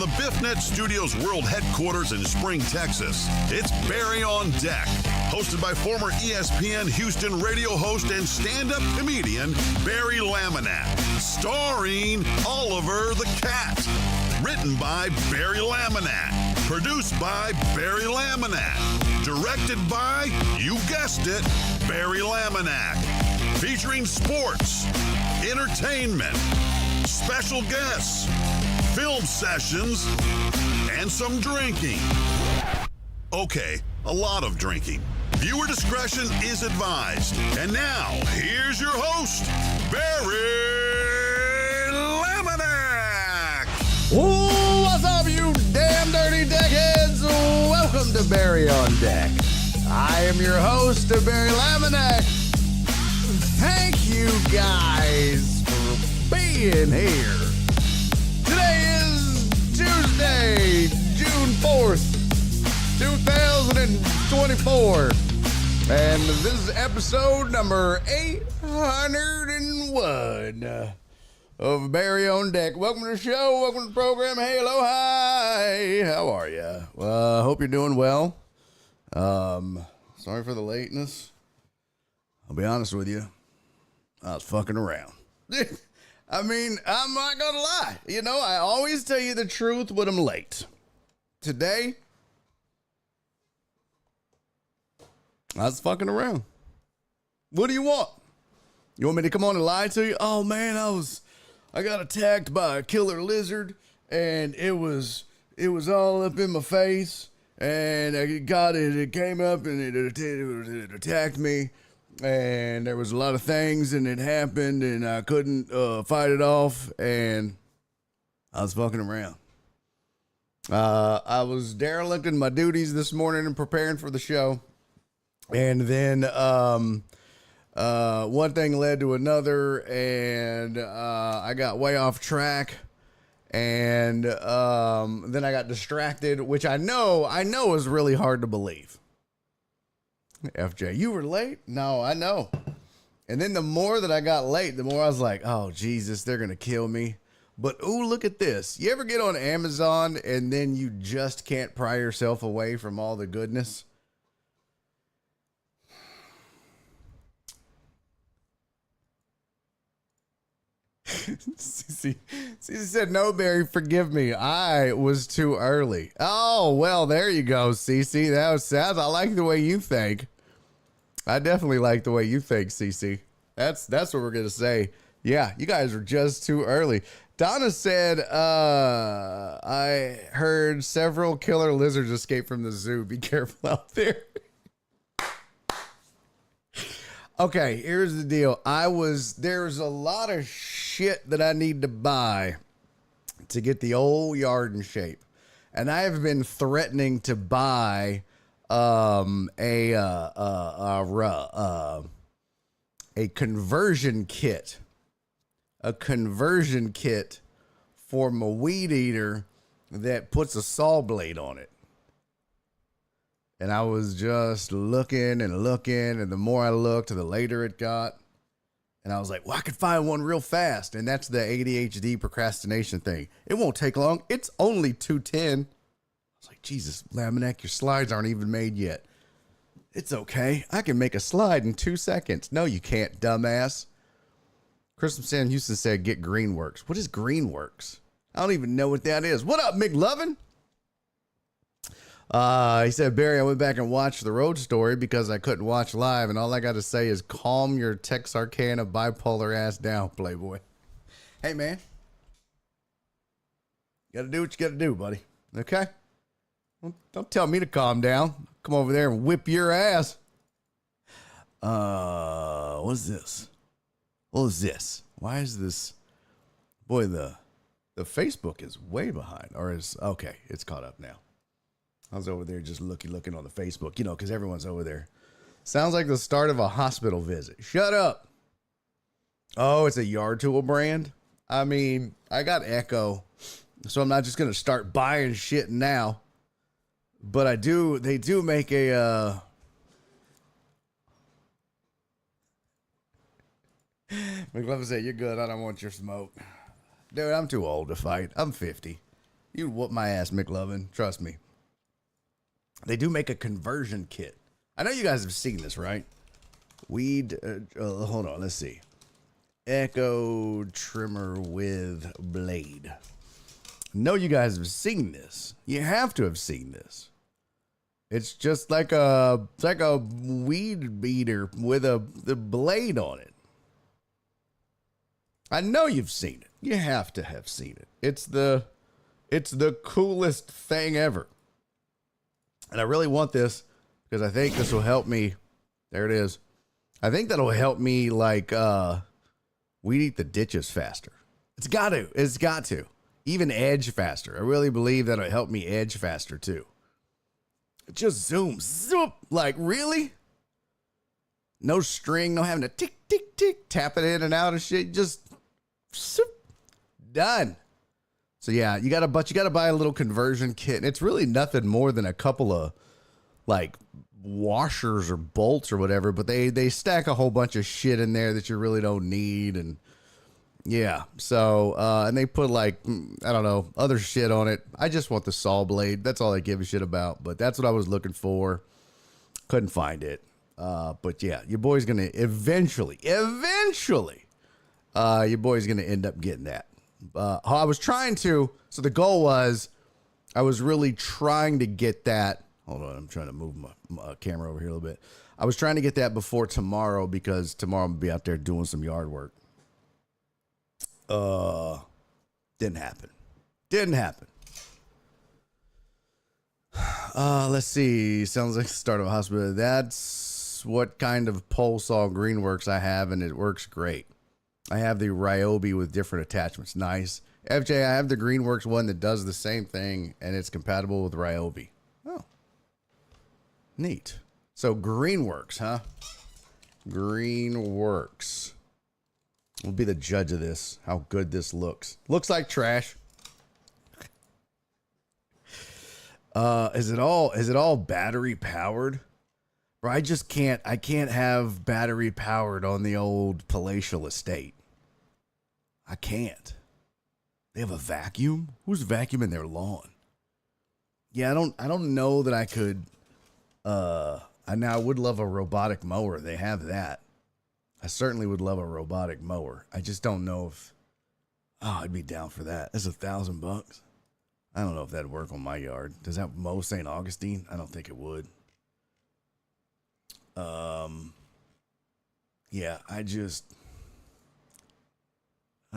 the BiffNet Studios world headquarters in Spring, Texas, it's Barry on Deck, hosted by former ESPN Houston radio host and stand-up comedian Barry Laminack, starring Oliver the Cat. Written by Barry Laminack, produced by Barry Laminack, directed by, you guessed it, Barry Laminack, featuring sports, entertainment, special guests, film sessions, and some drinking. Okay, a lot of drinking. Viewer discretion is advised. And now, here's your host, Barry Laminack. Ooh, what's up, you damn dirty deckheads? Welcome to Barry on Deck. I am your host, Barry Laminack. Thank you guys for being here. Today is Tuesday, June 4th, 2024. And this is episode number 801 of Barry on Deck. Welcome to the show. Welcome to the program. Hey, hello, hi. How are you? Well, hope you're doing well. Sorry for the lateness. I'll be honest with you. I was fucking around. I mean, I'm not going to lie. You know, I always tell you the truth when I'm late. Today, I was fucking around. What do you want? You want me to come on and lie to you? Oh, man, I got attacked by a killer lizard, and it was all up in my face, and it came up, and it attacked me. And there was a lot of things, and it happened, and I couldn't fight it off, and I was fucking around. I was derelict in my duties this morning and preparing for the show, and then one thing led to another, and I got way off track, and then I got distracted, which I know is really hard to believe. FJ, you were late? No, I know. And then the more that I got late, the more I was like, oh, Jesus, they're going to kill me. But, ooh, look at this. You ever get on Amazon and then you just can't pry yourself away from all the goodness? Cece said, no, Barry, forgive me. I was too early. Oh, well, there you go, Cece. That was sad. I like the way you think. I definitely like the way you think, Cece. That's what we're going to say. Yeah, you guys are just too early. Donna said, I heard several killer lizards escape from the zoo. Be careful out there. Okay, here's the deal. There's a lot of shit that I need to buy to get the old yard in shape. And I have been threatening to buy a conversion kit. A conversion kit for my weed eater that puts a saw blade on it. And I was just looking, and the more I looked, the later it got. And I was like, well, I could find one real fast. And that's the ADHD procrastination thing. It won't take long. It's only $210. I was like, Jesus, Laminack, your slides aren't even made yet. It's okay. I can make a slide in 2 seconds. No, you can't, dumbass. Chris from Sam Houston said, get Greenworks. What is Greenworks? I don't even know what that is. What up, McLovin? He said, Barry, I went back and watched the Road Story because I couldn't watch live, and all I got to say is calm your Texarkana bipolar ass down, Playboy. Hey, man. You got to do what you got to do, buddy. Okay? Don't tell me to calm down. Come over there and whip your ass. What's this? What is this? Why is this? Boy, the Facebook is way behind. Okay, it's caught up now. I was over there just looking on the Facebook, because everyone's over there. Sounds like the start of a hospital visit. Shut up. Oh, it's a yard tool brand? I mean, I got Echo, so I'm not just going to start buying shit now. But they do make a, McLovin said, you're good. I don't want your smoke. Dude, I'm too old to fight. I'm 50. You'd whoop my ass, McLovin. Trust me. They do make a conversion kit. I know you guys have seen this, right? Hold on, let's see. Echo trimmer with blade. No, you guys have seen this. You have to have seen this. It's just like a weed beater with the blade on it. I know you've seen it. You have to have seen it. It's the coolest thing ever. And I really want this because I think this will help me. There it is. I think that'll help me like weed eat the ditches faster. It's got to. It's got to. Even edge faster. I really believe that'll help me edge faster too. It just zooms. Zoop. Like, really? No string, no having to tick, tick, tick, tap it in and out of shit. Just zoop. Done. So yeah, you gotta buy a little conversion kit. And it's really nothing more than a couple of like washers or bolts or whatever, but they stack a whole bunch of shit in there that you really don't need. And yeah, so and they put like, I don't know, other shit on it. I just want the saw blade. That's all I give a shit about. But that's what I was looking for. Couldn't find it. But yeah, your boy's gonna eventually, your boy's gonna end up getting that. I was trying to. So the goal was, I was really trying to get that. Hold on, I'm trying to move my camera over here a little bit. I was trying to get that before tomorrow because tomorrow I'm gonna be out there doing some yard work. Didn't happen. Let's see. Sounds like the start of a hospital. That's what kind of pole saw Greenworks I have, and it works great. I have the Ryobi with different attachments. Nice. FJ, I have the Greenworks one that does the same thing, and it's compatible with Ryobi. Oh, neat. So Greenworks, huh? Greenworks. We'll be the judge of this, how good this looks. Looks like trash. Is it all battery powered? Bro, I can't have battery powered on the old palatial estate. I can't. They have a vacuum? Who's vacuuming their lawn? Yeah, I don't know that I could. I would love a robotic mower. They have that. I certainly would love a robotic mower. I just don't know if. Oh, I'd be down for that. That's $1,000. I don't know if that'd work on my yard. Does that mow St. Augustine? I don't think it would. Yeah, I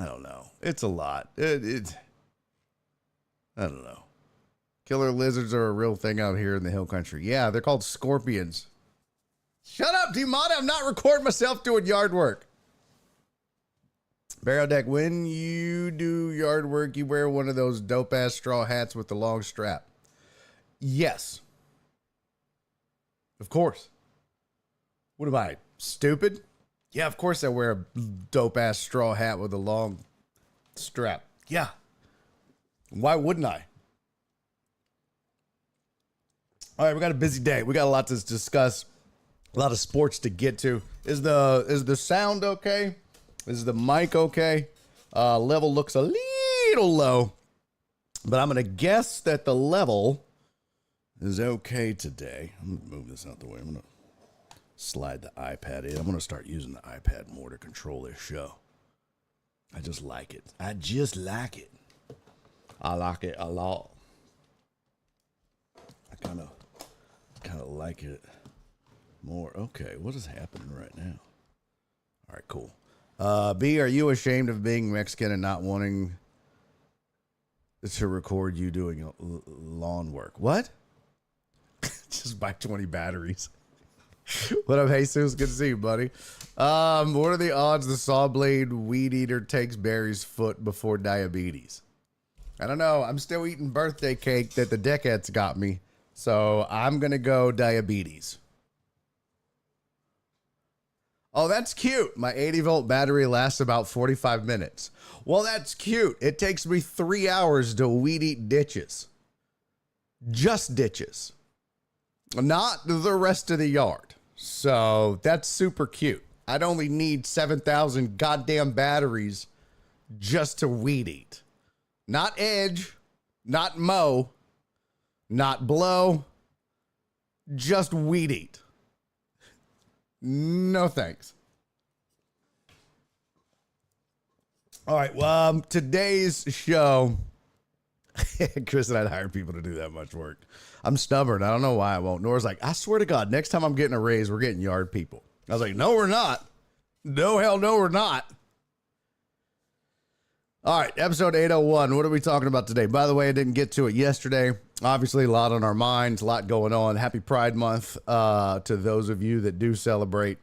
don't know. It's a lot. I don't know. Killer lizards are a real thing out here in the hill country. Yeah, they're called scorpions. Shut up, D-Mod. I'm not recording myself doing yard work. Barrel Deck, when you do yard work, you wear one of those dope-ass straw hats with the long strap. Yes. Of course. What am I, stupid? Yeah, of course I wear a dope-ass straw hat with a long strap. Yeah. Why wouldn't I? All right, we got a busy day. We got a lot to discuss. A lot of sports to get to. Is the sound okay? Is the mic okay? Level looks a little low, but I'm going to guess that the level is okay today. I'm going to move this out the way. I'm going to slide the iPad in. I'm going to start using the iPad more to control this show. I just like it. I like it a lot. I kind of like it more. Okay, what is happening right now? All right, cool. B, are you ashamed of being Mexican and not wanting to record you doing lawn work? What? Just buy 20 batteries. What up, Jesus? Good to see you, buddy. What are the odds the saw blade weed eater takes Barry's foot before diabetes? I don't know. I'm still eating birthday cake that the deckheads got me. So I'm going to go diabetes. Oh, that's cute. My 80-volt battery lasts about 45 minutes. Well, that's cute. It takes me 3 hours to weed eat ditches. Just ditches. Not the rest of the yard. So that's super cute. I'd only need 7,000 goddamn batteries just to weed eat. Not edge. not mow, not blow, just weed eat. No thanks. All right, well, today's show, Chris and I'd hired people to do that much work. I'm stubborn. I don't know why I won't. Nora's like, I swear to God, next time I'm getting a raise, we're getting yard people. I was like, no, we're not. No, hell no, we're not. All right, episode 801. What are we talking about today? By the way, I didn't get to it yesterday. Obviously, a lot on our minds, a lot going on. Happy Pride Month to those of you that do celebrate.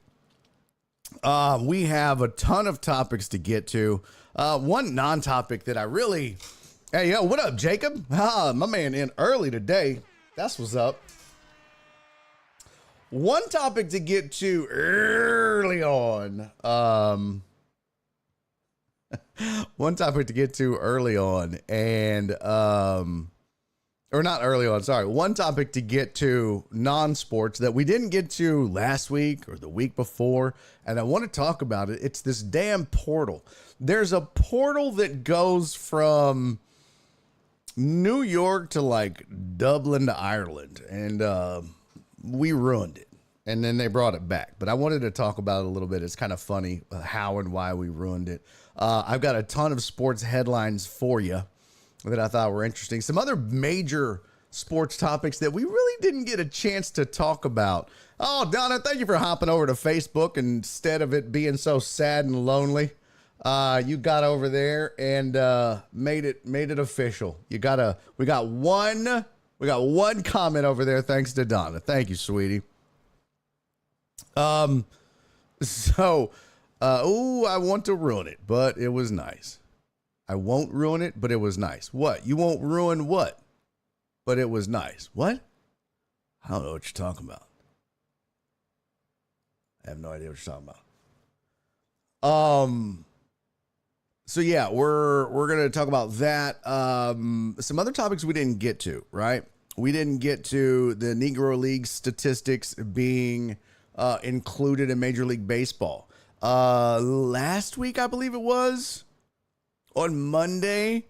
We have a ton of topics to get to. One non-topic that I really... Hey, yo, what up, Jacob? My man in early today. That's what's up. One topic to get to early on. One topic to get to early on. And, or not early on, sorry. One topic to get to non-sports that we didn't get to last week or the week before. And I want to talk about it. It's this damn portal. There's a portal that goes from New York to like Dublin to Ireland, and we ruined it, and then they brought it back. But I wanted to talk about it a little bit. It's kind of funny how and why we ruined it. I've got a ton of sports headlines for you that I thought were interesting. Some other major sports topics that we really didn't get a chance to talk about. Oh, Donna, thank you for hopping over to Facebook instead of it being so sad and lonely. You got over there and made it official. We got one comment over there thanks to Donna. Thank you, sweetie. I want to ruin it, but it was nice. I won't ruin it, but it was nice. What? You won't ruin what? But it was nice. What? I don't know what you're talking about. I have no idea what you're talking about. So yeah, we're going to talk about that. Some other topics we didn't get to, right? We didn't get to the Negro League statistics being included in Major League Baseball. Last week, I believe it was, on Monday,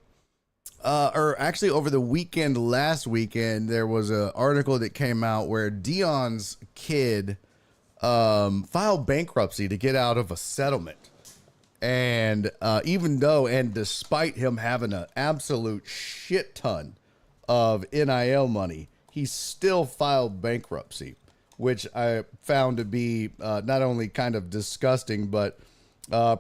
or actually over the weekend, last weekend, there was an article that came out where Dion's kid filed bankruptcy to get out of a settlement. And despite him having an absolute shit ton of NIL money, he still filed bankruptcy, which I found to be not only kind of disgusting, but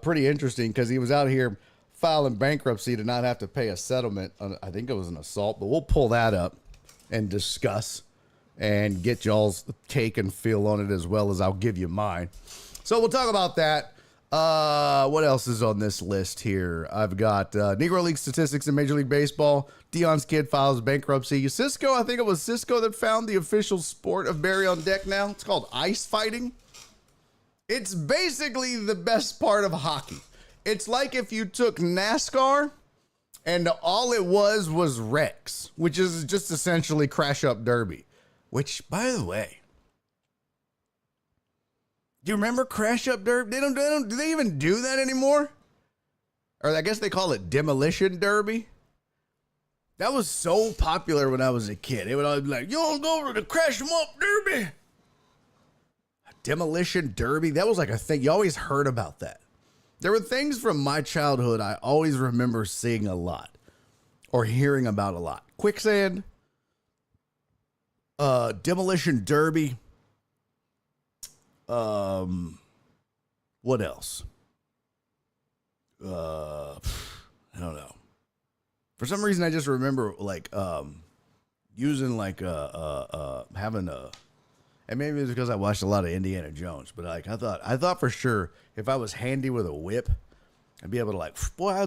pretty interesting, because he was out here filing bankruptcy to not have to pay a settlement. I think it was an assault, but we'll pull that up and discuss and get y'all's take and feel on it as well as I'll give you mine. So we'll talk about that. What else is on this list here? I've got Negro League statistics in Major League Baseball. Dion's kid files bankruptcy. Cisco, I think it was Cisco that found the official sport of Barry on Deck now. It's called ice fighting. It's basically the best part of hockey. It's like if you took NASCAR and all it was Rex, which is just essentially Crash Up Derby. Which, by the way, do you remember Crash Up Derby? Do they even do that anymore? Or I guess they call it Demolition Derby. That was so popular when I was a kid. It would always be like, you want to go over to Crash 'em Up Derby? Demolition Derby. That was like a thing. You always heard about that. There were things from my childhood I always remember seeing a lot or hearing about a lot. Quicksand, Demolition Derby. What else? I don't know. For some reason, I just remember like using like having a, and maybe it's because I watched a lot of Indiana Jones, but like I thought for sure if I was handy with a whip, I'd be able to like, boy, I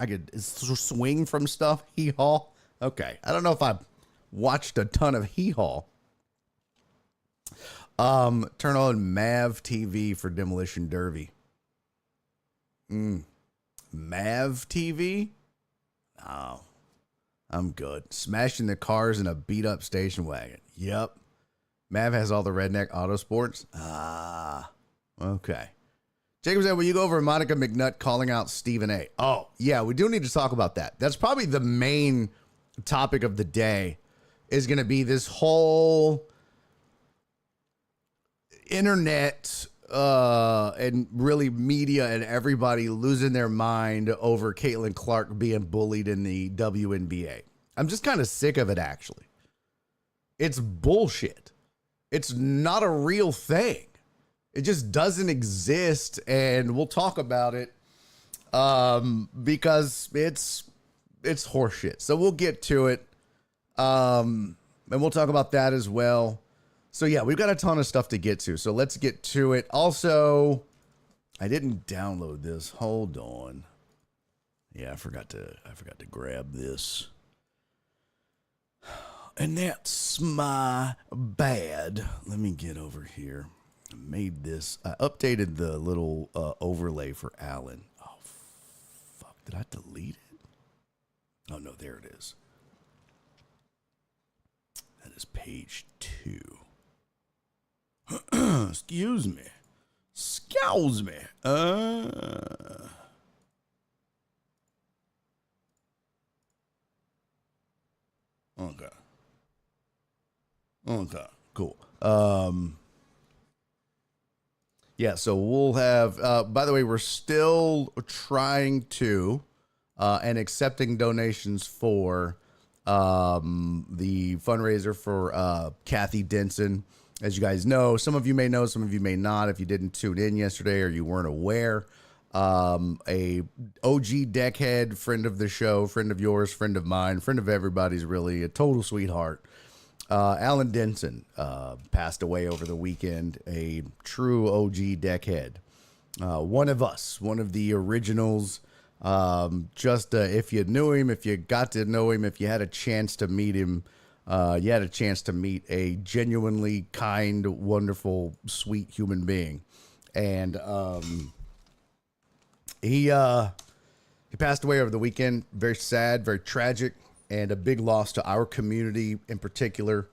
could swing from stuff. Hee haw. Okay, I don't know if I watched a ton of hee haw. Turn on Mav TV for Demolition Derby. Mav TV? Oh, I'm good. Smashing the cars in a beat up station wagon. Yep. Mav has all the redneck auto sports. Ah, okay. Jacob said, will you go over Monica McNutt calling out Stephen A? Oh, yeah, we do need to talk about that. That's probably the main topic of the day, is going to be this whole internet and really media and everybody losing their mind over Caitlin Clark being bullied in the WNBA. I'm just kind of sick of it, actually. It's bullshit. It's not a real thing. It just doesn't exist, and we'll talk about it because it's horseshit. So we'll get to it, and we'll talk about that as well. So yeah, we've got a ton of stuff to get to. So let's get to it. Also, I didn't download this. Hold on. Yeah, I forgot to grab this. And that's my bad. Let me get over here. I made this. I updated the little overlay for Alan. Oh, fuck. Did I delete it? Oh, no, there it is. That is page 2. Excuse me. Excuse me. Okay. Okay, cool. Yeah, so we'll have, by the way, we're still trying to and accepting donations for the fundraiser for Kathy Denson. As you guys know, some of you may know, some of you may not. If you didn't tune in yesterday or you weren't aware, a OG deckhead, friend of the show, friend of yours, friend of mine, friend of everybody's, really a total sweetheart. Alan Denson passed away over the weekend, a true OG deckhead. One of us, one of the originals. If you knew him, if you got to know him, if you had a chance to meet him, you had a chance to meet a genuinely kind, wonderful, sweet human being. And he passed away over the weekend. Very sad, very tragic, and a big loss to our community in particular.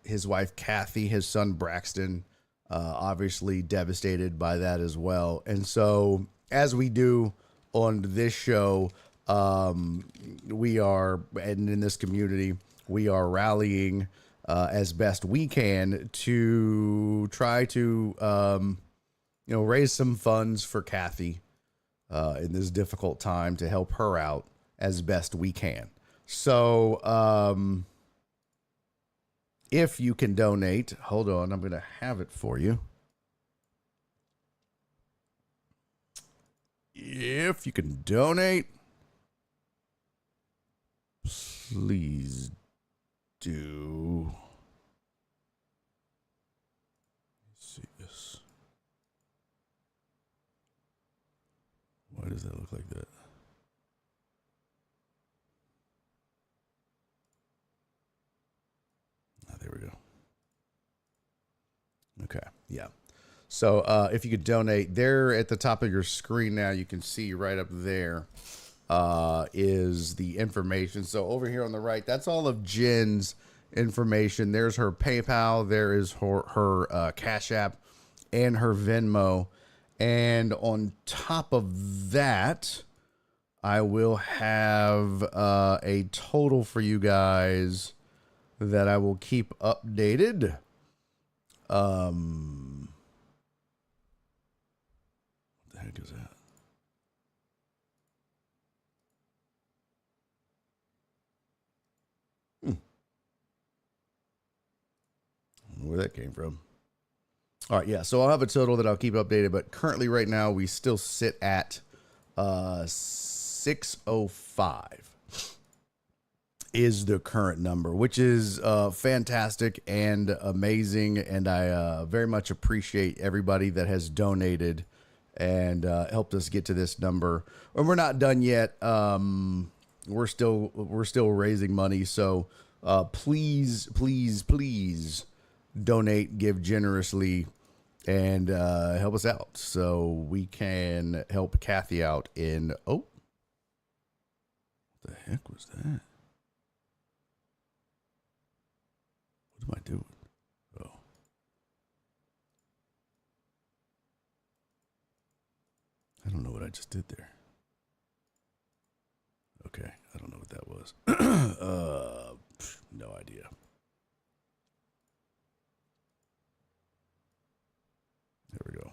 His wife, Kathy, his son, Braxton, obviously devastated by that as well. And so, as we do on this show, we are, and in this community, we are rallying as best we can to try to, raise some funds for Kathy in this difficult time to help her out as best we can. So, if you can donate, hold on, I'm going to have it for you. If you can donate, please do. Let's see this. Why does that look like that? There we go. Okay. Yeah. So if you could donate, there at the top of your screen now, you can see right up there is the information. So over here on the right, that's all of Jen's information. There's her PayPal. There is her Cash App and her Venmo. And on top of that, I will have a total for you guys that I will keep updated. What the heck is that? I don't know where that came from. All right, yeah, so I'll have a total that I'll keep updated, but currently right now we still sit at 605. Is the current number, which is fantastic and amazing, and I very much appreciate everybody that has donated and helped us get to this number. And we're not done yet. We're still raising money, so please donate, give generously, and help us out so we can help Kathy out in. Oh, what the heck was that? What am I doing? Oh. I just did there. Okay, I don't know what that was. No idea. There we go.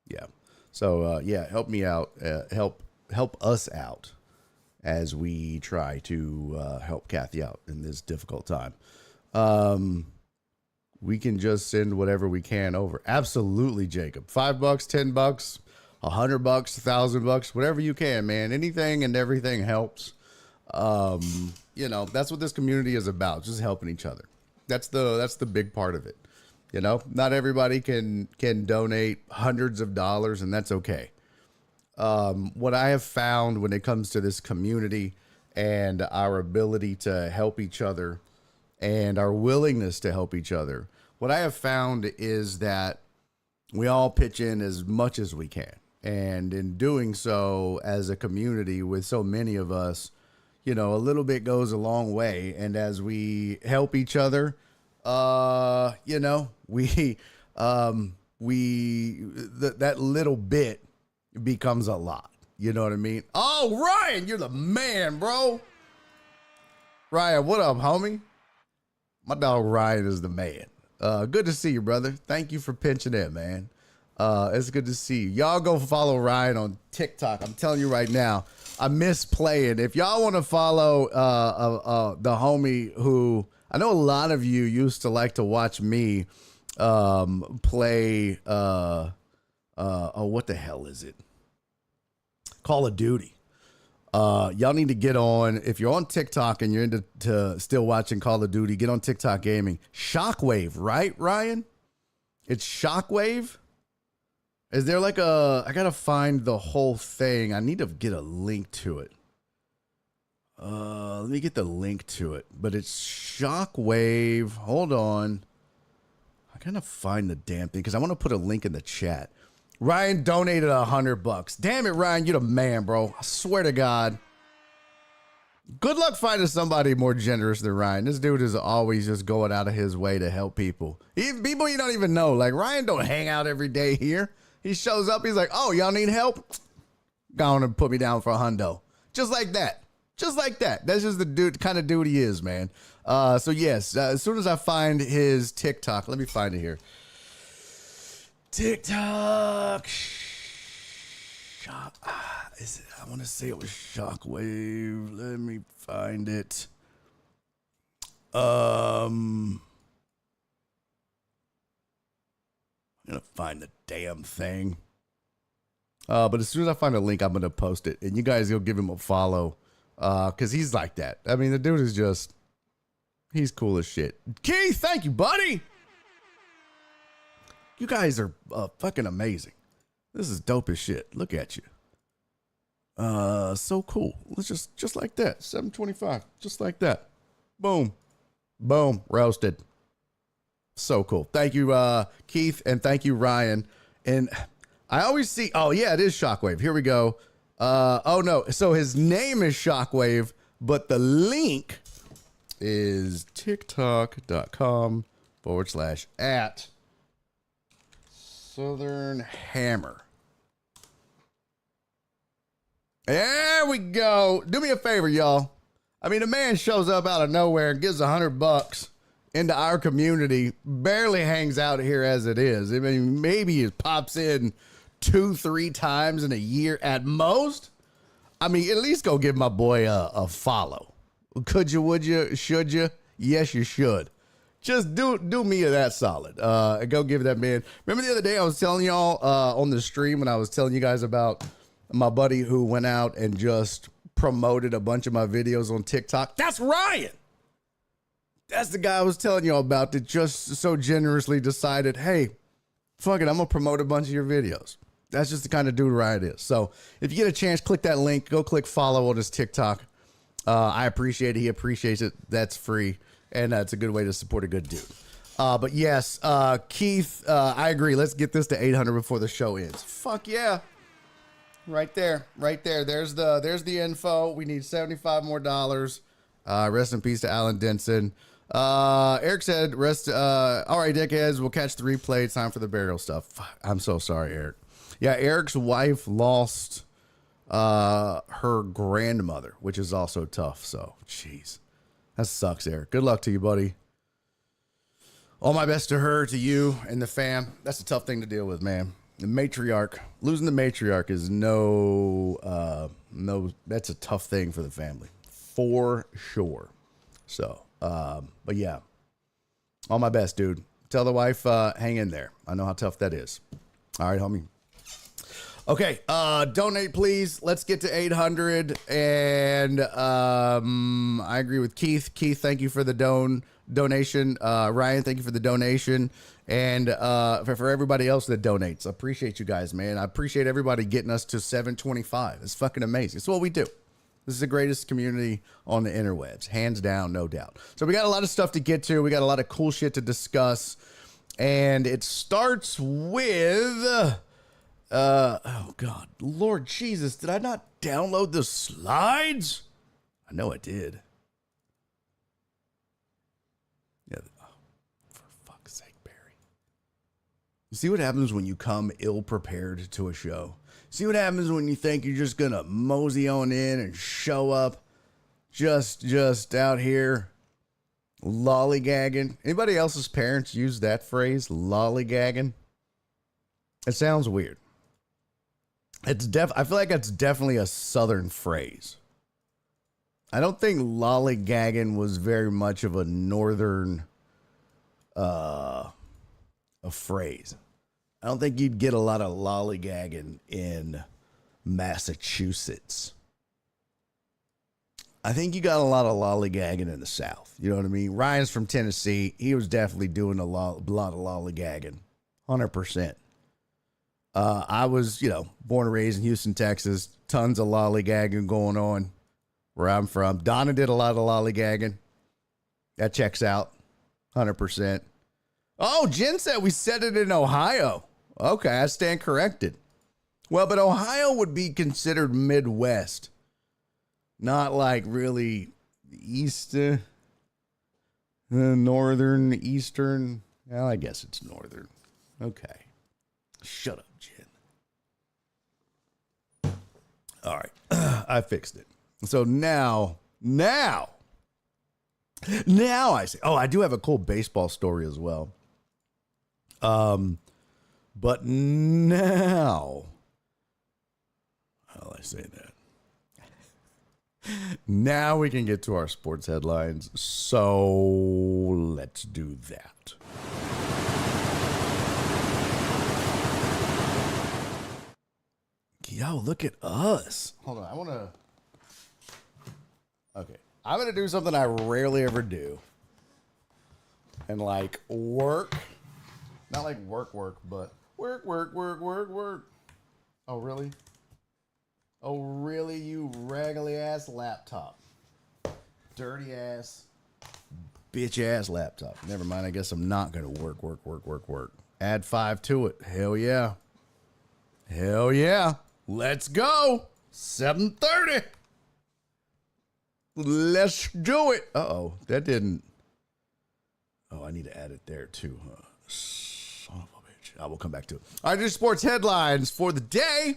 Yeah. So yeah, help me out. Help us out as we try to help Kathy out in this difficult time. We can just send whatever we can over. Absolutely, Jacob. $5, $10, $100, $1,000, whatever you can, man. Anything and everything helps. You know, that's what this community is about, just helping each other. That's the big part of it. You know, not everybody can donate hundreds of dollars, and that's okay. What I have found when it comes to this community and our ability to help each other and our willingness to help each other, what I have found is that we all pitch in as much as we can. And in doing so as a community with so many of us, you know, a little bit goes a long way. And as we help each other, you know, that little bit becomes a lot. You know what I mean? Oh, Ryan, you're the man, bro. Ryan, what up, homie? My dog Ryan is the man. Good to see you, brother. Thank you for pinching in, man. It's good to see you. Y'all go follow Ryan on TikTok. I'm telling you right now, I miss playing. If y'all want to follow the homie who I know a lot of you used to like to watch me play. What the hell is it? Call of Duty. Y'all need to get on. If you're on TikTok and you're into still watching Call of Duty, get on TikTok Gaming. Shockwave, right, Ryan? It's Shockwave. Is there like I gotta find the whole thing. I need to get a link to it. Let me get the link to it. But it's Shockwave. Hold on. I gotta find the damn thing because I want to put a link in the chat. Ryan donated $100. Damn it, Ryan, you're the man, bro. I swear to God. Good luck finding somebody more generous than Ryan. This dude is always just going out of his way to help people. Even people you don't even know. Like, Ryan don't hang out every day here. He shows up. He's like, oh, y'all need help? Go on and put me down for $100. Just like that. Just like that. That's just the kind of dude he is, man. So, yes, as soon as I find his TikTok, let me find it here. TikTok. I want to say it was Shockwave. Let me find it. I'm gonna find the damn thing. But as soon as I find a link, I'm gonna post it, and you guys go give him a follow. Cause he's like that. I mean, the dude is just, he's cool as shit. Keith, thank you, buddy. You guys are fucking amazing. This is dope as shit. Look at you. So cool. Let's just like that. 725. Just like that. Boom. Boom. Roasted. So cool. Thank you, Keith, and thank you, Ryan. And I always see, oh yeah, it is Shockwave. Here we go. Oh no. So his name is Shockwave, but the link is tiktok.com/@ Southern Hammer. There we go. Do me a favor, y'all. I mean, a man shows up out of nowhere and gives $100 into our community, barely hangs out here as it is. I mean, maybe it pops in 2-3 times in a year at most. I mean, at least go give my boy a follow. Could you, would you, should you? Yes, you should. Just do me that solid. Go give that man. Remember the other day I was telling y'all on the stream when I was telling you guys about my buddy who went out and just promoted a bunch of my videos on TikTok? That's Ryan. That's the guy I was telling y'all about that just so generously decided, hey, fuck it, I'm going to promote a bunch of your videos. That's just the kind of dude Ryan is. So if you get a chance, click that link. Go click follow on his TikTok. I appreciate it. He appreciates it. That's free. And it's a good way to support a good dude. But yes, Keith, I agree. Let's get this to 800 before the show ends. Fuck yeah. Right there. Right there. There's the info. We need $75 more. Rest in peace to Alan Denson. Eric said, all right, dickheads, we'll catch the replay. Time for the burial stuff. I'm so sorry, Eric. Yeah, Eric's wife lost her grandmother, which is also tough. So, jeez, that sucks, Eric. Good luck to you, buddy. All my best to her, to you, and the fam. That's a tough thing to deal with, man. The matriarch, losing the matriarch is that's a tough thing for the family, for sure. So, but yeah, all my best, dude. Tell the wife, hang in there. I know how tough that is. All right, homie. Okay, donate, please. Let's get to 800. And I agree with Keith. Keith, thank you for the donation. Ryan, thank you for the donation. And for everybody else that donates, I appreciate you guys, man. I appreciate everybody getting us to 725. It's fucking amazing. It's what we do. This is the greatest community on the interwebs, hands down, no doubt. So we got a lot of stuff to get to. We got a lot of cool shit to discuss. And it starts with... oh God, Lord Jesus, did I not download the slides? I know I did. Yeah, oh, for fuck's sake, Barry. You see what happens when you come ill-prepared to a show? See what happens when you think you're just gonna mosey on in and show up just out here lollygagging? Anybody else's parents use that phrase, lollygagging? It sounds weird. I feel like that's definitely a southern phrase. I don't think lollygagging was very much of a northern a phrase. I don't think you'd get a lot of lollygagging in Massachusetts. I think you got a lot of lollygagging in the South. You know what I mean? Ryan's from Tennessee. He was definitely doing a lot of lollygagging. 100%. I was, born and raised in Houston, Texas. Tons of lollygagging going on where I'm from. Donna did a lot of lollygagging. That checks out. 100%. Oh, Jen said we said it in Ohio. Okay, I stand corrected. Well, but Ohio would be considered Midwest. Not like really east, northern, eastern. Well, I guess it's northern. Okay. Shut up, Jen. All right. I fixed it. So now I see. Oh, I do have a cool baseball story as well. But now, how do I say that? Now we can get to our sports headlines. So let's do that. Yo, look at us. Hold on. Okay. I'm going to do something I rarely ever do. And work. Not like work, but work. Oh, really? Oh, really, you raggedy ass laptop. Dirty ass, bitch ass laptop. Never mind, I guess I'm not going to work. Add 5 to it. Hell yeah. Let's go. 7:30. Let's do it. Uh-oh, that didn't. Oh, I need to add it there too, huh? Son of a bitch. I will come back to it. All right, just sports headlines for the day.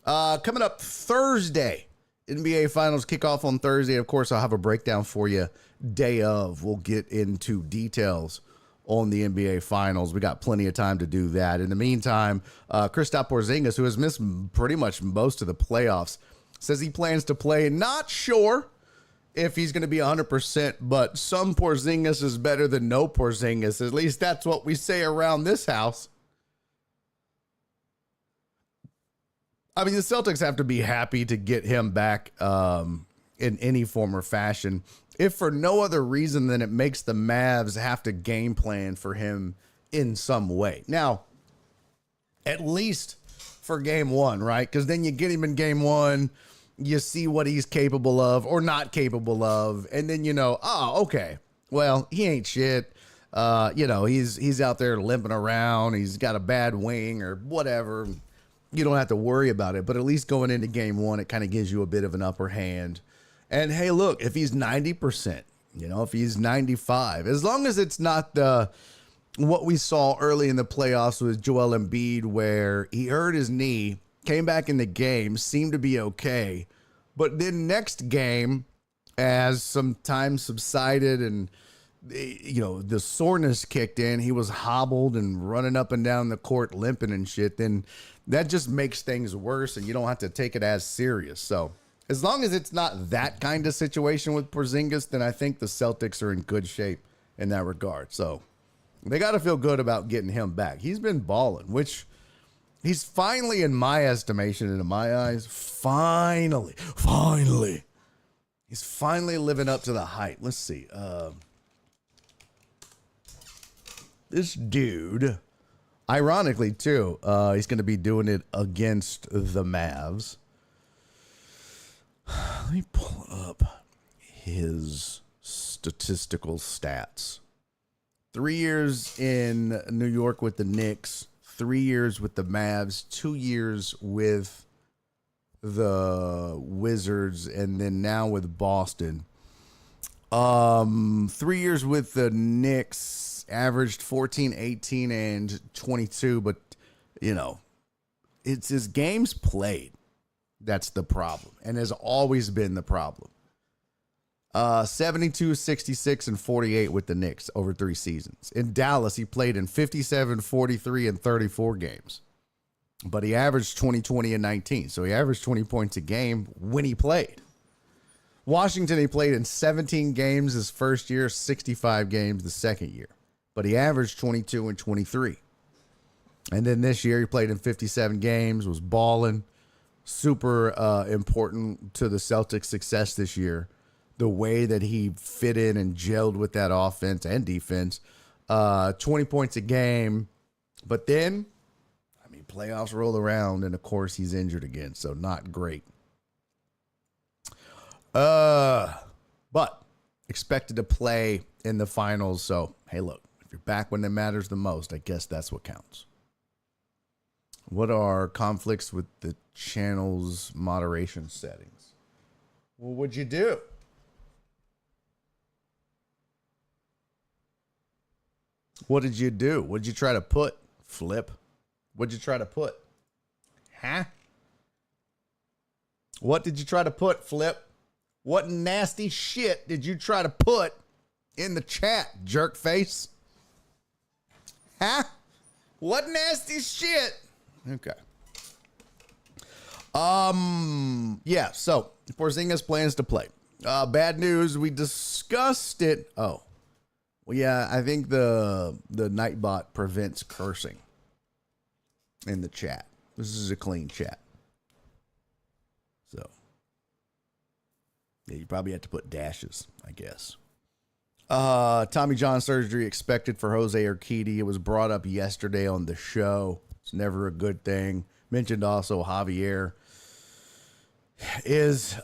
Coming up Thursday, NBA Finals kickoff on Thursday. Of course, I'll have a breakdown for you day of. We'll get into details on the NBA Finals. We got plenty of time to do that. In the meantime, Kristaps Porzingis, who has missed pretty much most of the playoffs, says he plans to play. Not sure if he's going to be 100%, but some Porzingis is better than no Porzingis. At least that's what we say around this house. I mean, the Celtics have to be happy to get him back in any form or fashion, if for no other reason than it makes the Mavs have to game plan for him in some way. Now, at least for game one, right? Because then you get him in game one, you see what he's capable of or not capable of, and then oh, okay, well, he ain't shit. He's out there limping around. He's got a bad wing or whatever. You don't have to worry about it, but at least going into game one, it kind of gives you a bit of an upper hand. And hey, look, if he's 90%, if he's 95, as long as it's not the what we saw early in the playoffs with Joel Embiid, where he hurt his knee, came back in the game, seemed to be okay. But then next game, as some time subsided and, the soreness kicked in, he was hobbled and running up and down the court, limping and shit. Then that just makes things worse, and you don't have to take it as serious. So as long as it's not that kind of situation with Porzingis, then I think the Celtics are in good shape in that regard. So they got to feel good about getting him back. He's been balling, which he's finally, in my estimation and in my eyes, he's finally living up to the hype. Let's see. This dude, ironically too, he's going to be doing it against the Mavs. Let me pull up his statistical stats. 3 years in New York with the Knicks, 3 years with the Mavs, 2 years with the Wizards, and then now with Boston. 3 years with the Knicks, averaged 14, 18, and 22, but, it's his games played. That's the problem, and has always been the problem. 72, 66, and 48 with the Knicks over 3 seasons. In Dallas, he played in 57, 43, and 34 games. But he averaged 20, 20, and 19. So he averaged 20 points a game when he played. Washington, he played in 17 games his first year, 65 games the second year. But he averaged 22 and 23. And then this year, he played in 57 games, was balling. Super important to the Celtics' success this year. The way that he fit in and gelled with that offense and defense. 20 points a game. But then, playoffs roll around, and of course, he's injured again. So not great. But expected to play in the finals. So, hey, look, if you're back when it matters the most, I guess that's what counts. What are conflicts with the channel's moderation settings? Well, what'd you do? What did you do? What'd you try to put, Flip? What'd you try to put? Huh? What did you try to put, Flip? What nasty shit did you try to put in the chat, jerk face? Huh? What nasty shit? Okay. Yeah, so Porzingis plans to play. Bad news, we discussed it. Oh. Well, yeah, I think the Nightbot prevents cursing in the chat. This is a clean chat. So, yeah, you probably have to put dashes, I guess. Tommy John surgery expected for Jose Urquidy. It was brought up yesterday on the show. It's never a good thing. Mentioned also Javier is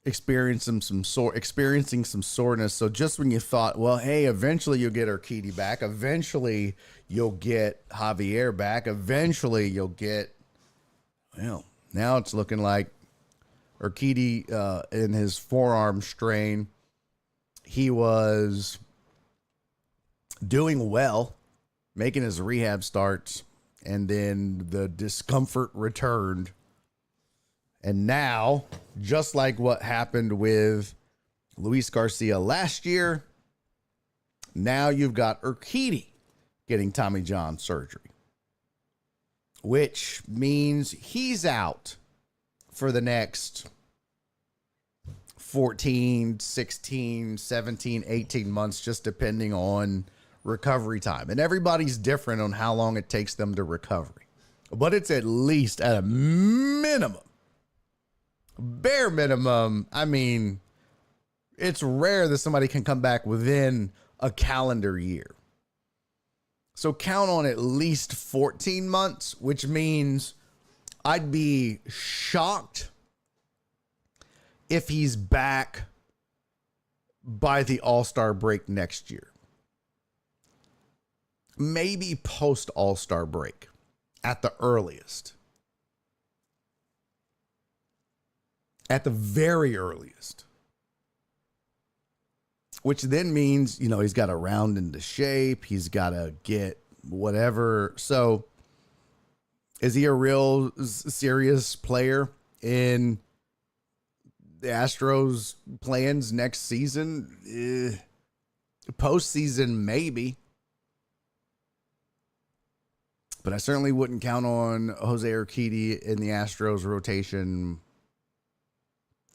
experiencing some soreness. So just when you thought, well, hey, eventually you'll get Urquidy back. Eventually you'll get Javier back. Eventually you'll get, well, now it's looking like Urquidy in his forearm strain, he was doing well, making his rehab starts, and then the discomfort returned. And now, just like what happened with Luis Garcia last year, now you've got Urquidy getting Tommy John surgery, which means he's out for the next 14, 16, 17, 18 months, just depending on recovery time. And everybody's different on how long it takes them to recovery. But it's at least at a minimum, bare minimum. I mean, it's rare that somebody can come back within a calendar year. So count on at least 14 months, which means I'd be shocked if he's back by the All-Star break next year. Maybe post All-Star break at the earliest. At the very earliest. which then means, he's got to round into shape. He's got to get whatever. So is he a real serious player in the Astros plans next season? Postseason, maybe. But I certainly wouldn't count on Jose Urquidy in the Astros rotation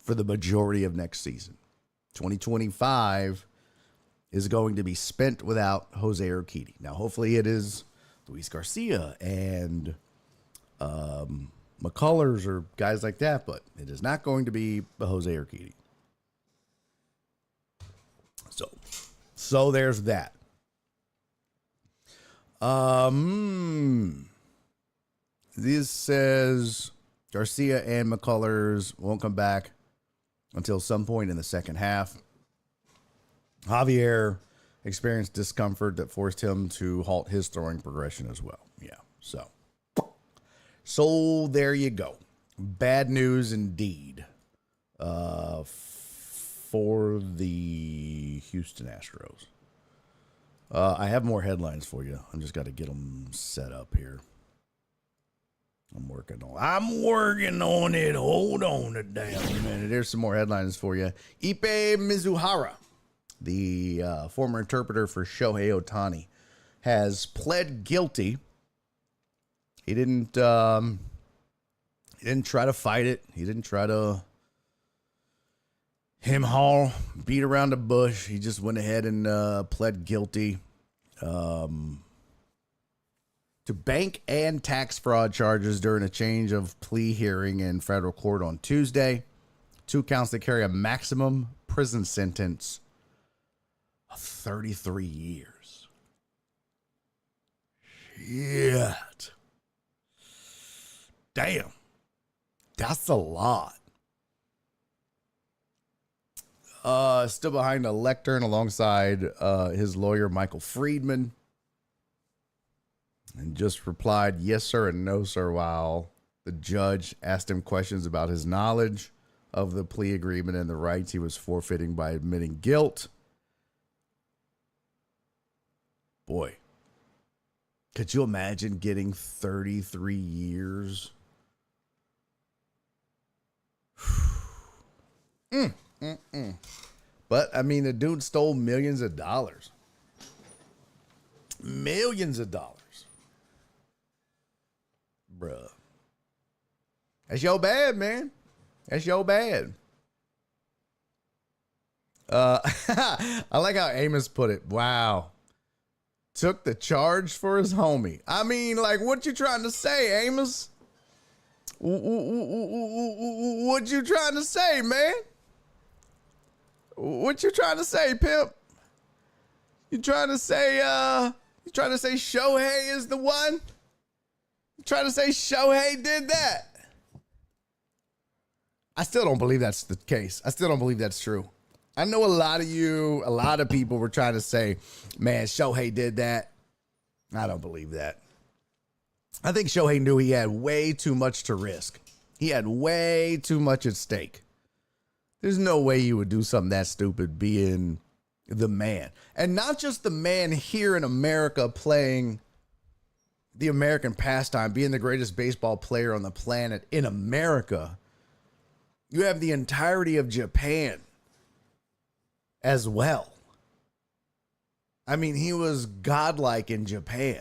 for the majority of next season. 2025 is going to be spent without Jose Urquidy. Now, hopefully it is Luis Garcia and McCullers or guys like that, but it is not going to be Jose Urquidy. So there's that. This says Garcia and McCullers won't come back until some point in the second half. Javier experienced discomfort that forced him to halt his throwing progression as well. Yeah, so there you go. Bad news indeed for the Houston Astros. I have more headlines for you. I just got to get them set up here. I'm working on it. Hold on a damn minute. There's some more headlines for you. Ippei Mizuhara, the former interpreter for Shohei Ohtani, has pled guilty. He didn't try to fight it. He didn't try to beat around the bush. He just went ahead and pled guilty to bank and tax fraud charges during a change of plea hearing in federal court on Tuesday. 2 counts that carry a maximum prison sentence of 33 years. Shit. Damn. That's a lot. Still behind a lectern alongside his lawyer, Michael Friedman. And just replied, yes, sir, and no, sir, while the judge asked him questions about his knowledge of the plea agreement and the rights he was forfeiting by admitting guilt. Boy, could you imagine getting 33 years? But, I mean, the dude stole millions of dollars. Millions of dollars. Bruh. That's your bad, man. That's your bad. I like how Amos put it. Wow. Took the charge for his homie. I mean, like, what you trying to say, Amos? What you trying to say, man? What you trying to say, pimp? You trying to say Shohei is the one? You trying to say Shohei did that? I still don't believe that's the case. I still don't believe that's true. I know a lot of people were trying to say, man, Shohei did that. I don't believe that. I think Shohei knew he had way too much to risk. He had way too much at stake. There's no way you would do something that stupid being the man. And not just the man here in America playing the American pastime, being the greatest baseball player on the planet in America. You have the entirety of Japan as well. I mean, he was godlike in Japan,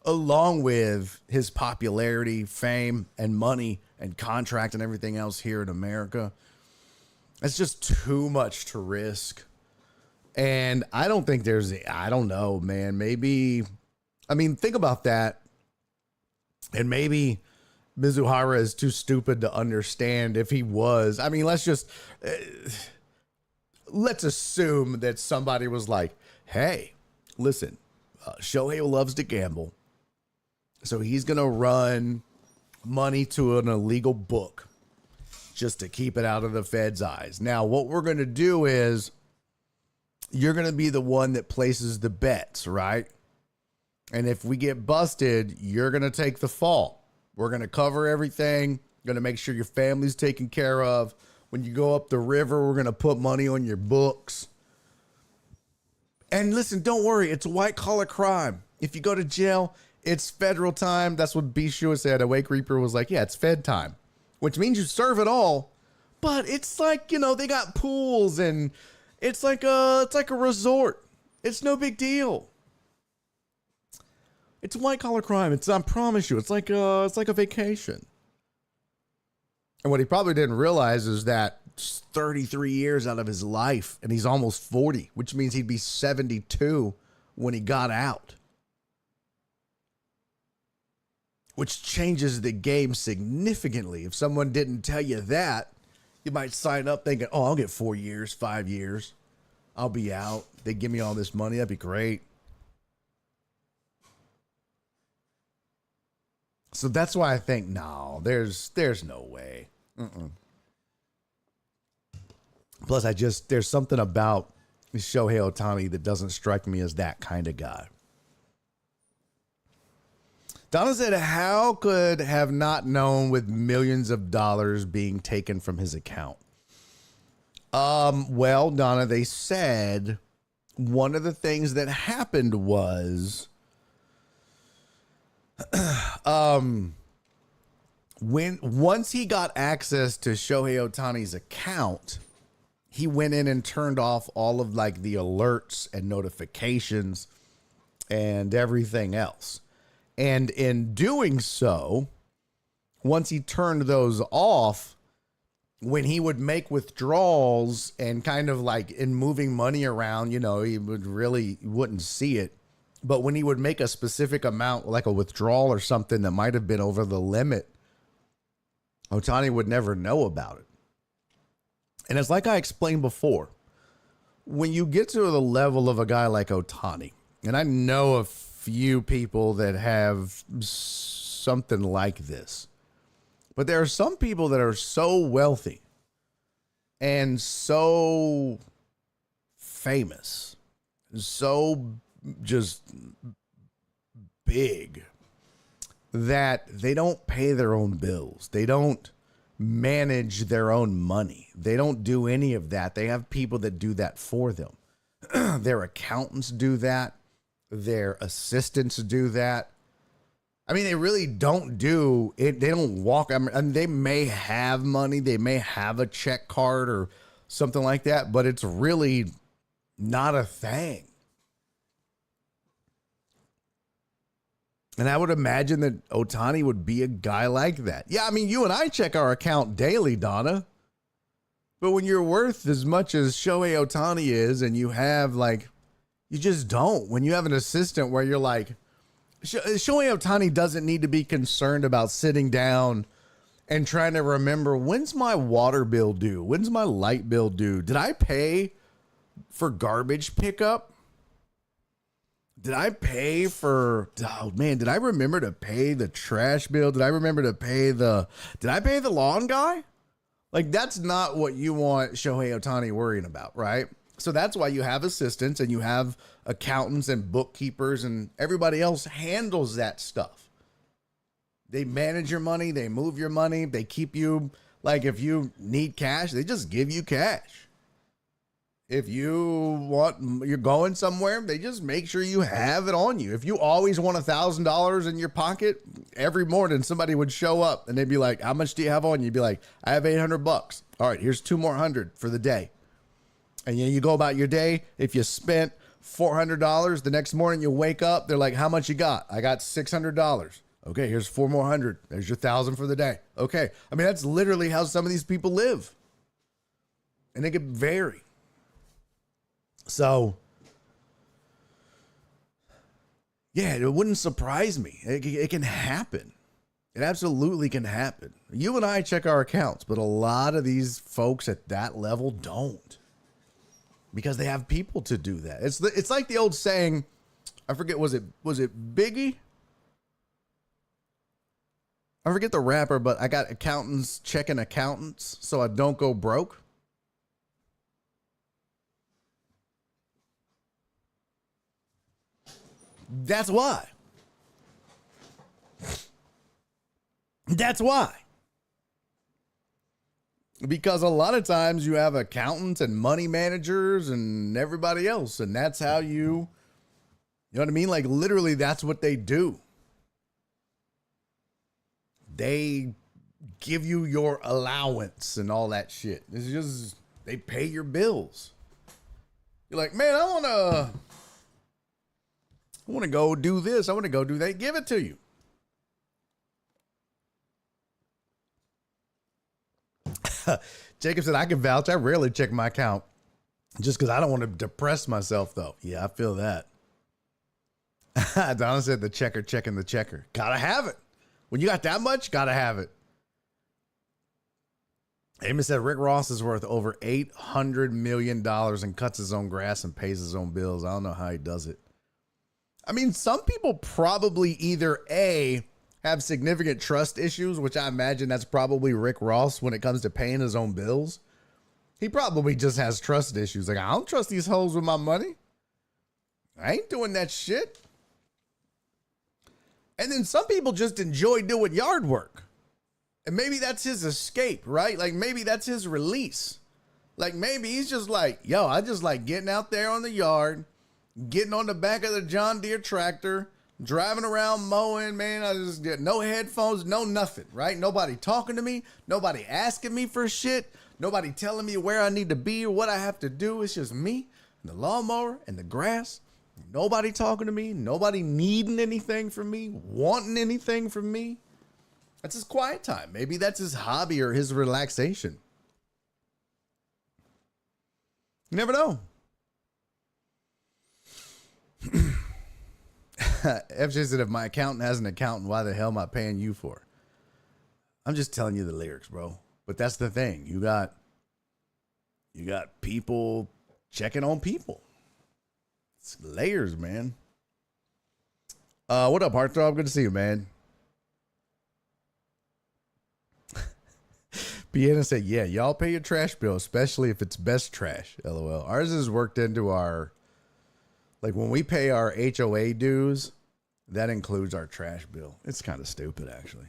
along with his popularity, fame, and money, and contract and everything else here in America. It's just too much to risk. And I don't think I don't know, man. Maybe, I mean, think about that. And maybe Mizuhara is too stupid to understand if he was. I mean, let's assume that somebody was like, hey, listen, Shohei loves to gamble. So he's going to run money to an illegal book just to keep it out of the Fed's eyes. Now, what we're going to do is you're going to be the one that places the bets, right? And if we get busted, you're going to take the fall. We're going to cover everything. Going to make sure your family's taken care of. When you go up the river, we're going to put money on your books. And listen, don't worry. It's white collar crime. If you go to jail, it's federal time. That's what B. Shua said. A Wake Reaper was like, yeah, it's Fed time, which means you serve it all. But it's like, they got pools and it's like a resort. It's no big deal. It's white collar crime. I promise you, it's like a vacation. And what he probably didn't realize is that 33 years out of his life, and he's almost 40, which means he'd be 72 when he got out. Which changes the game significantly. If someone didn't tell you that, you might sign up thinking, oh, I'll get 4 years, 5 years. I'll be out. They give me all this money. That'd be great. So that's why I think, no, there's no way. Plus, there's something about Shohei Ohtani that doesn't strike me as that kind of guy. Donna said, how could have not known with millions of dollars being taken from his account? Well, Donna, they said one of the things that happened was once he got access to Shohei Ohtani's account, he went in and turned off all of like the alerts and notifications and everything else. And in doing so, once he turned those off, when he would make withdrawals and kind of like in moving money around, he wouldn't see it. But when he would make a specific amount, like a withdrawal or something that might have been over the limit, Ohtani would never know about it. And it's like I explained before, when you get to the level of a guy like Ohtani, and I know a few people that have something like this, but there are some people that are so wealthy and so famous, so just big, that they don't pay their own bills. They don't manage their own money. They don't do any of that. They have people that do that for them. Their accountants do that. Their assistants do that. I mean, they really don't do it. They don't walk. I mean, they may have money. They may have a check card or something like that, but it's really not a thing. And I would imagine that Ohtani would be a guy like that. Yeah, I mean, you and I check our account daily, Donna. But when you're worth as much as Shohei Ohtani is, and you have like, you just don't. When you have an assistant where you're like, Shohei Ohtani doesn't need to be concerned about sitting down and trying to remember, when's my water bill due? When's my light bill due? Did I pay for garbage pickup? Did I pay for, oh man, did I remember to pay the trash bill? Did I remember to pay did I pay the lawn guy? Like, that's not what you want Shohei Ohtani worrying about, right? So that's why you have assistants and you have accountants and bookkeepers, and everybody else handles that stuff. They manage your money. They move your money. They keep you, like, if you need cash, they just give you cash. If you're going somewhere, they just make sure you have it on you. If you always want $1,000 in your pocket, every morning somebody would show up and they'd be like, how much do you have on you? You'd be like, I have $800. All right, here's 2 more hundred for the day. And you go about your day. If you spent $400, the next morning you wake up, they're like, how much you got? I got $600. Okay, here's 4 more hundred. There's your 1,000 for the day. Okay. I mean, that's literally how some of these people live. And it could vary. So, yeah, it wouldn't surprise me. It can happen. It absolutely can happen. You and I check our accounts, but a lot of these folks at that level don't, because they have people to do that. It's like the old saying, I forget, was it Biggie? I forget the rapper, but I got accountants checking accountants so I don't go broke. That's why. That's why. Because a lot of times you have accountants and money managers and everybody else, and that's how you know what I mean? Like, literally, that's what they do. They give you your allowance and all that shit. It's just, they pay your bills. You're like, man, I want to go do this. I want to go do that. Give it to you. Jacob said, I can vouch. I rarely check my account just because I don't want to depress myself, though. Yeah, I feel that. Donna said, the checker checking the checker. Gotta have it. When you got that much, gotta have it. Amos said, Rick Ross is worth over $800 million and cuts his own grass and pays his own bills. I don't know how he does it. I mean, some people probably either A, have significant trust issues, which I imagine that's probably Rick Ross when it comes to paying his own bills. He probably just has trust issues. Like, I don't trust these hoes with my money. I ain't doing that shit. And then some people just enjoy doing yard work. And maybe that's his escape, right? Like, maybe that's his release. Like, maybe he's just like, yo, I just like getting out there on the yard, getting on the back of the John Deere tractor, driving around mowing, man. I just get no headphones, no nothing, right? Nobody talking to me. Nobody asking me for shit. Nobody telling me where I need to be or what I have to do. It's just me and the lawnmower and the grass. Nobody talking to me. Nobody needing anything from me, wanting anything from me. That's his quiet time. Maybe that's his hobby or his relaxation. You never know. FJ said, if my accountant has an accountant, why the hell am I paying you for? I'm just telling you the lyrics, bro. But that's the thing. You got people checking on people. It's layers, man. What up, Heartthrob? Good to see you, man. Piana said, yeah, y'all pay your trash bill, especially if it's best trash. LOL. Ours is worked into our, like when we pay our HOA dues, that includes our trash bill. It's kind of stupid, actually.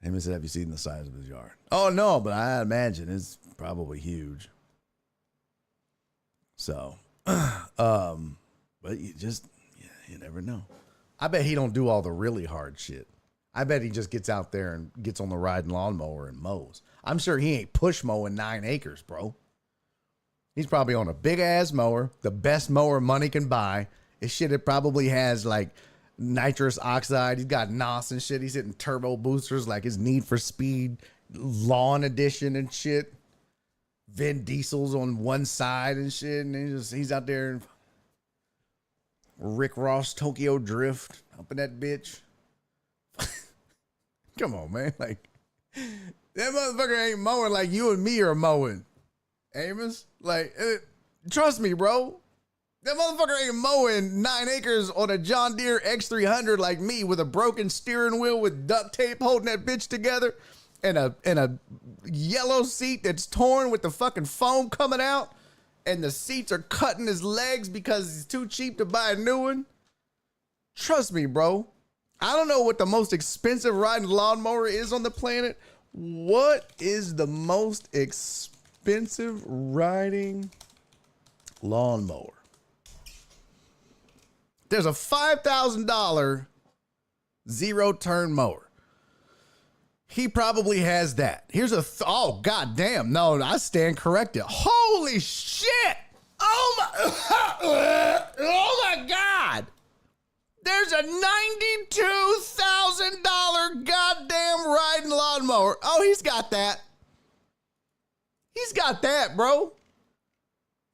Him said, have you seen the size of his yard? Oh, no, but I imagine it's probably huge. So, but you just, you never know. I bet he don't do all the really hard shit. I bet he just gets out there and gets on the riding lawnmower and mows. I'm sure he ain't push mowing 9 acres, bro. He's probably on a big ass mower, the best mower money can buy. His shit, it probably has like nitrous oxide. He's got NOS and shit. He's hitting turbo boosters like his Need for Speed Lawn Edition and shit. Vin Diesel's on one side and shit. And he's out there. Rick Ross, Tokyo Drift, up in that bitch. Come on, man. Like, that motherfucker ain't mowing like you and me are mowing. Amos, like, trust me, bro. That motherfucker ain't mowing 9 acres on a John Deere X300 like me with a broken steering wheel with duct tape holding that bitch together and a yellow seat that's torn with the fucking foam coming out and the seats are cutting his legs because it's too cheap to buy a new one. Trust me, bro. I don't know what the most expensive riding lawnmower is on the planet. What is the most expensive riding lawnmower? There's a $5,000 zero-turn mower. He probably has that. Here's a, oh, goddamn. No, I stand corrected. Holy shit. Oh, my, oh, my God. There's a $92,000 goddamn riding lawnmower. Oh, he's got that. He's got that, bro.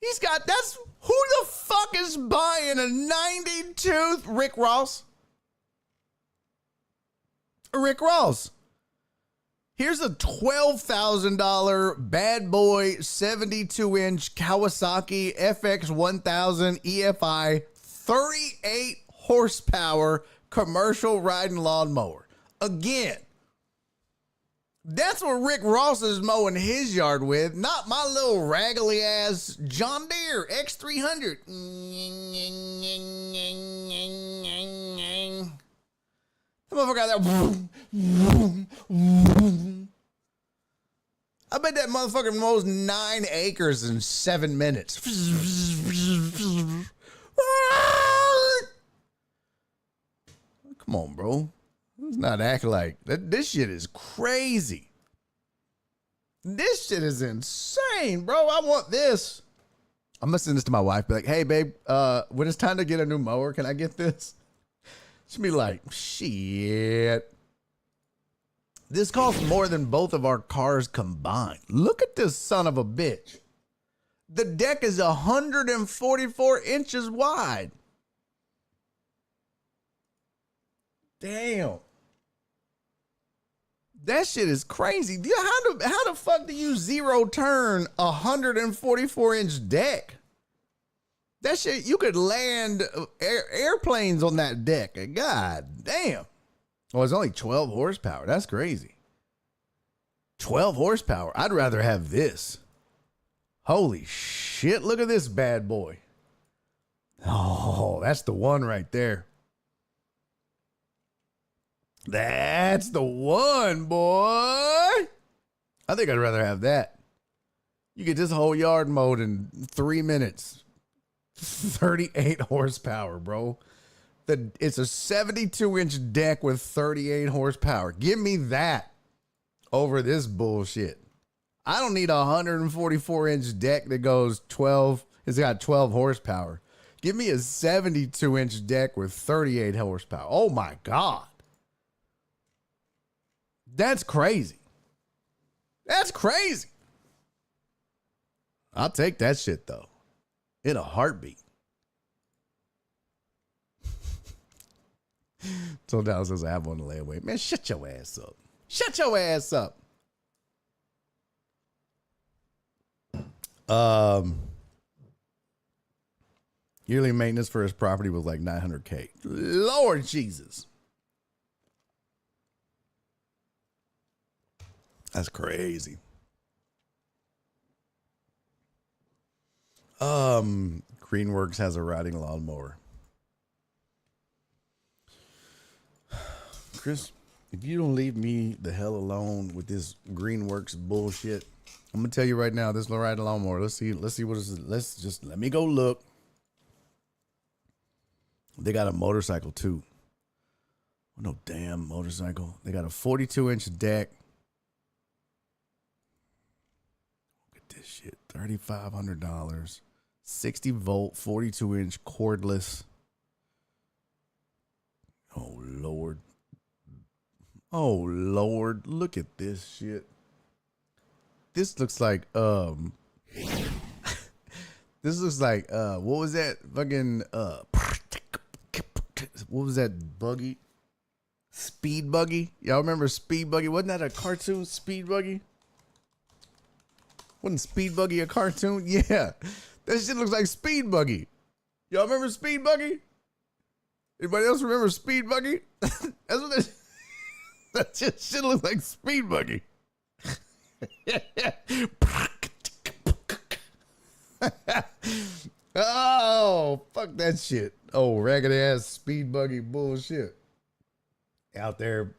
He's got, that's, who the fuck is buying a 92 Rick Ross? Rick Ross. Here's a $12,000 bad boy 72-inch Kawasaki FX1000 EFI 38 horsepower commercial riding lawnmower. Again, that's what Rick Ross is mowing his yard with, not my little raggedy ass John Deere X300. That motherfucker got that. I bet that motherfucker mows 9 acres in 7 minutes. Come on, bro. Let's not act like that. This shit is crazy. This shit is insane, bro. I want this. I'm gonna send this to my wife. Be like, hey, babe, when it's time to get a new mower, can I get this? She'll be like, shit. This costs more than both of our cars combined. Look at this son of a bitch. The deck is 144 inches wide. Damn. That shit is crazy. How the fuck do you zero turn a 144-inch deck? That shit, you could land airplanes on that deck. God damn. Oh, it's only 12 horsepower. That's crazy. 12 horsepower. I'd rather have this. Holy shit. Look at this bad boy. Oh, that's the one right there. That's the one, boy. I think I'd rather have that. You get this whole yard mowed in 3 minutes. 38 horsepower, bro. It's a 72-inch deck with 38 horsepower. Give me that over this bullshit. I don't need a 144-inch deck that goes 12. It's got 12 horsepower. Give me a 72-inch deck with 38 horsepower. Oh, my God. That's crazy. That's crazy. I'll take that shit, though. In a heartbeat. So Dallas says I have one to lay away. Man, shut your ass up. Shut your ass up. Yearly maintenance for his property was like $900K. Lord Jesus. That's crazy. Greenworks has a riding lawnmower. Chris, if you don't leave me the hell alone with this Greenworks bullshit, I'm gonna tell you right now, this riding lawnmower. Let's see what is it. Let me go look. They got a motorcycle too. No damn motorcycle. They got a 42-inch deck. Look at this shit. $3,500. 60-volt, 42-inch cordless. Oh, Lord. Oh, Lord. Look at this shit. This looks like, this looks like, what was that fucking, what was that buggy? Speed Buggy? Y'all remember Speed Buggy? Wasn't that a cartoon, Speed Buggy? Wasn't Speed Buggy a cartoon? Yeah. That shit looks like Speed Buggy. Y'all remember Speed Buggy? Anybody else remember Speed Buggy? That's what that shit looks like, Speed Buggy. Oh, fuck that shit. Oh, raggedy ass Speed Buggy bullshit. Out there.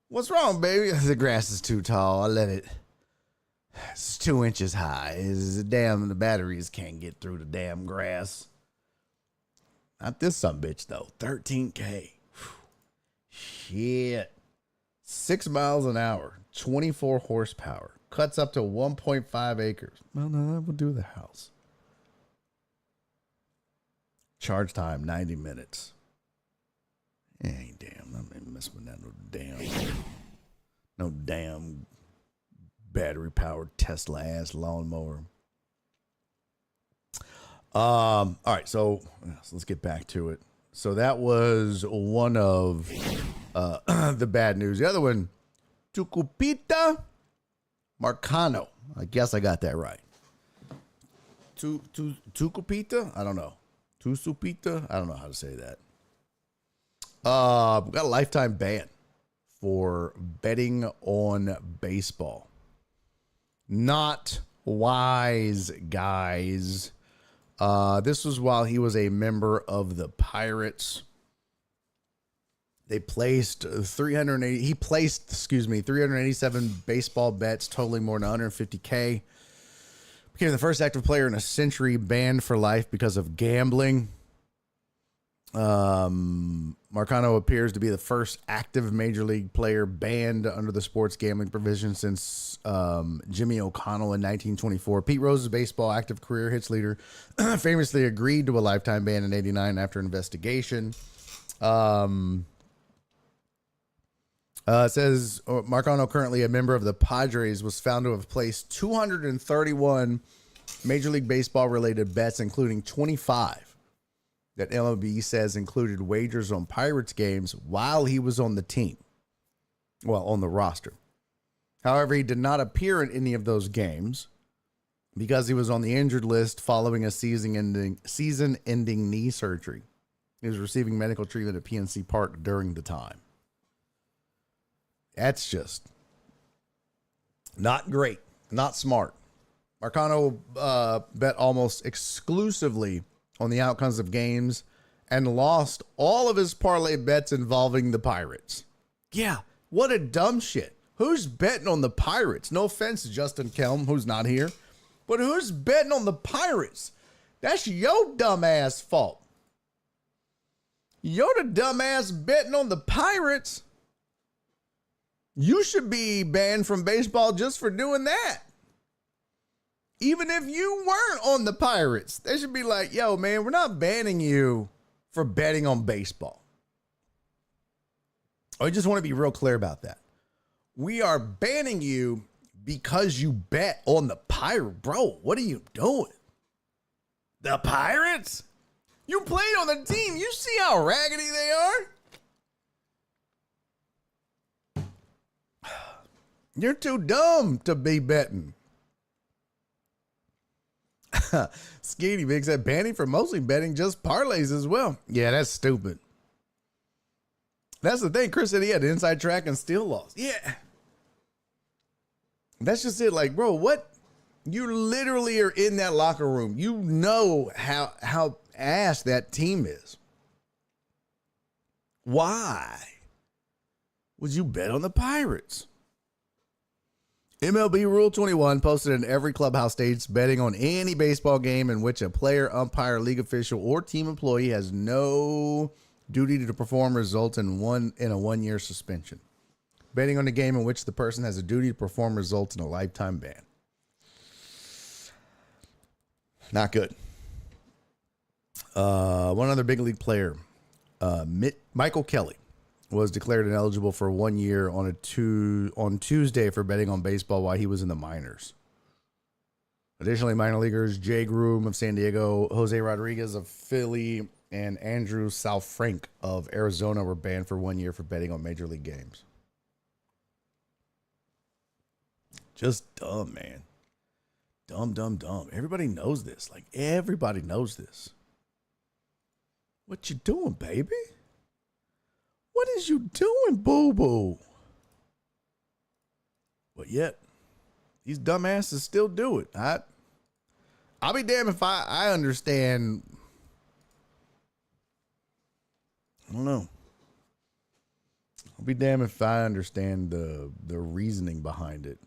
What's wrong, baby? The grass is too tall. I let it. It's 2 inches high. The batteries can't get through the damn grass. Not this sumbitch though. 13K. Shit. 6 miles an hour. 24 horsepower. Cuts up to 1.5 acres. Well, no, that would do the house. Charge time 90 minutes. Ain't damn. I'm not messing with that no damn battery powered Tesla ass lawnmower. All right, so let's get back to it. So that was one of the bad news. The other one, Tucupita Marcano. I guess I got that right. Tucupita? I don't know. Tusupita? I don't know how to say that. We got a lifetime ban for betting on baseball. Not wise, guys. This was while he was a member of the Pirates. He placed 387 baseball bets totaling more than 150K. Became the first active player in a century banned for life because of gambling. Marcano appears to be the first active major league player banned under the sports gambling provision since Jimmy O'Connell in 1924. Pete Rose's baseball active career hits leader famously agreed to a lifetime ban in 89 after investigation. It says Marcano, currently a member of the Padres, was found to have placed 231 Major League Baseball related bets, including 25 that MLB says included wagers on Pirates games while he was on the team. Well, on the roster. However, he did not appear in any of those games because he was on the injured list following a season-ending knee surgery. He was receiving medical treatment at PNC Park during the time. That's just not great, not smart. Marcano bet almost exclusively on the outcomes of games and lost all of his parlay bets involving the Pirates. Yeah, what a dumb shit. Who's betting on the Pirates? No offense to Justin Kelm, who's not here, but who's betting on the Pirates? That's your dumbass fault. You're the dumbass betting on the Pirates. You should be banned from baseball just for doing that. Even if you weren't on the Pirates, they should be like, yo, man, we're not banning you for betting on baseball. I just want to be real clear about that. We are banning you because you bet on the Pirates. Bro, what are you doing? The Pirates? You played on the team. You see how raggedy they are? You're too dumb to be betting. Skeety Big said banning for mostly betting just parlays as well. Yeah, that's stupid. That's the thing. Chris said he had inside track and still lost. Yeah. That's just it. Like, bro, what? You literally are in that locker room. You know how ass that team is. Why would you bet on the Pirates? MLB Rule 21 posted in every clubhouse states betting on any baseball game in which a player, umpire, league official, or team employee has no duty to perform results in a 1 year suspension. Betting on a game in which the person has a duty to perform results in a lifetime ban. Not good. One other big league player, Michael Kelly, was declared ineligible for 1 year on Tuesday for betting on baseball while he was in the minors. Additionally, minor leaguers Jay Groom of San Diego, Jose Rodriguez of Philly, and Andrew Salfrank of Arizona were banned for 1 year for betting on major league games. Just dumb, man. Dumb. Everybody knows this. Like, everybody knows this. What you doing, baby? What is you doing, boo-boo? But yet, these dumbasses still do it. I'll be damned if I understand. I don't know. I'll be damned if I understand the reasoning behind it.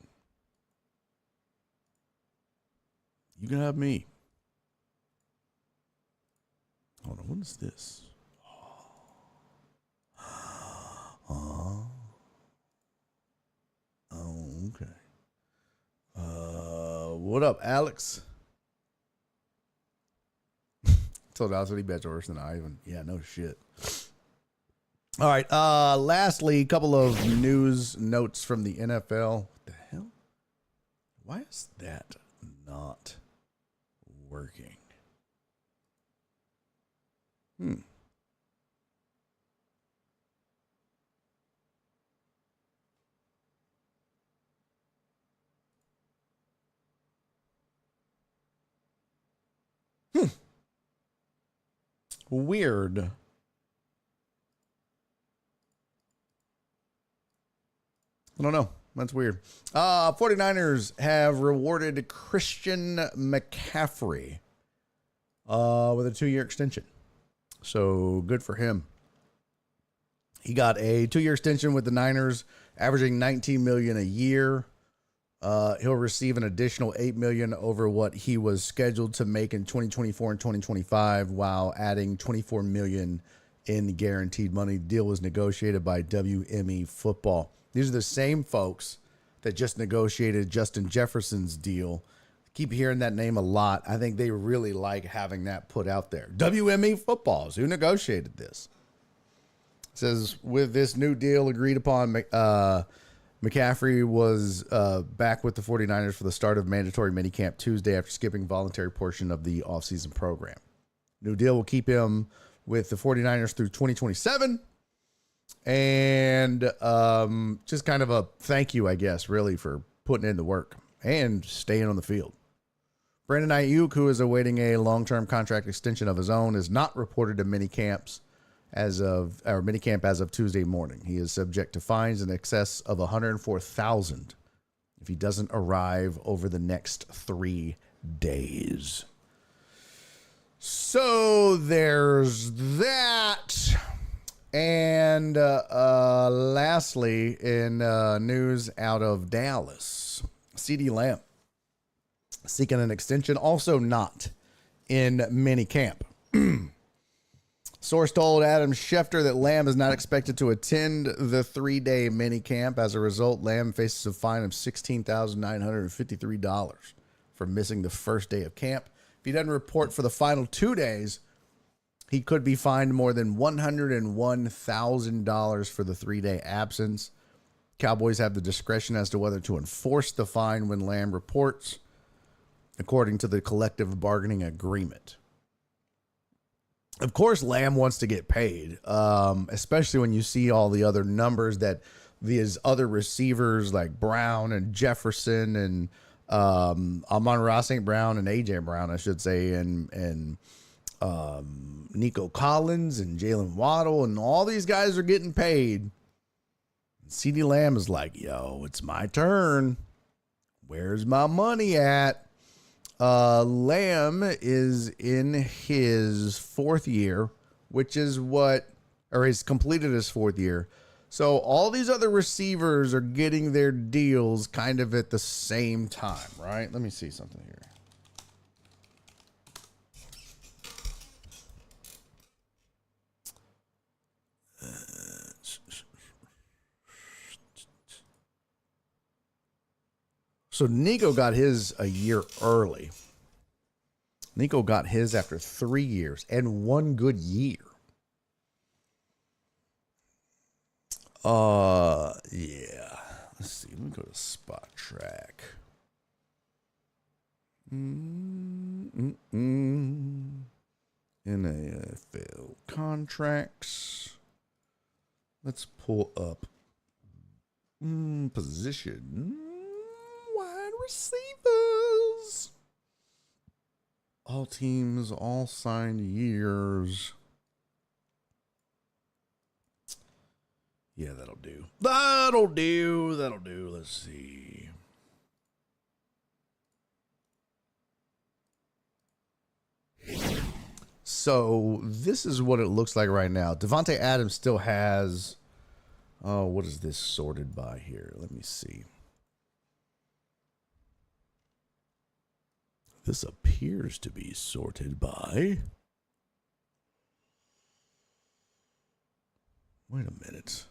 You can have me. Hold on, what is this? Oh, okay. What up, Alex? Told Alex that he bets worse than I even. Yeah, no shit. All right. Lastly, a couple of news notes from the NFL. What the hell? Why is that not working? Weird. I don't know. That's weird. 49ers have rewarded Christian McCaffrey with a 2-year extension. So good for him. He got a 2-year extension with the Niners, averaging $19 million a year. He'll receive an additional $8 million over what he was scheduled to make in 2024 and 2025, while adding $24 million in guaranteed money. The deal was negotiated by WME Football. These are the same folks that just negotiated Justin Jefferson's deal. Keep hearing that name a lot. I think they really like having that put out there. WME Football is who negotiated this. It says, with this new deal agreed upon, McCaffrey was back with the 49ers for the start of mandatory minicamp Tuesday after skipping voluntary portion of the offseason program. New deal will keep him with the 49ers through 2027. And just kind of a thank you, I guess, really, for putting in the work and staying on the field. Brandon Ayuk, who is awaiting a long-term contract extension of his own, is not reported to minicamp as of Tuesday morning. He is subject to fines in excess of $104,000 if he doesn't arrive over the next 3 days. So there's that. And lastly, in news out of Dallas, CeeDee Lamb seeking an extension, also not in minicamp. Source told Adam Schefter that Lamb is not expected to attend the 3-day minicamp. As a result, Lamb faces a fine of $16,953 for missing the first day of camp. If he doesn't report for the final 2 days, he could be fined more than $101,000 for the 3-day absence. Cowboys have the discretion as to whether to enforce the fine when Lamb reports, according to the collective bargaining agreement. Of course, Lamb wants to get paid, especially when you see all the other numbers that these other receivers like Brown and Jefferson and Amon-Ra St. Brown and A.J. Brown, I should say, and Nico Collins and Jalen Waddle and all these guys are getting paid. CeeDee Lamb is like, yo, it's my turn. Where's my money at? Lamb is in his 4th year, which is he's completed his 4th year. So all these other receivers are getting their deals kind of at the same time, right? Let me see something here. So Nico got his a year early. Nico got his after 3 years and 1 good year. Yeah. Let's see. Let me go to Spot Track. NFL contracts. Let's pull up position. Wide receivers. All teams, all signed years. Yeah, that'll do. That'll do. Let's see. So this is what it looks like right now. Devontae Adams still has, what is this sorted by here? Let me see. This appears to be sorted by, wait a minute.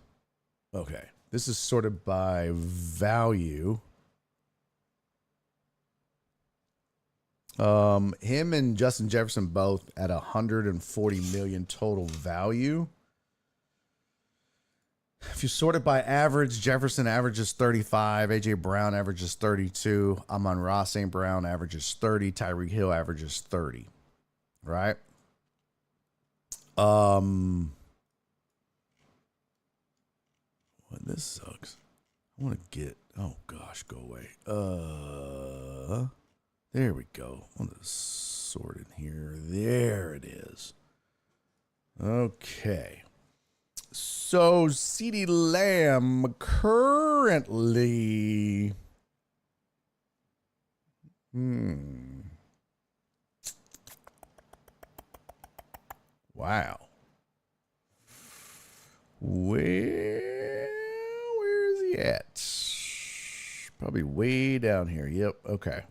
Okay, this is sorted by value. Him and Justin Jefferson both at 140 million total value. If you sort it by average, Jefferson averages 35, AJ Brown averages 32, Amon-Ra St. Brown averages 30, Tyreek Hill averages 30. Right? Well, this sucks. I want to get, oh gosh, go away. There we go. I want to sort it here. There it is. Okay. So CeeDee Lamb currently Wow. Where is he at? Probably way down here. Yep. Okay.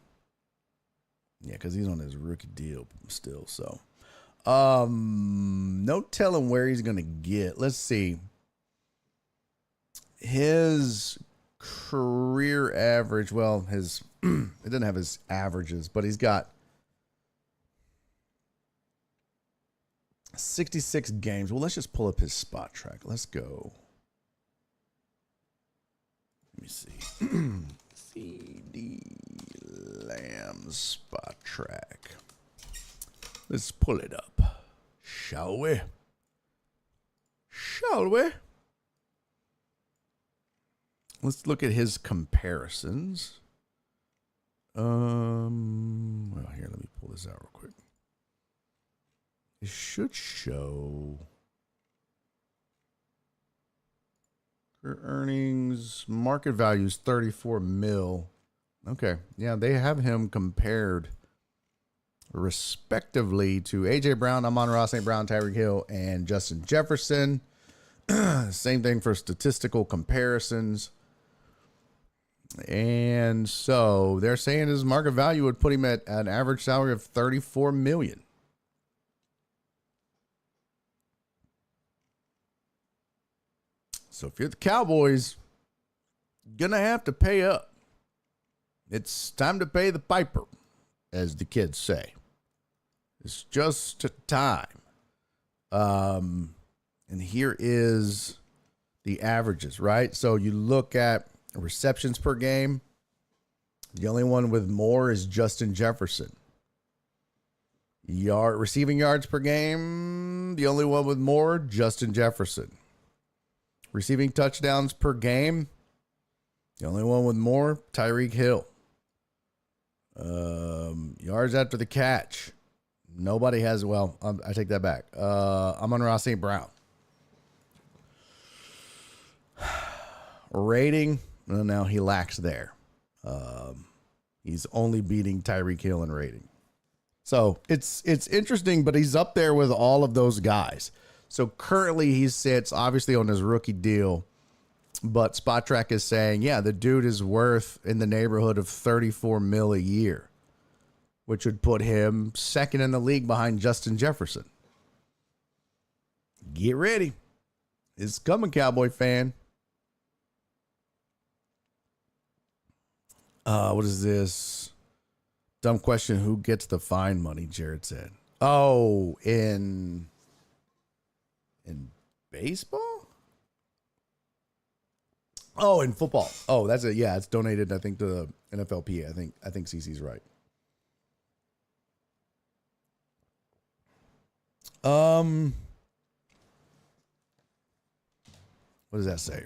Yeah, because he's on his rookie deal still. So, no telling where he's gonna get. Let's see. His career average. Well, his it doesn't have his averages, but he's got 66 games. Well, let's just pull up his spot track. Let's go. Let me see. CeeDee Lamb spot track. Let's pull it up. Shall we? Shall we? Let's look at his comparisons. Well, here, let me pull this out real quick. It should show career earnings, market values 34 mil. Okay. Yeah, they have him compared respectively to AJ Brown, Amon-Ra St. Brown, Tyreek Hill, and Justin Jefferson. Same thing for statistical comparisons. And so they're saying his market value would put him at an average salary of 34 million. So if you're the Cowboys, gonna have to pay up. It's time to pay the piper, as the kids say. It's just time. And here is the averages, right? So you look at receptions per game. The only one with more is Justin Jefferson. Receiving yards per game. The only one with more, Justin Jefferson. Receiving touchdowns per game. The only one with more, Tyreek Hill. Yards after the catch. Nobody has, well, I take that back. Amon-Ra St. Brown. Rating, well, now he lacks there. He's only beating Tyreek Hill in rating. So it's interesting, but he's up there with all of those guys. So currently he sits obviously on his rookie deal, but Spot Track is saying, yeah, the dude is worth in the neighborhood of 34 mil a year, which would put him second in the league behind Justin Jefferson. Get ready. It's coming, Cowboy fan. What is this? Dumb question. Who gets the fine money? Jared said. Oh, in baseball? Oh, in football. Oh, that's it. Yeah, it's donated, I think, to the NFLPA. I think CC's right. What does that say?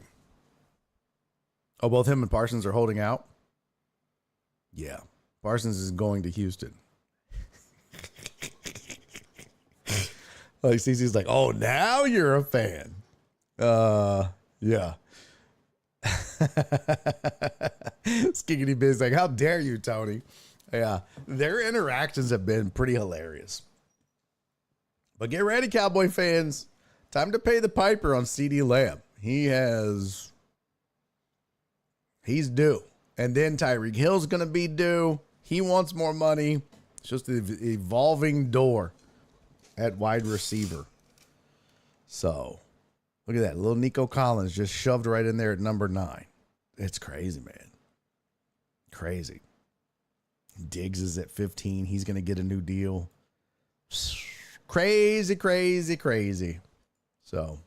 Oh, both him and Parsons are holding out? Yeah. Parsons is going to Houston. Like CC's like, oh, now you're a fan. Yeah. Skiggity Biz like, how dare you, Tony? Yeah. Their interactions have been pretty hilarious. But get ready, Cowboy fans. Time to pay the piper on CeeDee Lamb. He's due. And then Tyreek Hill's going to be due. He wants more money. It's just the evolving door at wide receiver. So, look at that. Little Nico Collins just shoved right in there at number 9. It's crazy, man. Crazy. Diggs is at 15. He's going to get a new deal. Crazy, crazy, crazy. So,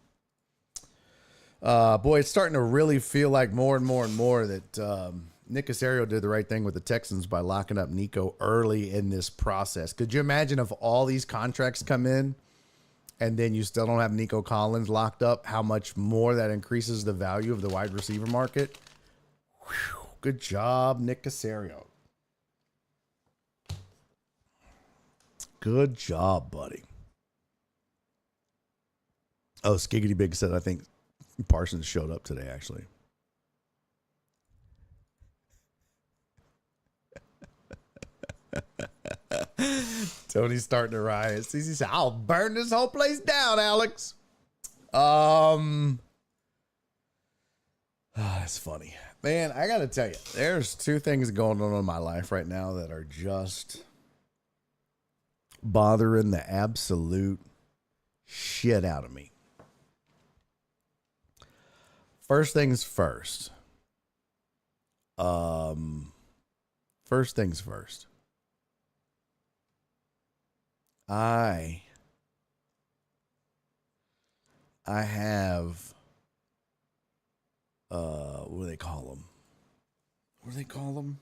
boy, it's starting to really feel like more and more and more that Nick Caserio did the right thing with the Texans by locking up Nico early in this process. Could you imagine if all these contracts come in and then you still don't have Nico Collins locked up, how much more that increases the value of the wide receiver market? Whew, good job, Nick Caserio. Good job, buddy. Oh, Skiggity Big said, I think Parsons showed up today, actually. Tony's starting to riot. CeeDee said, I'll burn this whole place down, Alex. That's funny. Man, I got to tell you, there's two things going on in my life right now that are just bothering the absolute shit out of me. First things first. First things first. I have what do they call them? What do they call them?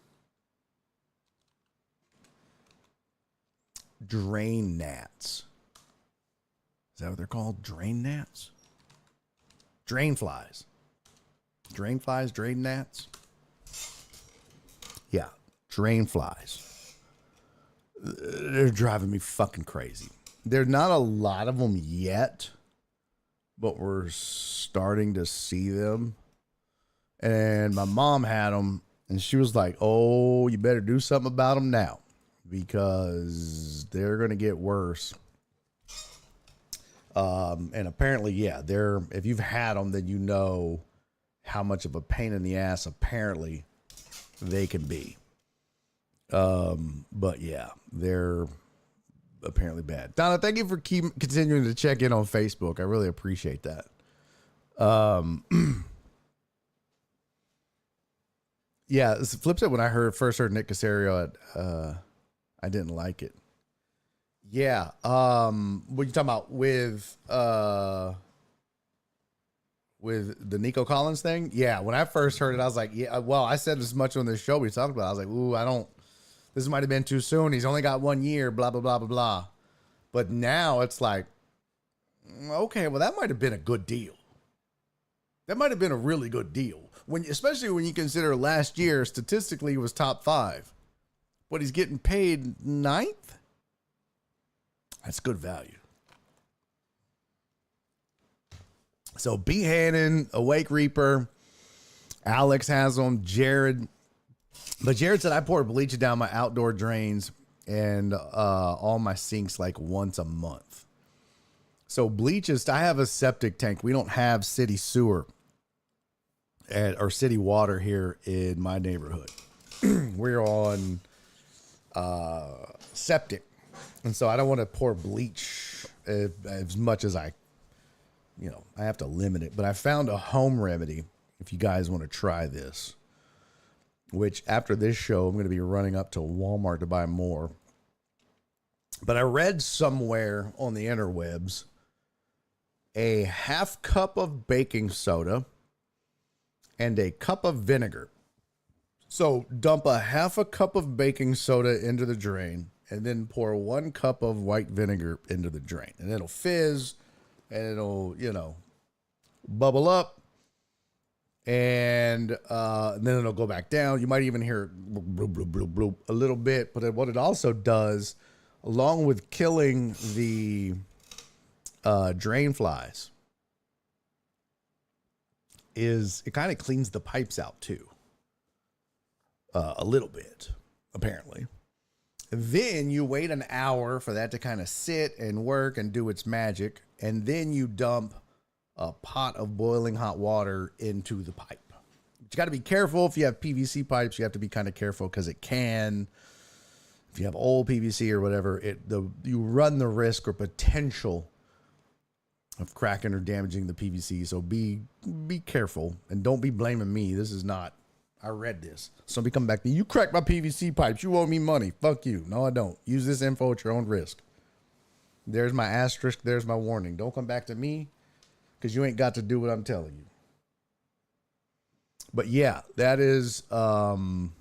Drain gnats. Is that what they're called? Drain gnats? Drain flies. Drain flies, drain gnats? Yeah, drain flies. They're driving me fucking crazy. There's not a lot of them yet, but we're starting to see them. And my mom had them, and she was like, oh, you better do something about them now because they're going to get worse. And apparently, yeah, if you've had them, then you know how much of a pain in the ass apparently they can be. But yeah, they're apparently bad. Donna, thank you for continuing to check in on Facebook. I really appreciate that. Yeah, the flip side, when I first heard Nick Casario, I didn't like it. Yeah. What are you talking about with the Nico Collins thing? Yeah. When I first heard it, I was like, yeah, well, I said as much on this show we talked about. I was like, ooh, this might've been too soon. He's only got 1 year, blah, blah, blah, blah, blah. But now it's like, okay, well, that might've been a good deal. That might've been a really good deal. Especially when you consider last year, statistically, he was top 5. But he's getting paid 9th? That's good value. So B. Hannon, Awake Reaper, Alex has them, Jared. But Jared said I pour bleach down my outdoor drains and all my sinks like once a month. So bleach I have a septic tank. We don't have city sewer or city water here in my neighborhood. We're on septic. And so I don't want to pour bleach as much as I have to limit it. But I found a home remedy if you guys want to try this, which after this show, I'm going to be running up to Walmart to buy more. But I read somewhere on the interwebs, a half cup of baking soda and a cup of vinegar. So dump a half a cup of baking soda into the drain and then pour 1 cup of white vinegar into the drain. And it'll fizz and it'll, bubble up. And then it'll go back down. You might even hear bloop, bloop, bloop, bloop, a little bit. But what it also does, along with killing the drain flies, is it kind of cleans the pipes out too. A little bit, apparently. Then you wait an hour for that to kind of sit and work and do its magic. And then you dump a pot of boiling hot water into the pipe. But you got to be careful. If you have PVC pipes, you have to be kind of careful because it can, if you have old PVC or whatever, you run the risk or potential of cracking or damaging the PVC. So be careful and don't be blaming me. This is not, I read this. Somebody come back to me, you cracked my PVC pipes. You owe me money. Fuck you. No, I don't. Use this info at your own risk. There's my asterisk. There's my warning. Don't come back to me because you ain't got to do what I'm telling you. But yeah, that is what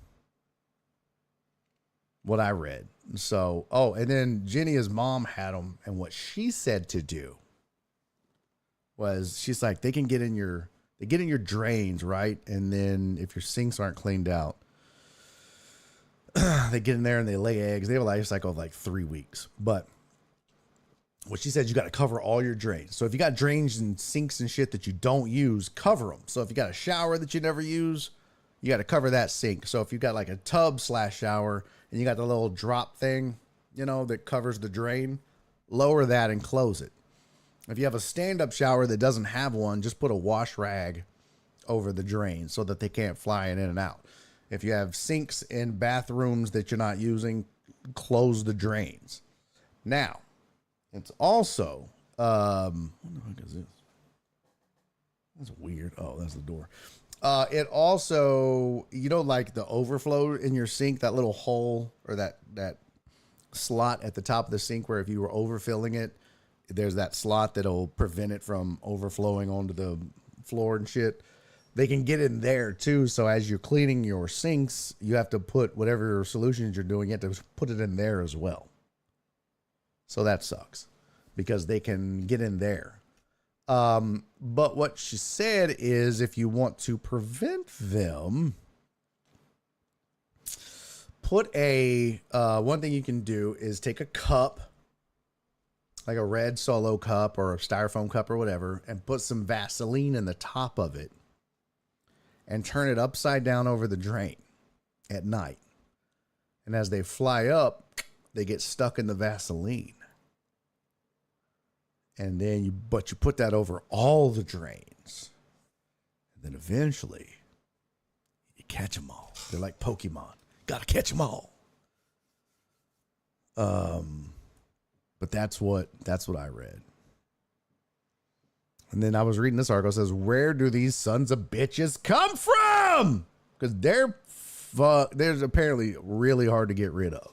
I read. So, and then Jenny's mom had them, and what she said to do was, she's like, they get in your drains, right? And then if your sinks aren't cleaned out, they get in there and they lay eggs. They have a life cycle of like 3 weeks. But what she said, you got to cover all your drains. So if you got drains and sinks and shit that you don't use, cover them. So if you got a shower that you never use, you got to cover that sink. So if you got like a tub/shower and you got the little drop thing, that covers the drain, lower that and close it. If you have a stand-up shower that doesn't have one, just put a wash rag over the drain so that they can't fly in and out. If you have sinks in bathrooms that you're not using, close the drains. Now, it's also, what the heck is this? That's weird. Oh, that's the door. It also, like the overflow in your sink, that little hole or that slot at the top of the sink where if you were overfilling it, there's that slot that'll prevent it from overflowing onto the floor and shit. They can get in there too. So as you're cleaning your sinks, you have to put whatever solutions you're doing, you have to put it in there as well. So that sucks because they can get in there. But what she said is if you want to prevent them, put one thing you can do is take a cup, like a red Solo cup or a styrofoam cup or whatever, and put some Vaseline in the top of it and turn it upside down over the drain at night. And as they fly up, they get stuck in the Vaseline. And then you put that over all the drains. And then eventually you catch them all. They're like Pokemon. Gotta catch them all. But that's what I read. And then I was reading this article. It says, where do these sons of bitches come from? Because they're apparently really hard to get rid of.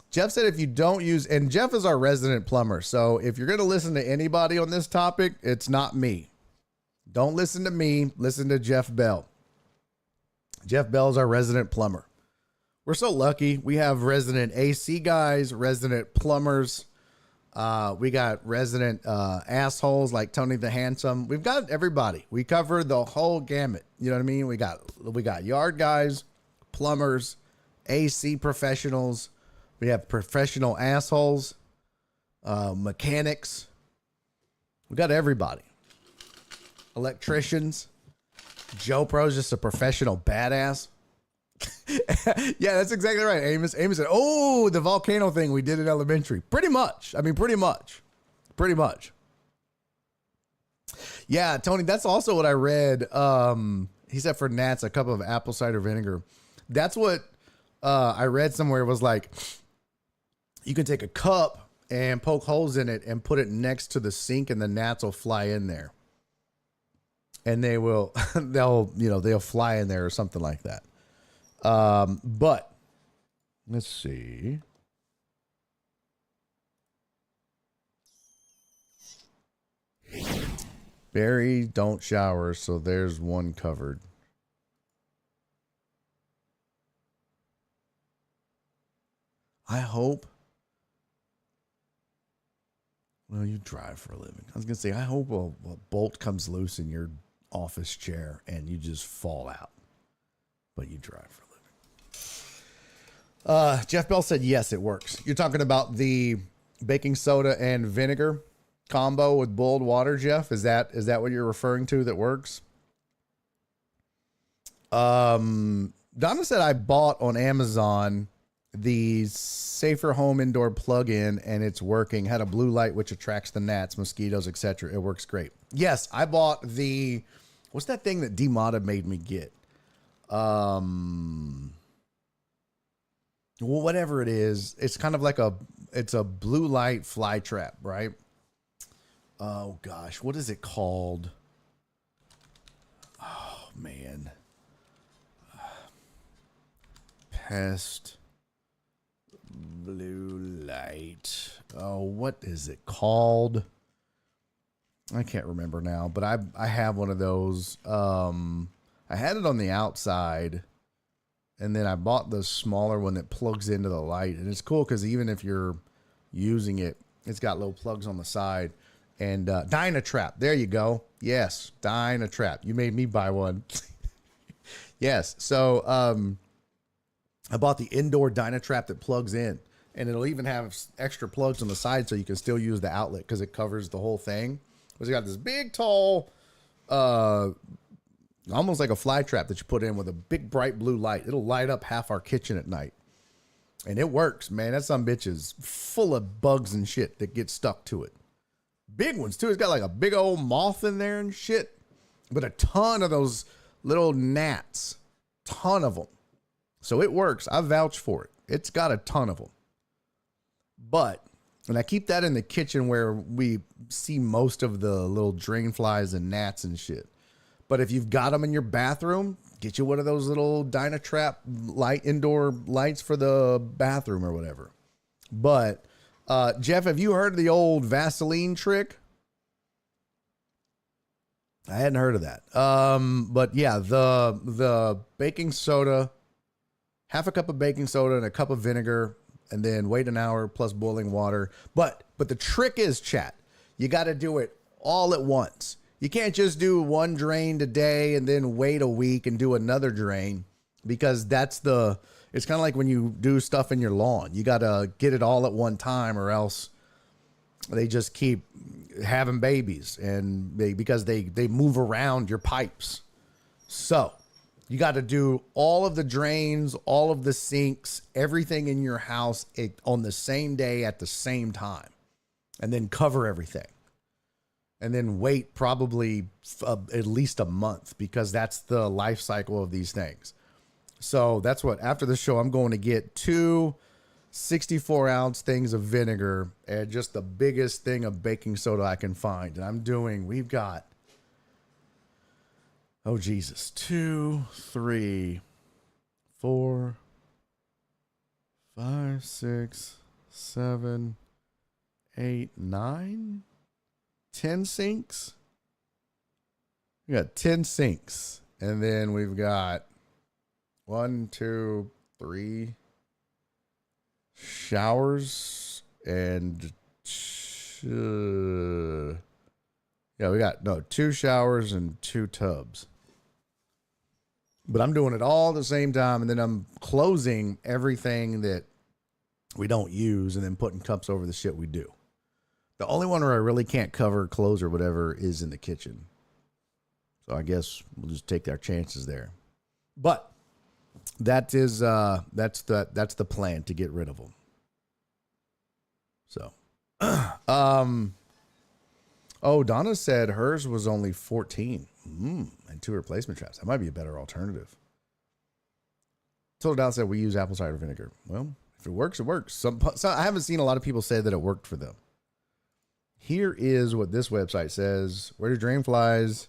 Jeff said if you don't use, and Jeff is our resident plumber, so if you're going to listen to anybody on this topic, it's not me. Don't listen to me. Listen to Jeff Bell. Jeff Bell is our resident plumber. We're so lucky. We have resident AC guys, resident plumbers. We got resident assholes like Tony the Handsome. We've got everybody. We cover the whole gamut. You know what I mean? We got yard guys, plumbers, AC professionals. We have professional assholes, mechanics. We got everybody. Electricians. Joe Pro's just a professional badass. Yeah, that's exactly right, Amos. Amos said, oh, the volcano thing we did in elementary. Pretty much. Pretty much. Yeah, Tony, that's also what I read. He said for gnats, a cup of apple cider vinegar. That's what I read somewhere. It was like, you can take a cup and poke holes in it and put it next to the sink and the gnats will fly in there. And they'll fly in there or something like that. But let's see. Barry don't shower, so there's one covered. I hope. Well, you drive for a living. I was going to say, I hope a bolt comes loose in your office chair and you just fall out. But you drive for a living. Jeff Bell said, yes, it works. You're talking about the baking soda and vinegar combo with boiled water, Jeff? Is that what you're referring to that works? Donna said I bought on Amazon the Safer Home Indoor plug-in and it's working. Had a blue light which attracts the gnats, mosquitoes, etc. It works great. Yes, I bought what's that thing that D-Moda made me get? Well, whatever it is, it's kind of like it's a blue light fly trap, right? Oh gosh, what is it called? Oh man. Pest blue light. Oh, what is it called? I can't remember now, but I have one of those. I had it on the outside, and then I bought the smaller one that plugs into the light, and it's cool because even if you're using it, it's got little plugs on the side. And Dynatrap, there you go. Yes, Dynatrap. You made me buy one. Yes, so I bought the indoor Dynatrap that plugs in, and it'll even have extra plugs on the side so you can still use the outlet because it covers the whole thing. It's got this big, tall almost like a fly trap that you put in with a big bright blue light. It'll light up half our kitchen at night. And it works, man. That some bitch is full of bugs and shit that get stuck to it. Big ones, too. It's got like a big old moth in there and shit. But a ton of those little gnats. Ton of them. So it works. I vouch for it. It's got a ton of them. But, and I keep that in the kitchen where we see most of the little drain flies and gnats and shit. But if you've got them in your bathroom, get you one of those little Dynatrap light indoor lights for the bathroom or whatever. But Jeff, have you heard of the old Vaseline trick? I hadn't heard of that. But yeah, the baking soda, half a cup of baking soda and a cup of vinegar, and then wait an hour plus boiling water. But the trick is, chat, you got to do it all at once. You can't just do one drain today and then wait a week and do another drain, because it's kind of like when you do stuff in your lawn. You got to get it all at one time, or else they just keep having babies, and because they move around your pipes. So you got to do all of the drains, all of the sinks, everything in your house on the same day at the same time, and then cover everything. And then wait probably at least a month, because that's the life cycle of these things. So that's what, after the show, I'm going to get 2 64-ounce things of vinegar and just the biggest thing of baking soda I can find. And we've got, oh Jesus, 2, 3, 4, 5, 6, 7, 8, 9, 10 sinks. We got 10 sinks, and then we've got 1, 2, 3 showers, and 2 showers and 2 tubs. But I'm doing it all at the same time, and then I'm closing everything that we don't use and then putting cups over the shit we do. The only one where I really can't cover, close, or whatever is in the kitchen. So I guess we'll just take our chances there. But that's the plan, to get rid of them. So, Donna said hers was only 14 and 2 replacement traps. That might be a better alternative. Total Down said we use apple cider vinegar. Well, if it works, it works. I haven't seen a lot of people say that it worked for them. Here is what this website says. Where do drain flies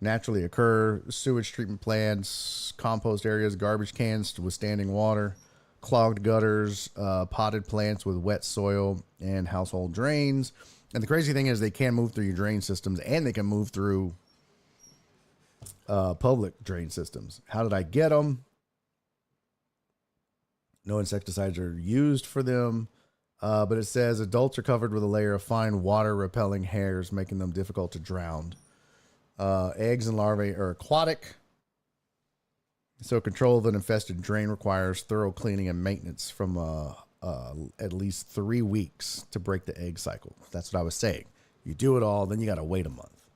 naturally occur? Sewage treatment plants, compost areas, garbage cans to withstanding water, clogged gutters, potted plants with wet soil, and household drains. And the crazy thing is they can move through your drain systems, and they can move through public drain systems. How did I get them? No insecticides are used for them. But it says adults are covered with a layer of fine water-repelling hairs, making them difficult to drown. Eggs and larvae are aquatic. So control of an infested drain requires thorough cleaning and maintenance from at least 3 weeks to break the egg cycle. That's what I was saying. You do it all, then you got to wait a month.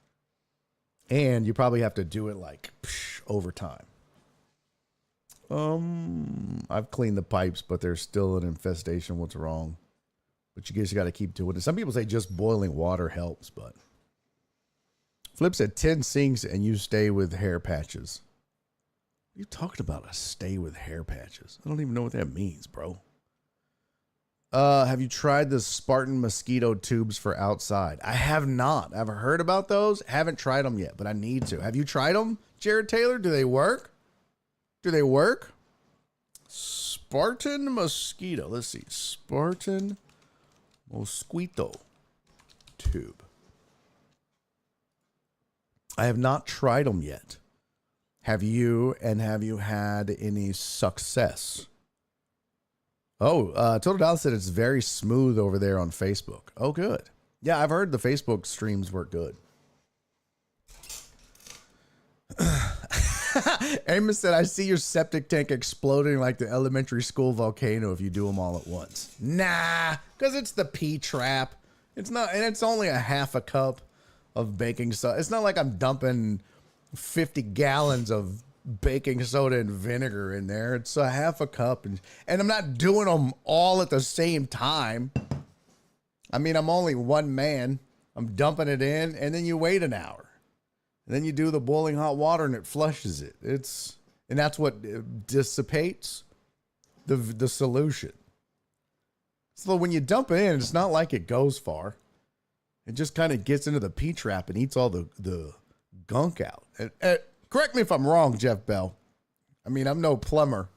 And you probably have to do it over time. I've cleaned the pipes, but there's still an infestation. What's wrong? But you guys got to keep doing it. Some people say just boiling water helps, but Flip said 10 sinks and you stay with hair patches. You talking about a stay with hair patches? I don't even know what that means, bro. Have you tried the Spartan mosquito tubes for outside? I have not. I've heard about those. Haven't tried them yet, but I need to. Have you tried them, Jared Taylor? Do they work? Spartan mosquito. Let's see. Spartan mosquito tube. I have not tried them yet. Have you? And have you had any success? Oh, Total Dallas said it's very smooth over there on Facebook. Oh, good. Yeah, I've heard the Facebook streams work good. Amos said, I see your septic tank exploding like the elementary school volcano if you do them all at once. Nah, because it's the pee trap. It's not, and it's only a half a cup of baking soda. It's not like I'm dumping 50 gallons of baking soda and vinegar in there. It's a half a cup. And I'm not doing them all at the same time. I mean, I'm only one man. I'm dumping it in, and then you wait an hour. And then you do the boiling hot water, and it flushes it. And that's what dissipates the solution. So when you dump it in, it's not like it goes far. It just kind of gets into the P-trap and eats all the gunk out. And correct me if I'm wrong, Jeff Bell. I mean, I'm no plumber.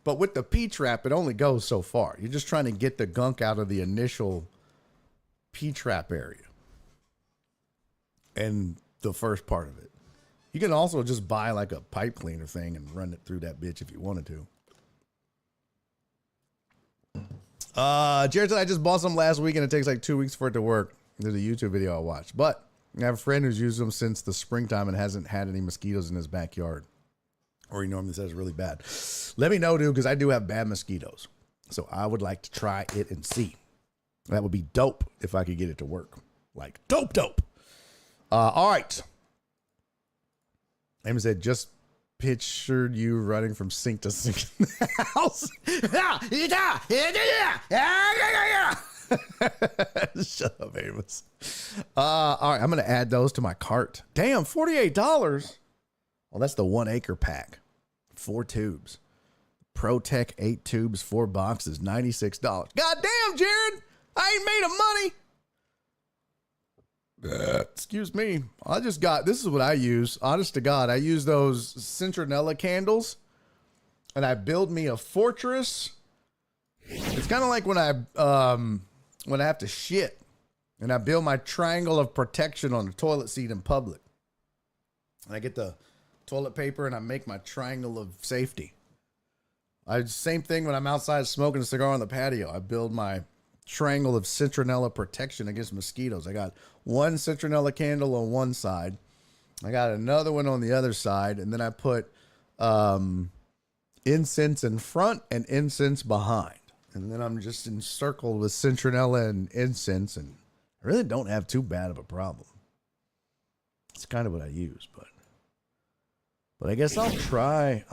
But with the P-trap, it only goes so far. You're just trying to get the gunk out of the initial P-trap area. And the first part of it. You can also just buy like a pipe cleaner thing and run it through that bitch if you wanted to. Jared said, I just bought some last week and it takes like 2 weeks for it to work. There's a YouTube video I watched. But I have a friend who's used them since the springtime and hasn't had any mosquitoes in his backyard. Or he normally says really bad. Let me know, dude, because I do have bad mosquitoes. So I would like to try it and see. That would be dope if I could get it to work. Like, dope. All right. Amy said, just pictured you running from sink to sink in the house. Shut up, Amos. All right, I'm going to add those to my cart. Damn, $48. Well, that's the 1 acre pack. 4 tubes. ProTech 8 tubes, 4 boxes, $96. God damn, Jared. I ain't made of money. Excuse me. This is what I use. Honest to God, I use those citronella candles and I build me a fortress. It's kind of like when I have to shit and I build my triangle of protection on the toilet seat in public. And I get the toilet paper and I make my triangle of safety. Same thing when I'm outside smoking a cigar on the patio. I build my triangle of citronella protection against mosquitoes. I got one citronella candle on one side. I got another one on the other side. And then I put incense in front and incense behind. And then I'm just encircled with citronella and incense. And I really don't have too bad of a problem. It's kind of what I use, but I guess I'll try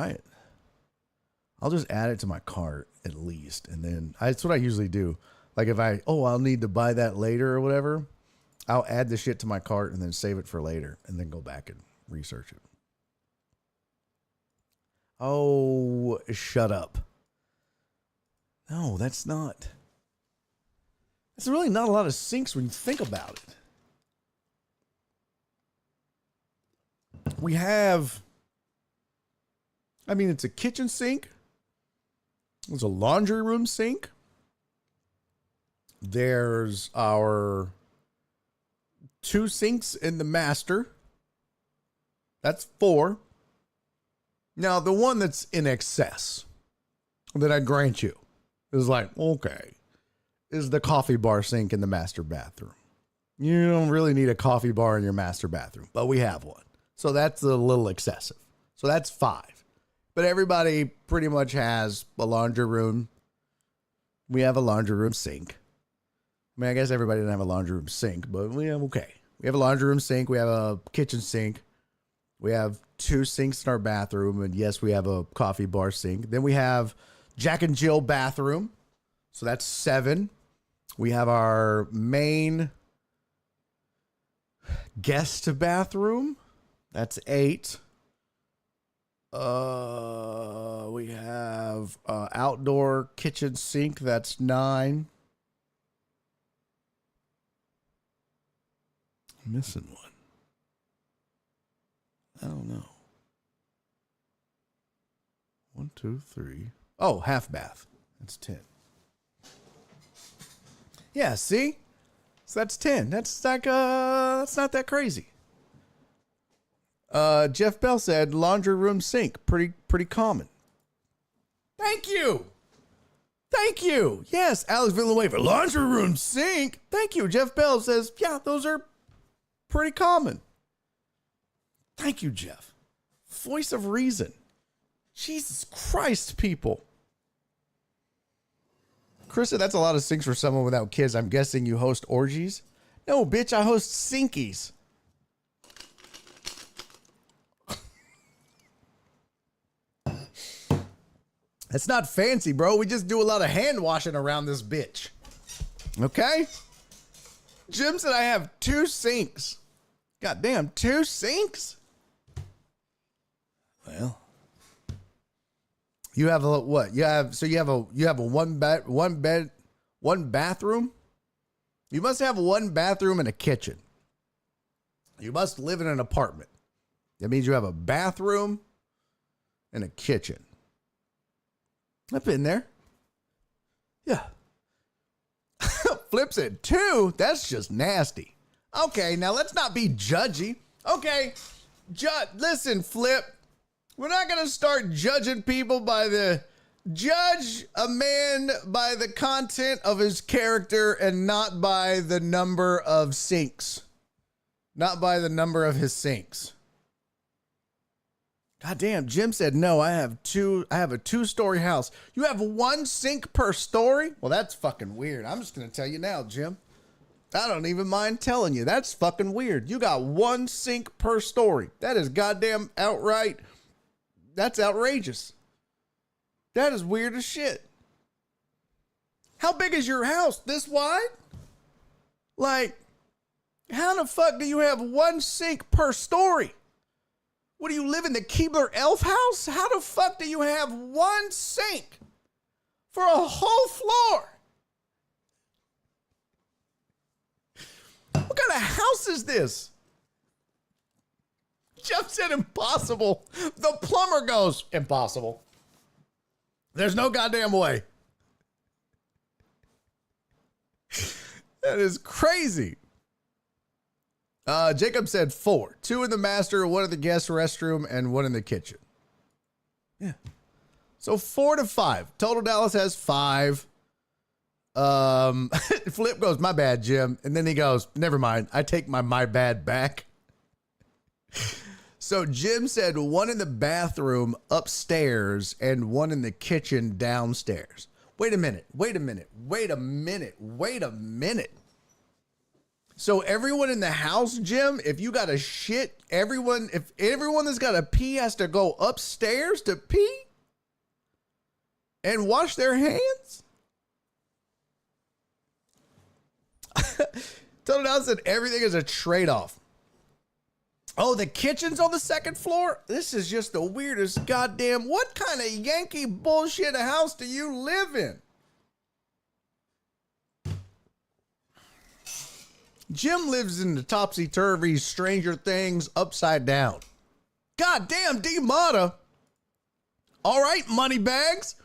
it. I'll just add it to my cart at least. And then that's what I usually do. Like if I'll need to buy that later or whatever, I'll add the shit to my cart and then save it for later and then go back and research it. Oh, shut up. No, that's not. It's really not a lot of sinks when you think about it. We have, it's a kitchen sink. There's a laundry room sink. There's our 2 sinks in the master. That's 4. Now, the one that's in excess that I grant you is like, okay, is the coffee bar sink in the master bathroom. You don't really need a coffee bar in your master bathroom, but we have one. So that's a little excessive. So that's 5. But everybody pretty much has a laundry room. We have a laundry room sink. I guess everybody doesn't have a laundry room sink, but we have a laundry room sink. We have a kitchen sink. We have 2 sinks in our bathroom. And yes, we have a coffee bar sink. Then we have Jack and Jill bathroom. So that's 7. We have our main guest bathroom. That's 8. We have outdoor kitchen sink. That's 9. I'm missing one. I don't know. 1, 2, 3. Oh, half bath. That's 10. Yeah, see? So that's 10. That's like that's not that crazy. Jeff Bell said laundry room sink. Pretty common. Thank you. Yes, Alex Villanueva, laundry room sink. Thank you. Jeff Bell says, yeah, those are pretty common. Thank you, Jeff. Voice of reason. Jesus Christ, people. Chris said, that's a lot of sinks for someone without kids. I'm guessing you host orgies? No, bitch, I host sinkies. It's not fancy, bro. We just do a lot of hand washing around this bitch. Okay? Jim said I have 2 sinks. Goddamn, 2 sinks? Well, you have a what? You have a one bathroom? You must have 1 bathroom and a kitchen. You must live in an apartment. That means you have a bathroom and a kitchen. I've been there. Yeah. Flip said 2? That's just nasty. Okay, now let's not be judgy. Okay, listen, Flip. We're not going to start judging people judge a man by the content of his character and not by the number of sinks. Not by the number of his sinks. God damn, Jim said no, I have a 2-story house. You have 1 sink per story? Well, that's fucking weird. I'm just going to tell you now, Jim. I don't even mind telling you. That's fucking weird. You got 1 sink per story. That is goddamn outright. That's outrageous. That is weird as shit. How big is your house? This wide? Like, how the fuck do you have 1 sink per story? What do you live in, the Keebler Elf house? How the fuck do you have 1 sink for a whole floor? What kind of house is this? Jeff said impossible. The plumber goes, impossible. There's no goddamn way. That is crazy. Jacob said 4. 2 in the master, 1 in the guest restroom, and 1 in the kitchen. Yeah. So 4 to 5. Total Dallas has 5. Flip goes, my bad, Jim. And then he goes, never mind. I take my bad back. So Jim said 1 in the bathroom upstairs and 1 in the kitchen downstairs. Wait a minute. So everyone in the house, Jim, if you got to shit, if everyone that's got to pee has to go upstairs to pee and wash their hands? Total Down said everything is a trade-off. Oh, the kitchen's on the 2nd floor? This is just the weirdest goddamn... What kind of Yankee bullshit house do you live in? Jim lives in the topsy-turvy Stranger Things upside down. Goddamn, D-Mata. All right, money bags.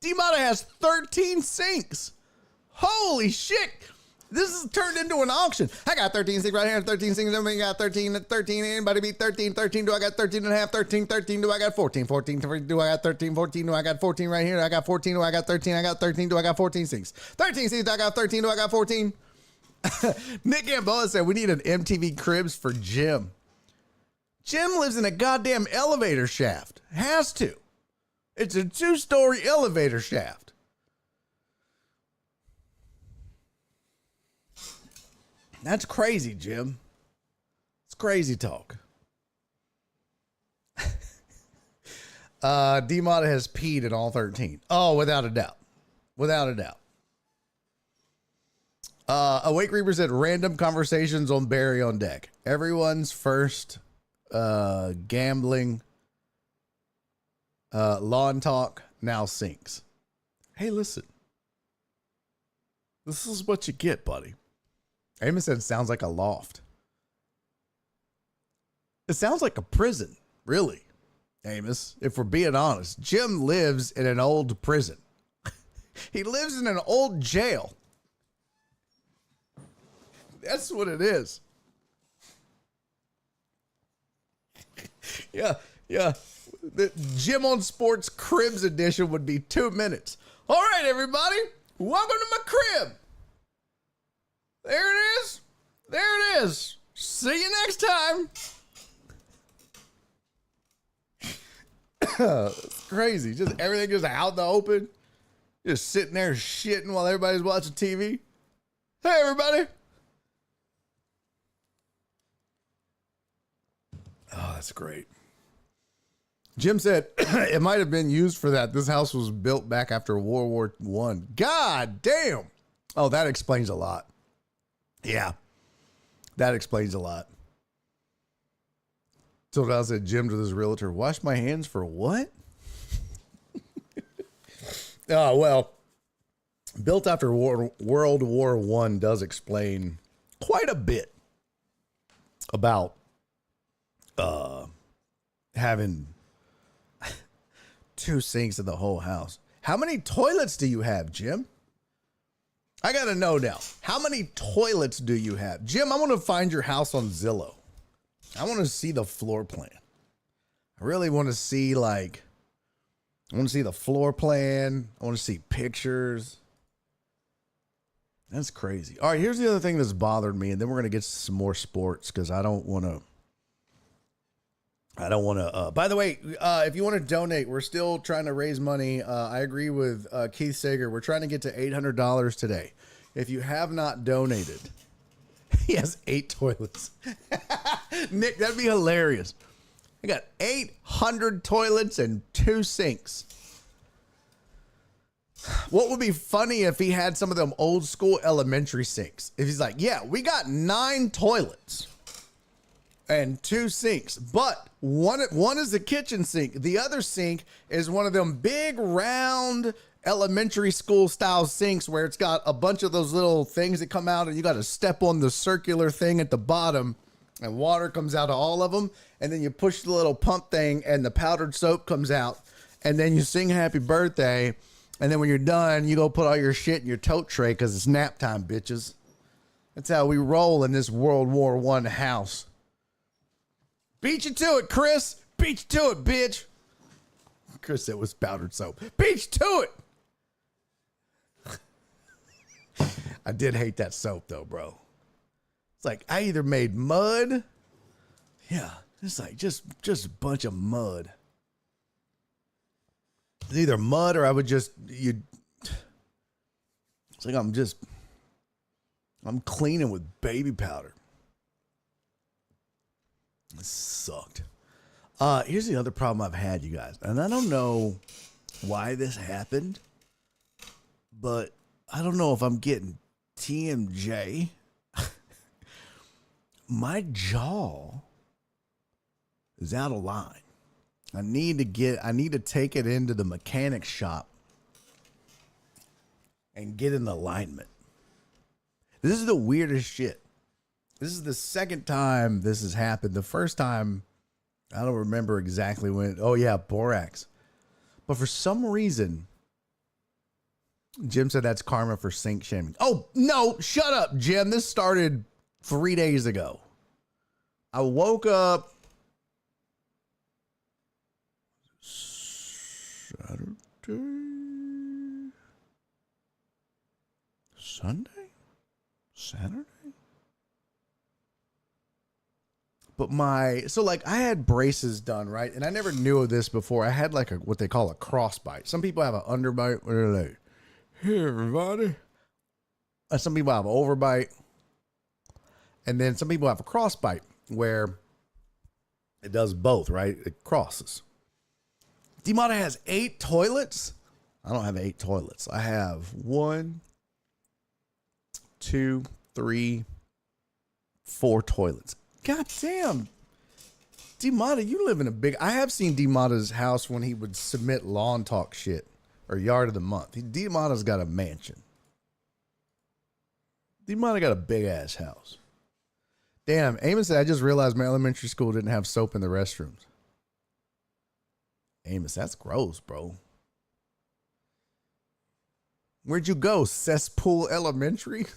D-Mata has 13 sinks. Holy shit. This is turned into an auction. I got 13 sinks right here, 13 sinks. Everybody got 13. Anybody beat 13? 13. Do I got 13 and a half? 13. Do I got 14? 14. Do I got 13? 14. Do I got 14 right here? I got 14. Do I got 13? I got 13. Do I got 14 sinks? 13 sinks. Do I got 13? Do I got 14? Nick Gamboa said we need an MTV Cribs for Jim. Jim lives in a goddamn elevator shaft. Has to. It's a 2-story elevator shaft. That's crazy, Jim. It's crazy talk. D-Mata has peed in all 13. Oh, without a doubt. Without a doubt. Awake Reaper said random conversations on Barry on deck. Everyone's first gambling lawn talk now sinks. Hey, listen. This is what you get, buddy. Amos said it sounds like a loft. It sounds like a prison, really, Amos, if we're being honest. Jim lives in an old prison. He lives in an old jail. That's what it is. Yeah. The Jim on Sports Cribs edition would be 2 minutes. All right, everybody. Welcome to my crib. There it is. There it is. See you next time. It's crazy. Just everything just out in the open. Just sitting there shitting while everybody's watching TV. Hey, everybody. Oh, that's great. Jim said it might have been used for that. This house was built back after World War I. God damn. Oh, that explains a lot. Yeah, that explains a lot. So I said, Jim to this realtor, wash my hands for what? Oh, well, built after World War I does explain quite a bit about having 2 sinks in the whole house. How many toilets do you have, Jim? I got to know now. How many toilets do you have? Jim, I want to find your house on Zillow. I want to see the floor plan. I really want to see, like, I want to see the floor plan. I want to see pictures. That's crazy. All right, here's the other thing that's bothered me, and then we're going to get some more sports because I don't want to. By the way, if you want to donate, we're still trying to raise money. I agree with Keith Sager. We're trying to get to $800 today. If you have not donated, he has 8 toilets. Nick, that'd be hilarious. I got 800 toilets and 2 sinks. What would be funny if he had some of them old school elementary sinks? If he's like, yeah, we got 9 toilets and 2 sinks, but one is the kitchen sink. The other sink is one of them big round elementary school style sinks where it's got a bunch of those little things that come out and you got to step on the circular thing at the bottom and water comes out of all of them. And then you push the little pump thing and the powdered soap comes out and then you sing happy birthday. And then when you're done, you go put all your shit in your tote tray because it's nap time, bitches. That's how we roll in this World War I house. Beat you to it, Chris. Beat you to it, bitch. Chris said it was powdered soap. Beat you to it. I did hate that soap, though, bro. It's like I either made mud. Yeah, it's like just a bunch of mud. It's either mud or I would it's like I'm cleaning with baby powder. It sucked. Here's the other problem I've had, you guys. And I don't know why this happened, but I don't know if I'm getting TMJ. My jaw is out of line. I need to take it into the mechanic shop and get an alignment. This is the weirdest shit. This is the second time this has happened. The first time, I don't remember exactly when. Oh, yeah, borax. But for some reason, Jim said that's karma for sink shaming. Oh, no, shut up, Jim. This started 3 days ago. I woke up Saturday? But I had braces done, right? And I never knew of this before. I had like what they call a crossbite. Some people have an underbite where they're like, hey, everybody. Some people have an overbite. And then some people have a crossbite where it does both, right? It crosses. D-Mata has 8 toilets. I don't have 8 toilets. I have 1, 2, 3, 4 toilets. God damn. D-Mata, you live in a big... I have seen D-Mata's house when he would submit lawn talk shit or yard of the month. D-Mata's got a mansion. D-Mata got a big ass house. Damn, Amos said, I just realized my elementary school didn't have soap in the restrooms. Amos, that's gross, bro. Where'd you go? Cesspool Elementary?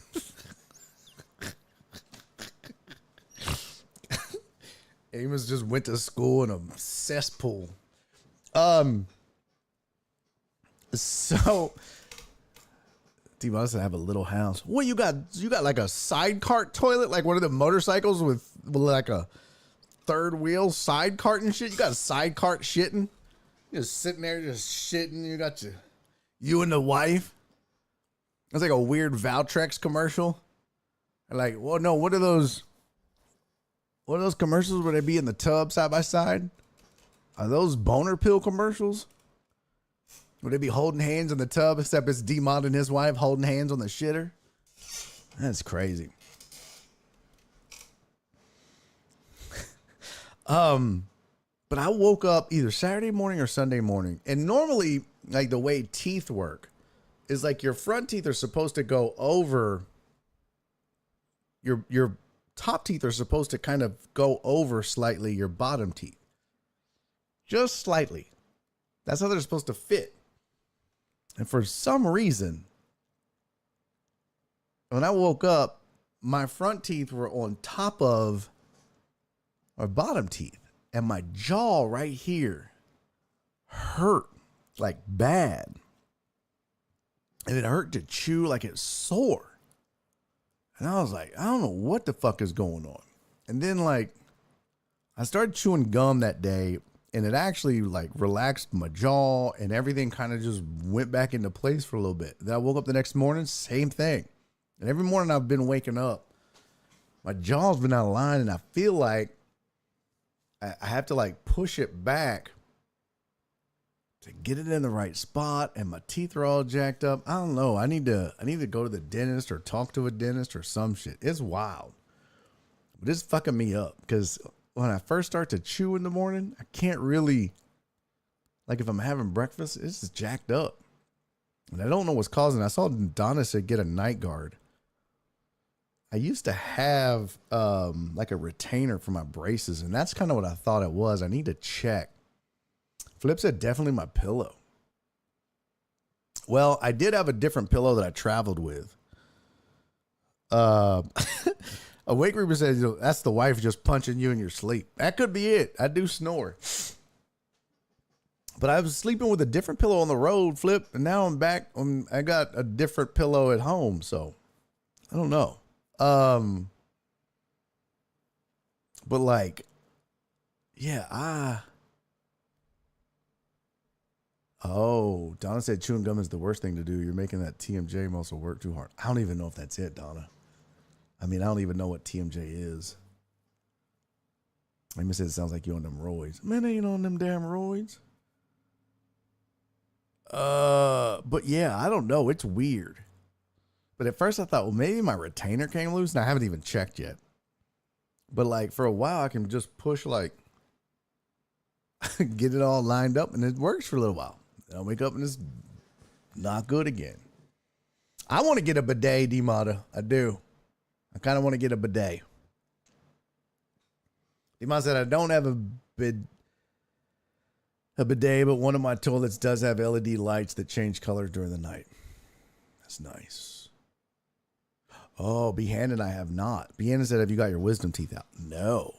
Amos just went to school in a cesspool. So D must have a little house. What you got? You got like a side cart toilet, like one of the motorcycles with like a third wheel side cart and shit. You got a side cart shitting. You're just sitting there, just shitting. You got you and the wife. It's like a weird Valtrex commercial. Like, well, no, what are those commercials where they be in the tub side by side? Are those boner pill commercials? Would they be holding hands in the tub, except it's D-Mod and his wife holding hands on the shitter? That's crazy. But I woke up either Saturday morning or Sunday morning, and normally, like the way teeth work is like your front teeth are supposed to go over your top teeth are supposed to kind of go over slightly your bottom teeth. Just slightly. That's how they're supposed to fit. And for some reason, when I woke up, my front teeth were on top of my bottom teeth. And my jaw right here hurt like bad. And it hurt to chew, like it's sore. And I was like, I don't know what the fuck is going on. And then like I started chewing gum that day, and it actually like relaxed my jaw, and everything kind of just went back into place for a little bit. Then I woke up the next morning, same thing. And every morning I've been waking up, my jaw's been out of line, and I feel like I have to like push it back to get it in the right spot, and my teeth are all jacked up. I don't know. I need to go to the dentist or talk to a dentist or some shit. It's wild. But it's fucking me up because when I first start to chew in the morning, I can't really, like if I'm having breakfast, it's just jacked up. And I don't know what's causing it. I saw Donna said get a night guard. I used to have like a retainer for my braces, and that's kind of what I thought it was. I need to check. Flip said definitely my pillow. Well, I did have a different pillow that I traveled with. Awake Reaper says, you know, that's the wife just punching you in your sleep. That could be it. I do snore. But I was sleeping with a different pillow on the road, Flip, and now I'm back. I got a different pillow at home, so I don't know. But like, yeah, oh, Donna said chewing gum is the worst thing to do. You're making that TMJ muscle work too hard. I don't even know if that's it, Donna. I mean, I don't even know what TMJ is. Amy said it sounds like you on them roids. Man, I ain't on them damn roids. But yeah, I don't know. It's weird. But at first I thought, well, maybe my retainer came loose, and I haven't even checked yet. But like for a while, I can just push like, get it all lined up, and it works for a little while. Then I'll wake up and it's not good again. I want to get a bidet, D-Mata. I do. I kind of want to get a bidet. D-Mata said I don't have a bidet, but one of my toilets does have LED lights that change colors during the night. That's nice. Oh, Behan and I have not. Behan said, have you got your wisdom teeth out? No.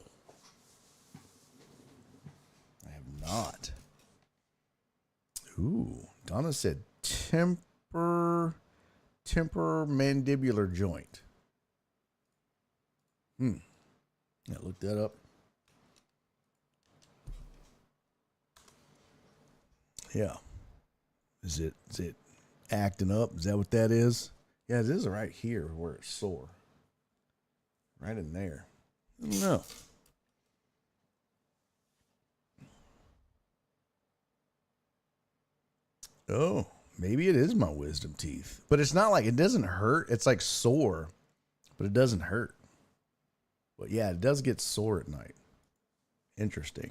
I have not. Ooh. Donna said temporomandibular joint. Yeah, look that up. Yeah. Is it acting up? Is that what that is? Yeah, it is right here where it's sore. Right in there. I don't know. Oh, maybe it is my wisdom teeth. But it's not like, it doesn't hurt. It's like sore, but it doesn't hurt. But yeah, it does get sore at night. Interesting.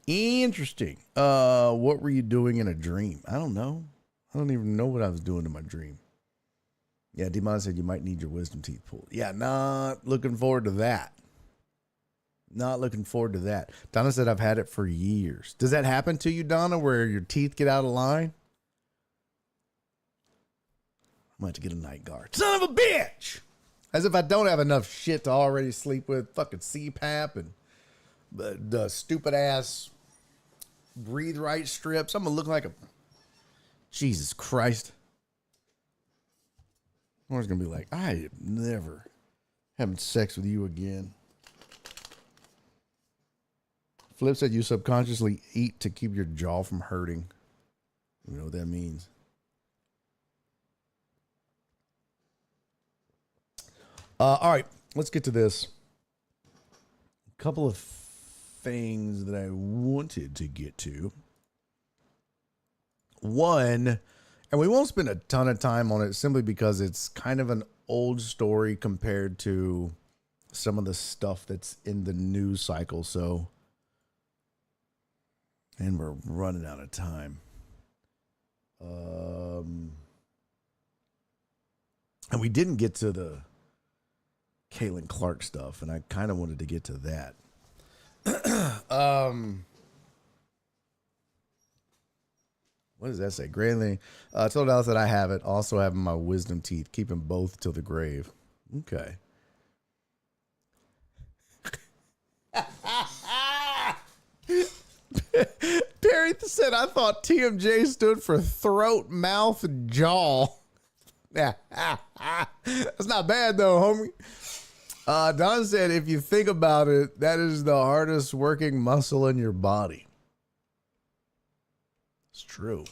Interesting. What were you doing in a dream? I don't know. I don't even know what I was doing in my dream. Yeah, Demon said you might need your wisdom teeth pulled. Yeah, not looking forward to that. Not looking forward to that. Donna said I've had it for years. Does that happen to you, Donna, where your teeth get out of line? I might have to get a night guard. Son of a bitch! As if I don't have enough shit to already sleep with. Fucking CPAP and the stupid ass breathe right strips. I'm gonna look like a... Jesus Christ. Laura's gonna be like, I am never having sex with you again. Flip said you subconsciously eat to keep your jaw from hurting. You know what that means. All right, let's get to this. A couple of things that I wanted to get to. One, and we won't spend a ton of time on it simply because it's kind of an old story compared to some of the stuff that's in the news cycle. So, and we're running out of time. And we didn't get to the Caitlin Clark stuff, and I kind of wanted to get to that. What does that say? Grayling. Told Alice that I have it. Also having my wisdom teeth. Keep them both till the grave. Okay. Perry said, I thought TMJ stood for throat, mouth, jaw. That's not bad, though, homie. Don said, if you think about it, that is the hardest working muscle in your body. It's true.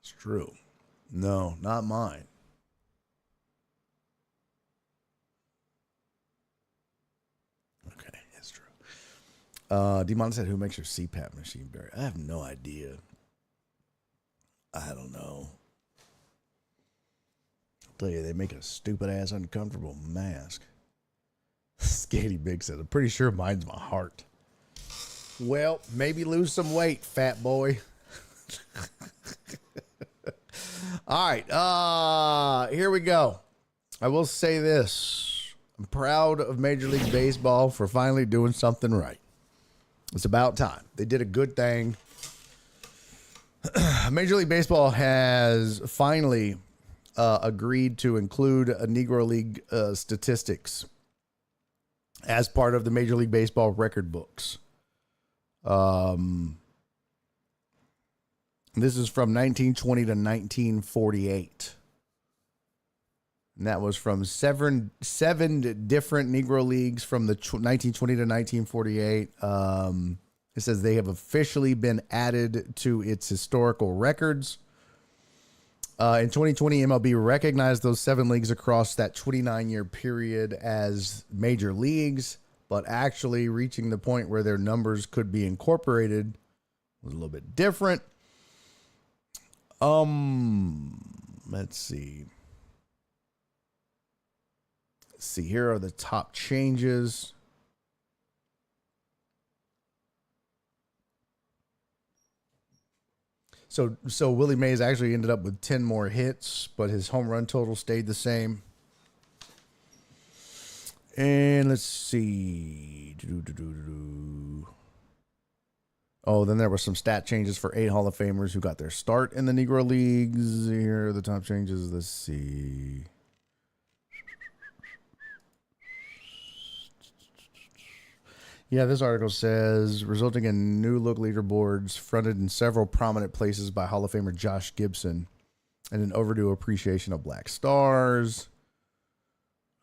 It's true. No, not mine. Okay, it's true. Demon said, who makes your CPAP machine, Barry? I have no idea. I don't know. I'll tell you, they make a stupid ass uncomfortable mask. Skatey Big said, I'm pretty sure mine's my heart. Well, maybe lose some weight, fat boy. All right, here we go. I will say this. I'm proud of Major League Baseball for finally doing something right. It's about time. They did a good thing. Major League Baseball has finally agreed to include a Negro League statistics as part of the Major League Baseball record books. This is from 1920 to 1948. And that was from seven different Negro Leagues from the 1920 to 1948. It says they have officially been added to its historical records. In 2020, MLB recognized those 7 leagues across that 29-year period as major leagues, but actually reaching the point where their numbers could be incorporated was a little bit different. Let's see. Here are the top changes. So Willie Mays actually ended up with 10 more hits, but his home run total stayed the same. And let's see. Oh, then there were some stat changes for 8 Hall of Famers who got their start in the Negro Leagues. Here are the top changes. Let's see. Yeah, this article says, resulting in new look leaderboards fronted in several prominent places by Hall of Famer Josh Gibson and an overdue appreciation of black stars.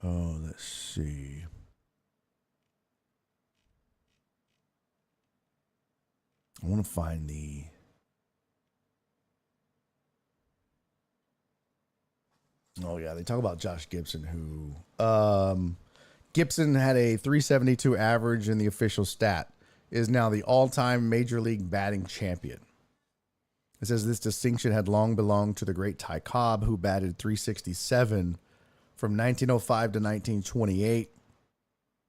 Oh, let's see. I want to find the... Oh, yeah, they talk about Josh Gibson, who... Gibson had a 372 average in the official stat, is now the all-time Major League batting champion. It says this distinction had long belonged to the great Ty Cobb, who batted 367 from 1905 to 1928.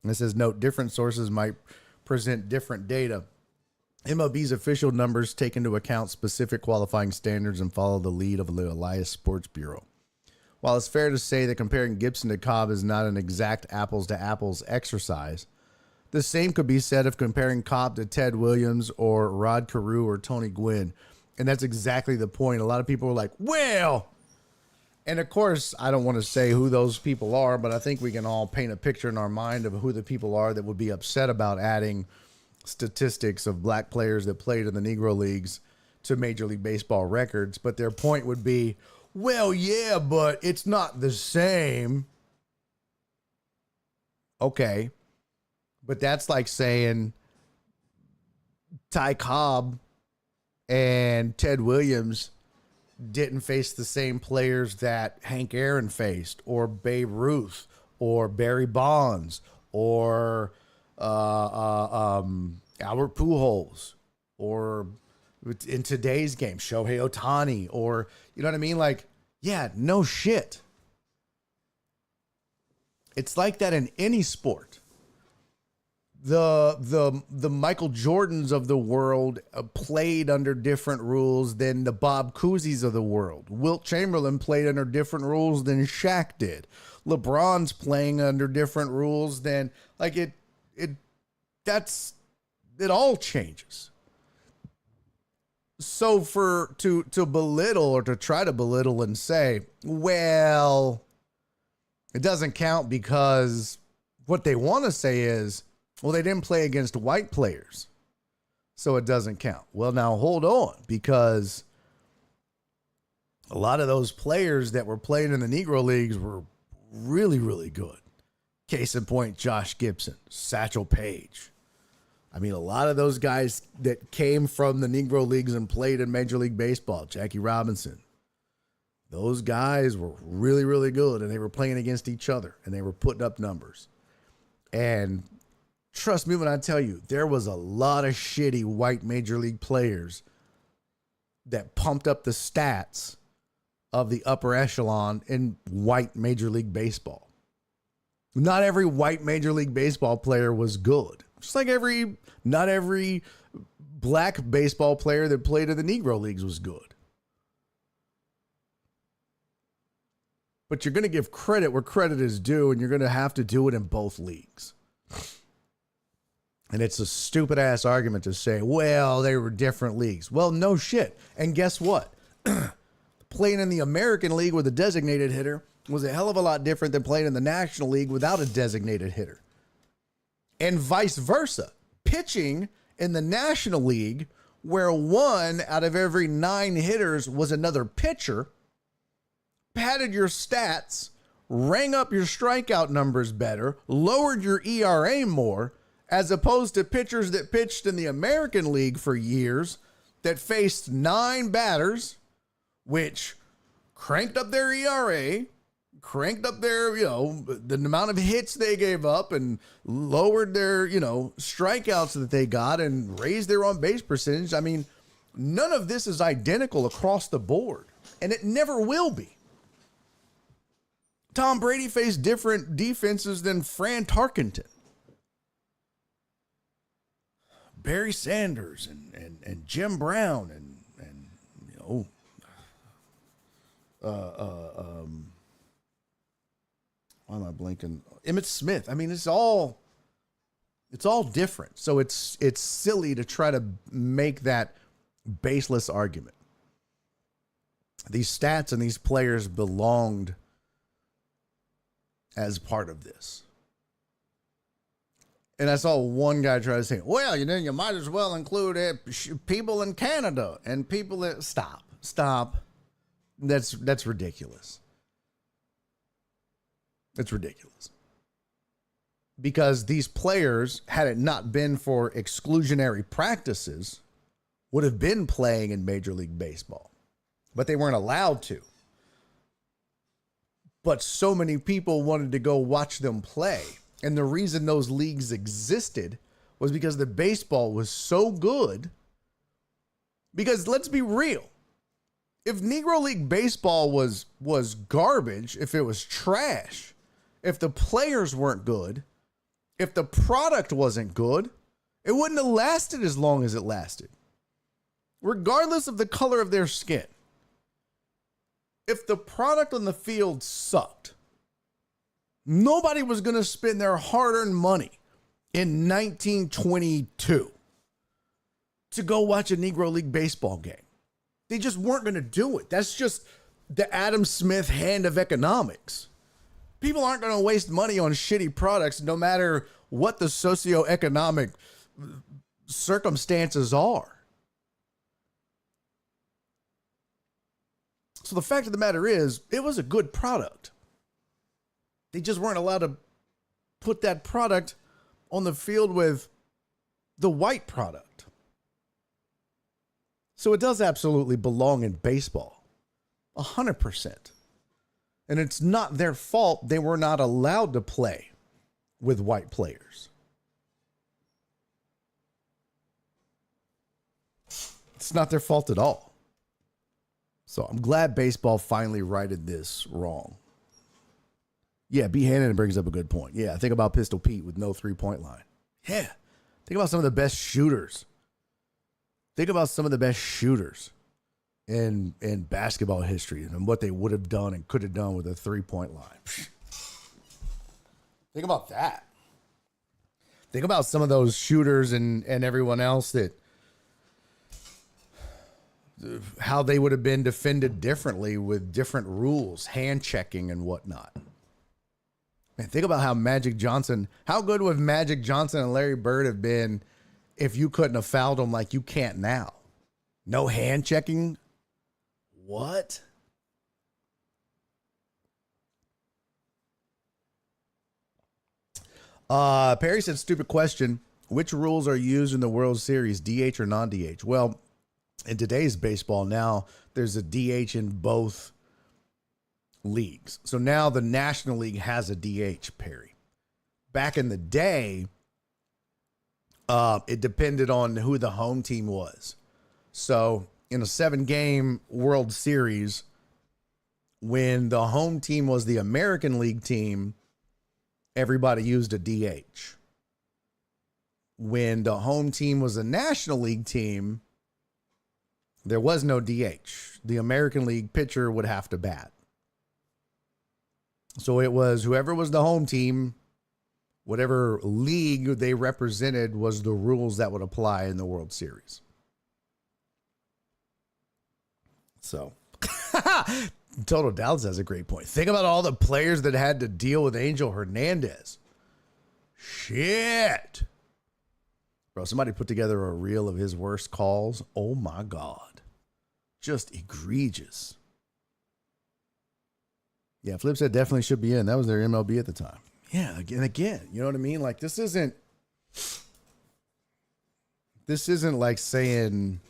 And it says, note, different sources might present different data. MLB's official numbers take into account specific qualifying standards and follow the lead of the Elias Sports Bureau. While it's fair to say that comparing Gibson to Cobb is not an exact apples-to-apples exercise, the same could be said of comparing Cobb to Ted Williams or Rod Carew or Tony Gwynn. And that's exactly the point. A lot of people are like, well, and of course, I don't want to say who those people are, but I think we can all paint a picture in our mind of who the people are that would be upset about adding statistics of black players that played in the Negro Leagues to Major League Baseball records. But their point would be, well, yeah, but it's not the same. Okay. But that's like saying Ty Cobb and Ted Williams didn't face the same players that Hank Aaron faced, or Babe Ruth, or Barry Bonds, or Albert Pujols, or in today's game, Shohei Ohtani, or, you know what I mean? Like, yeah, no shit. It's like that in any sport. The Michael Jordans of the world played under different rules than the Bob Cousy's of the world. Wilt Chamberlain played under different rules than Shaq did. LeBron's playing under different rules than, like, it all changes. So to belittle, or to try to belittle and say, well, it doesn't count because what they want to say is, well, they didn't play against white players, so it doesn't count. Well, now hold on, because a lot of those players that were playing in the Negro Leagues were really, really good. Case in point, Josh Gibson, Satchel Paige. I mean, a lot of those guys that came from the Negro Leagues and played in Major League Baseball, Jackie Robinson, those guys were really, really good, and they were playing against each other, and they were putting up numbers. And trust me when I tell you, there was a lot of shitty white Major League players that pumped up the stats of the upper echelon in white Major League Baseball. Not every white Major League Baseball player was good. Just like not every black baseball player that played in the Negro Leagues was good. But you're going to give credit where credit is due, and you're going to have to do it in both leagues. And it's a stupid ass argument to say, well, they were different leagues. Well, no shit. And guess what? Playing in the American League with a designated hitter was a hell of a lot different than playing in the National League without a designated hitter. And vice versa. Pitching in the National League, where 1 out of every 9 hitters was another pitcher, padded your stats, rang up your strikeout numbers better, lowered your ERA more, as opposed to pitchers that pitched in the American League for years that faced 9 batters, which cranked up their ERA, cranked up their, the amount of hits they gave up, and lowered their, strikeouts that they got, and raised their on-base percentage. I mean, none of this is identical across the board, and it never will be. Tom Brady faced different defenses than Fran Tarkenton. Barry Sanders and Jim Brown and why am I blanking? Emmitt Smith. I mean, it's all different. So it's silly to try to make that baseless argument. These stats and these players belonged as part of this. And I saw one guy try to say, well, you might as well include people in Canada and people that... Stop. That's ridiculous. It's ridiculous. Because these players, had it not been for exclusionary practices, would have been playing in Major League Baseball. But they weren't allowed to. But so many people wanted to go watch them play. And the reason those leagues existed was because the baseball was so good. Because let's be real. If Negro League Baseball was garbage, if it was trash, if the players weren't good, if the product wasn't good, it wouldn't have lasted as long as it lasted. Regardless of the color of their skin. If the product on the field sucked, nobody was going to spend their hard-earned money in 1922 to go watch a Negro League Baseball game. They just weren't going to do it. That's just the Adam Smith hand of economics. People aren't going to waste money on shitty products no matter what the socioeconomic circumstances are. So the fact of the matter is, it was a good product. They just weren't allowed to put that product on the field with the white product. So it does absolutely belong in baseball. 100%. And it's not their fault they were not allowed to play with white players. It's not their fault at all. So I'm glad baseball finally righted this wrong. Yeah, B. Hannon brings up a good point. Yeah, think about Pistol Pete with no three-point line. Yeah, think about some of the best shooters. Think about some of the best shooters in basketball history and what they would have done and could have done with a three-point line. Think about that. Think about some of those shooters and everyone else that how they would have been defended differently with different rules, hand checking and whatnot. Man, think about how how good would Magic Johnson and Larry Bird have been if you couldn't have fouled them like you can't now? No hand checking? What? Perry said, stupid question. Which rules are used in the World Series, DH or non-DH? Well, in today's baseball now, there's a DH in both leagues. So now the National League has a DH, Perry. Back in the day, it depended on who the home team was. So in a 7-game World Series, when the home team was the American League team, everybody used a DH. When the home team was a National League team, there was no DH. The American League pitcher would have to bat. So it was whoever was the home team, whatever league they represented was the rules that would apply in the World Series. So, Total Dallas has a great point. Think about all the players that had to deal with Angel Hernandez. Shit. Bro, somebody put together a reel of his worst calls. Oh, my God. Just egregious. Yeah, Flip said definitely should be in. That was their MLB at the time. Yeah, again, you know what I mean? Like, this isn't like saying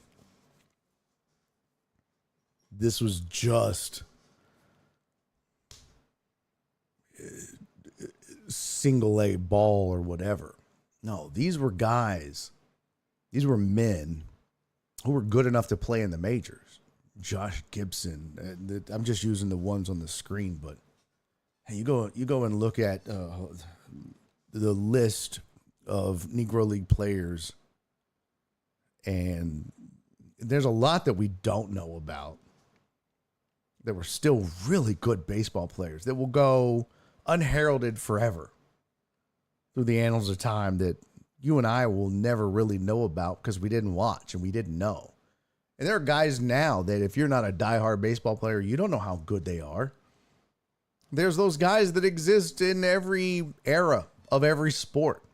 this was just single A ball or whatever. No, these were guys. These were men who were good enough to play in the majors. Josh Gibson. I'm just using the ones on the screen, but hey, you go and look at the list of Negro League players, and there's a lot that we don't know about. There were still really good baseball players that will go unheralded forever through the annals of time that you and I will never really know about because we didn't watch and we didn't know. And there are guys now that if you're not a diehard baseball player, you don't know how good they are. There's those guys that exist in every era of every sport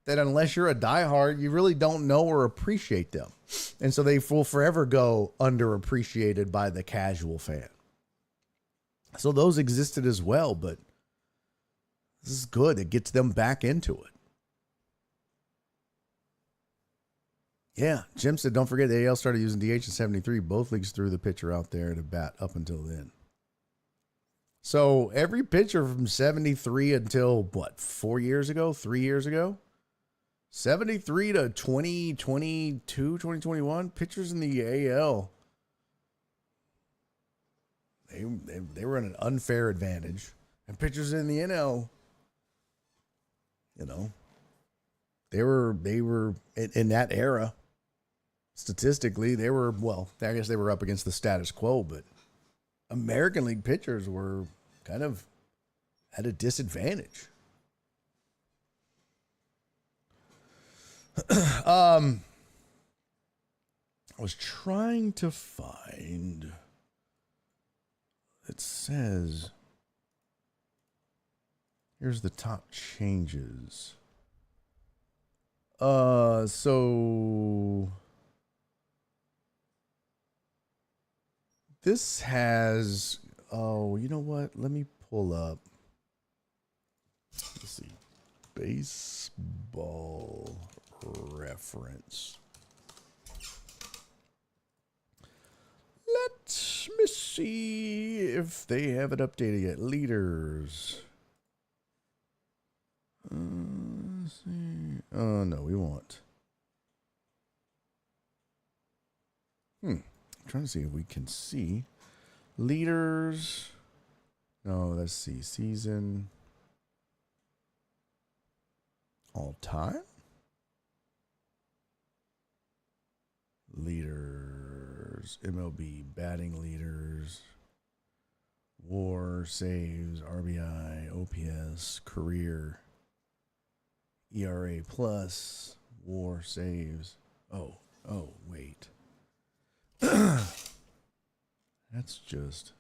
that unless you're a diehard, you really don't know or appreciate them. And so they will forever go underappreciated by the casual fan. So those existed as well, but this is good. It gets them back into it. Yeah, Jim said, don't forget the AL started using DH in 73. Both leagues threw the pitcher out there to bat up until then. So every pitcher from 73 until, 3 years ago? 73 to 2022, 2021, pitchers in the AL. They were in an unfair advantage. And pitchers in the NL, they were in that era. Statistically, they were, I guess they were up against the status quo, but American League pitchers were kind of at a disadvantage. I was trying to find, it says, here's the top changes. So this has, you know what? Let me pull up. Let's see. Baseball reference. Let me see if they have it updated yet. Leaders. Let's see. Oh, no, we want. I'm trying to see if we can see leaders. No, let's see. Season all time. Leaders. MLB batting leaders. WAR, saves, RBI, OPS, career, ERA plus, WAR, saves. Oh, wait. That's just.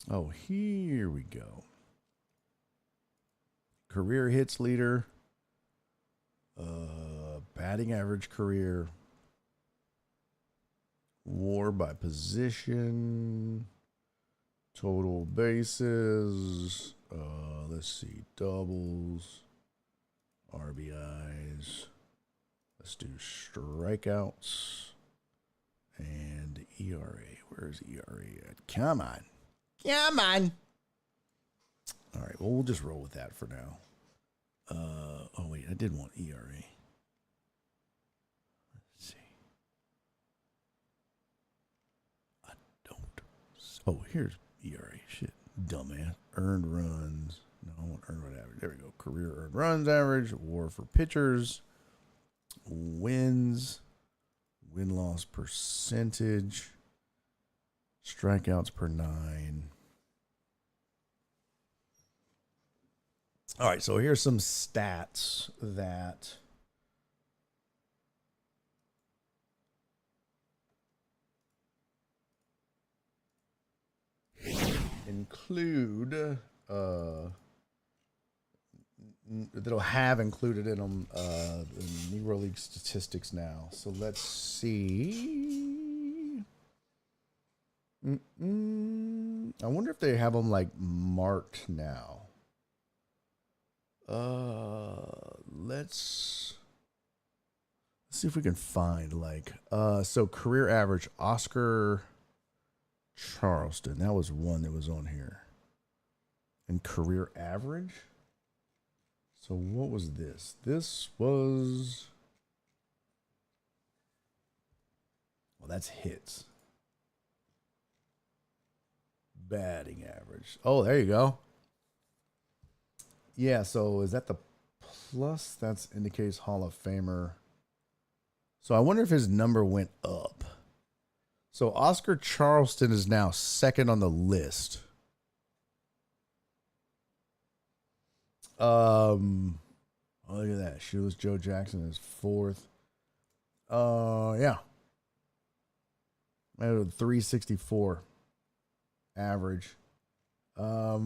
Oh, here we go. Career hits leader. Batting average career. WAR by position. Total bases. Let's see. Doubles. RBIs. Let's do strikeouts. And ERA. Where's ERA at? Come on. Come on. All right. Well, we'll just roll with that for now. Oh, wait. I did want ERA. Let's see. I don't. Oh, here's ERA. Shit. Dumbass. Earned runs. No, I want earned run average. There we go. Career earned runs average. WAR for pitchers. Wins. Win-loss percentage. Strikeouts per 9. All right, so here's some stats that include that'll have included in them the Negro League statistics now. So let's see. I wonder if they have them like marked now. Let's see if we can find like so career average Oscar Charleston. That was one that was on here. And career average? So what was this? This was, well, that's hits. Batting average. Oh, there you go. Yeah, so is that the plus? That indicates Hall of Famer. So I wonder if his number went up. So Oscar Charleston is now second on the list. Oh, look at that. Shoeless Joe Jackson is fourth. Yeah. I had 364 average. I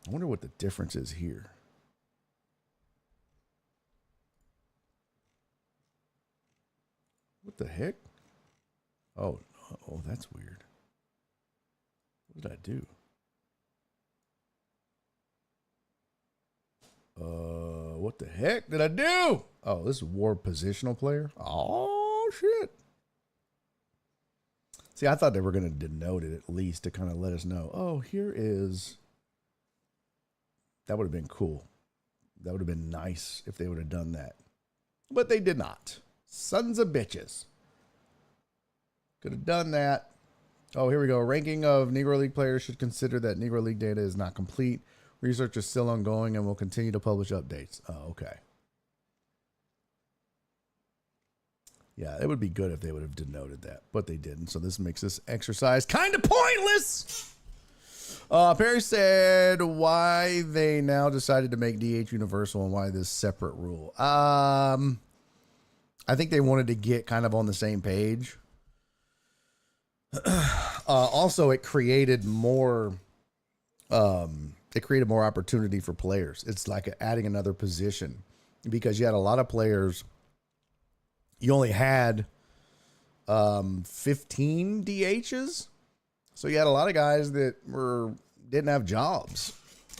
wonder what the difference is here. What the heck? Oh, that's weird. What did I do? What the heck did I do? Oh, this is WAR positional player. Oh, shit. See, I thought they were going to denote it at least to kind of let us know. Oh, here is. That would have been cool. That would have been nice if they would have done that. But they did not. Sons of bitches. Could have done that. Oh, here we go. Ranking of Negro League players should consider that Negro League data is not complete. Research is still ongoing and will continue to publish updates. Oh, okay. Yeah, it would be good if they would have denoted that, but they didn't. So this makes this exercise kind of pointless. Perry said why they now decided to make DH universal and why this separate rule. I think they wanted to get kind of on the same page. Also, it created more opportunity for players. It's like adding another position because you had a lot of players. You only had 15 DHs. So you had a lot of guys that didn't have jobs.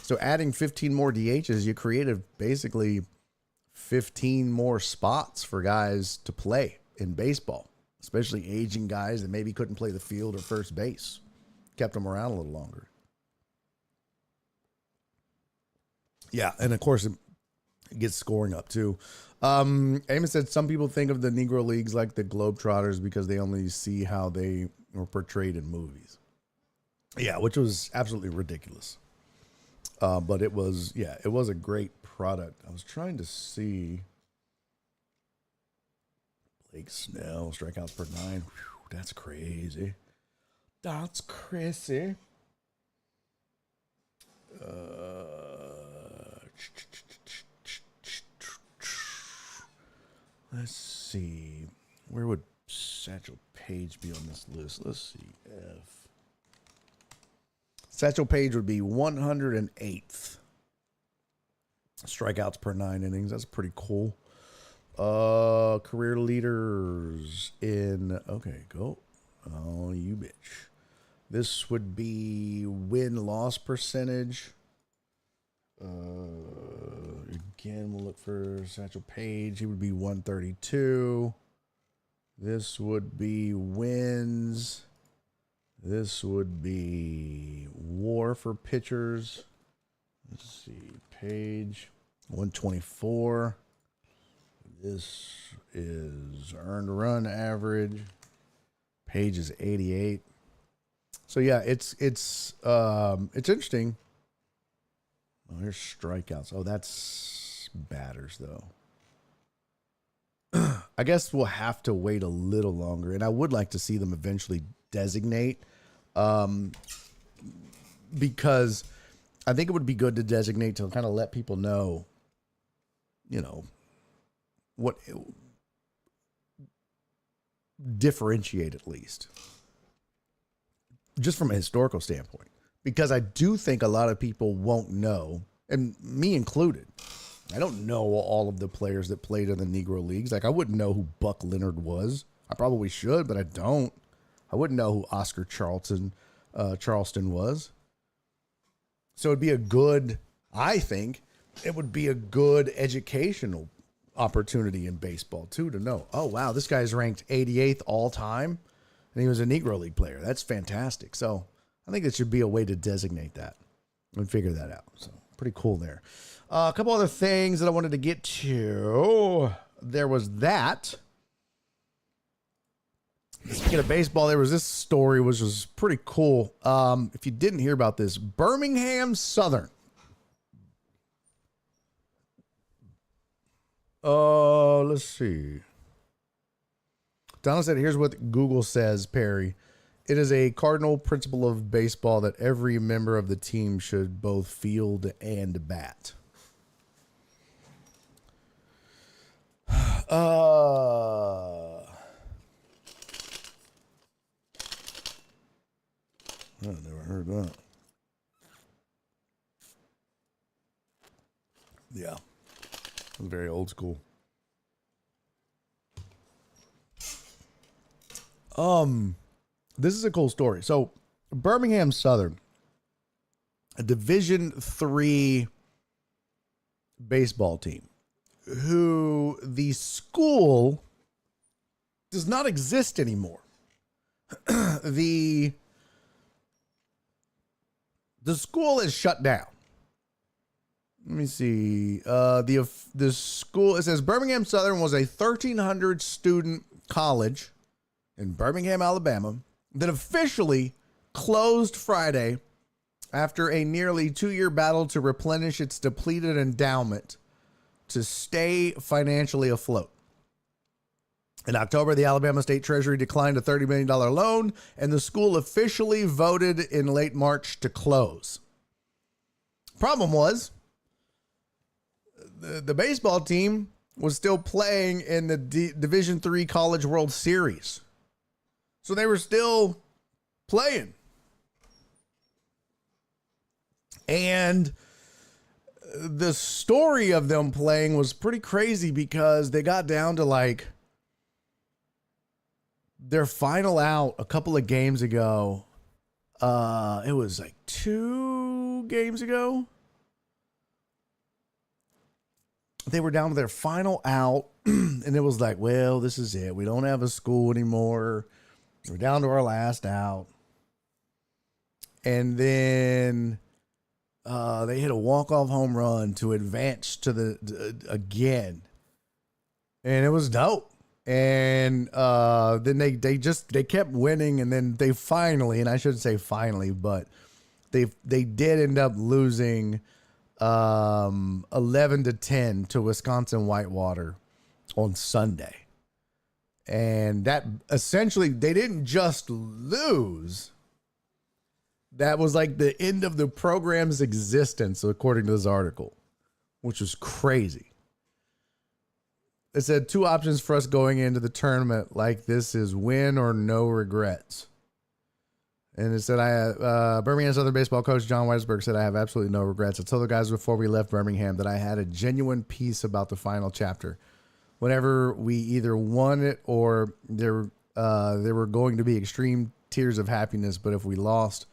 So adding 15 more DHs, you created basically 15 more spots for guys to play in baseball, especially aging guys that maybe couldn't play the field or first base. Kept them around a little longer. Yeah, and of course it gets scoring up too. Amos said some people think of the Negro Leagues like the Globetrotters because they only see how they were portrayed in movies. Yeah, which was absolutely ridiculous. But it was a great product. I was trying to see Blake Snell, strikeouts per 9. Whew, that's crazy. That's crazy. Let's see. Where would Satchel Paige be on this list? Let's see. Satchel Paige would be 108th. Strikeouts per 9 innings. That's pretty cool. Career leaders in. Okay, go. Oh, you bitch. This would be win-loss percentage. Again, we'll look for Satchel Paige. He would be 132. This would be wins. This would be WAR for pitchers. Let's see, Page 124. This is earned run average. Page is 88. So yeah, it's interesting. Oh, here's strikeouts. Oh, that's batters though. I guess we'll have to wait a little longer, and I would like to see them eventually designate, because I think it would be good to designate to kind of let people know, what differentiate at least, just from a historical standpoint, because I do think a lot of people won't know, and me included. I don't know all of the players that played in the Negro Leagues. Like, I wouldn't know who Buck Leonard was. I probably should, but I don't. I wouldn't know who Oscar Charleston was. So it'd be I think it would be a good educational opportunity in baseball too, to know, oh wow, this guy's ranked 88th all time and he was a Negro League player. That's fantastic. So I think it should be a way to designate that and figure that out. So pretty cool there. A couple other things that I wanted to get to. There was that. Speaking of baseball, there was this story which was pretty cool. If you didn't hear about this, Birmingham Southern. Let's see. Donald said, here's what Google says, Perry. It is a cardinal principle of baseball that every member of the team should both field and bat. I never heard that. Yeah. It was very old school. This is a cool story. So, Birmingham Southern, a Division III baseball team, who the school does not exist anymore. The school is shut down. Let me see. The school, it says Birmingham Southern was a 1,300 student college in Birmingham, Alabama, that officially closed Friday after a nearly 2-year battle to replenish its depleted endowment to stay financially afloat. In October, the Alabama State Treasury declined a $30 million loan, and the school officially voted in late March to close. Problem was, the baseball team was still playing in the Division III College World Series. So they were still playing. And the story of them playing was pretty crazy because they got down to like their final out a couple of games ago. It was like 2 games ago. They were down to their final out, and it was like, well, this is it. We don't have a school anymore. We're down to our last out. And then They hit a walk-off home run to advance to the again, and it was dope. And then they kept winning, and then they finally, and I shouldn't say finally, but they did end up losing 11-10 to Wisconsin Whitewater on Sunday. And that essentially, they didn't just lose. That was like the end of the program's existence, according to this article, which was crazy. It said 2 options for us going into the tournament like this is win or no regrets. And it said, Birmingham Southern baseball coach John Weisberg said, I have absolutely no regrets. I told the guys before we left Birmingham that I had a genuine peace about the final chapter. Whenever we either won it or there were going to be extreme tears of happiness, but if we lost,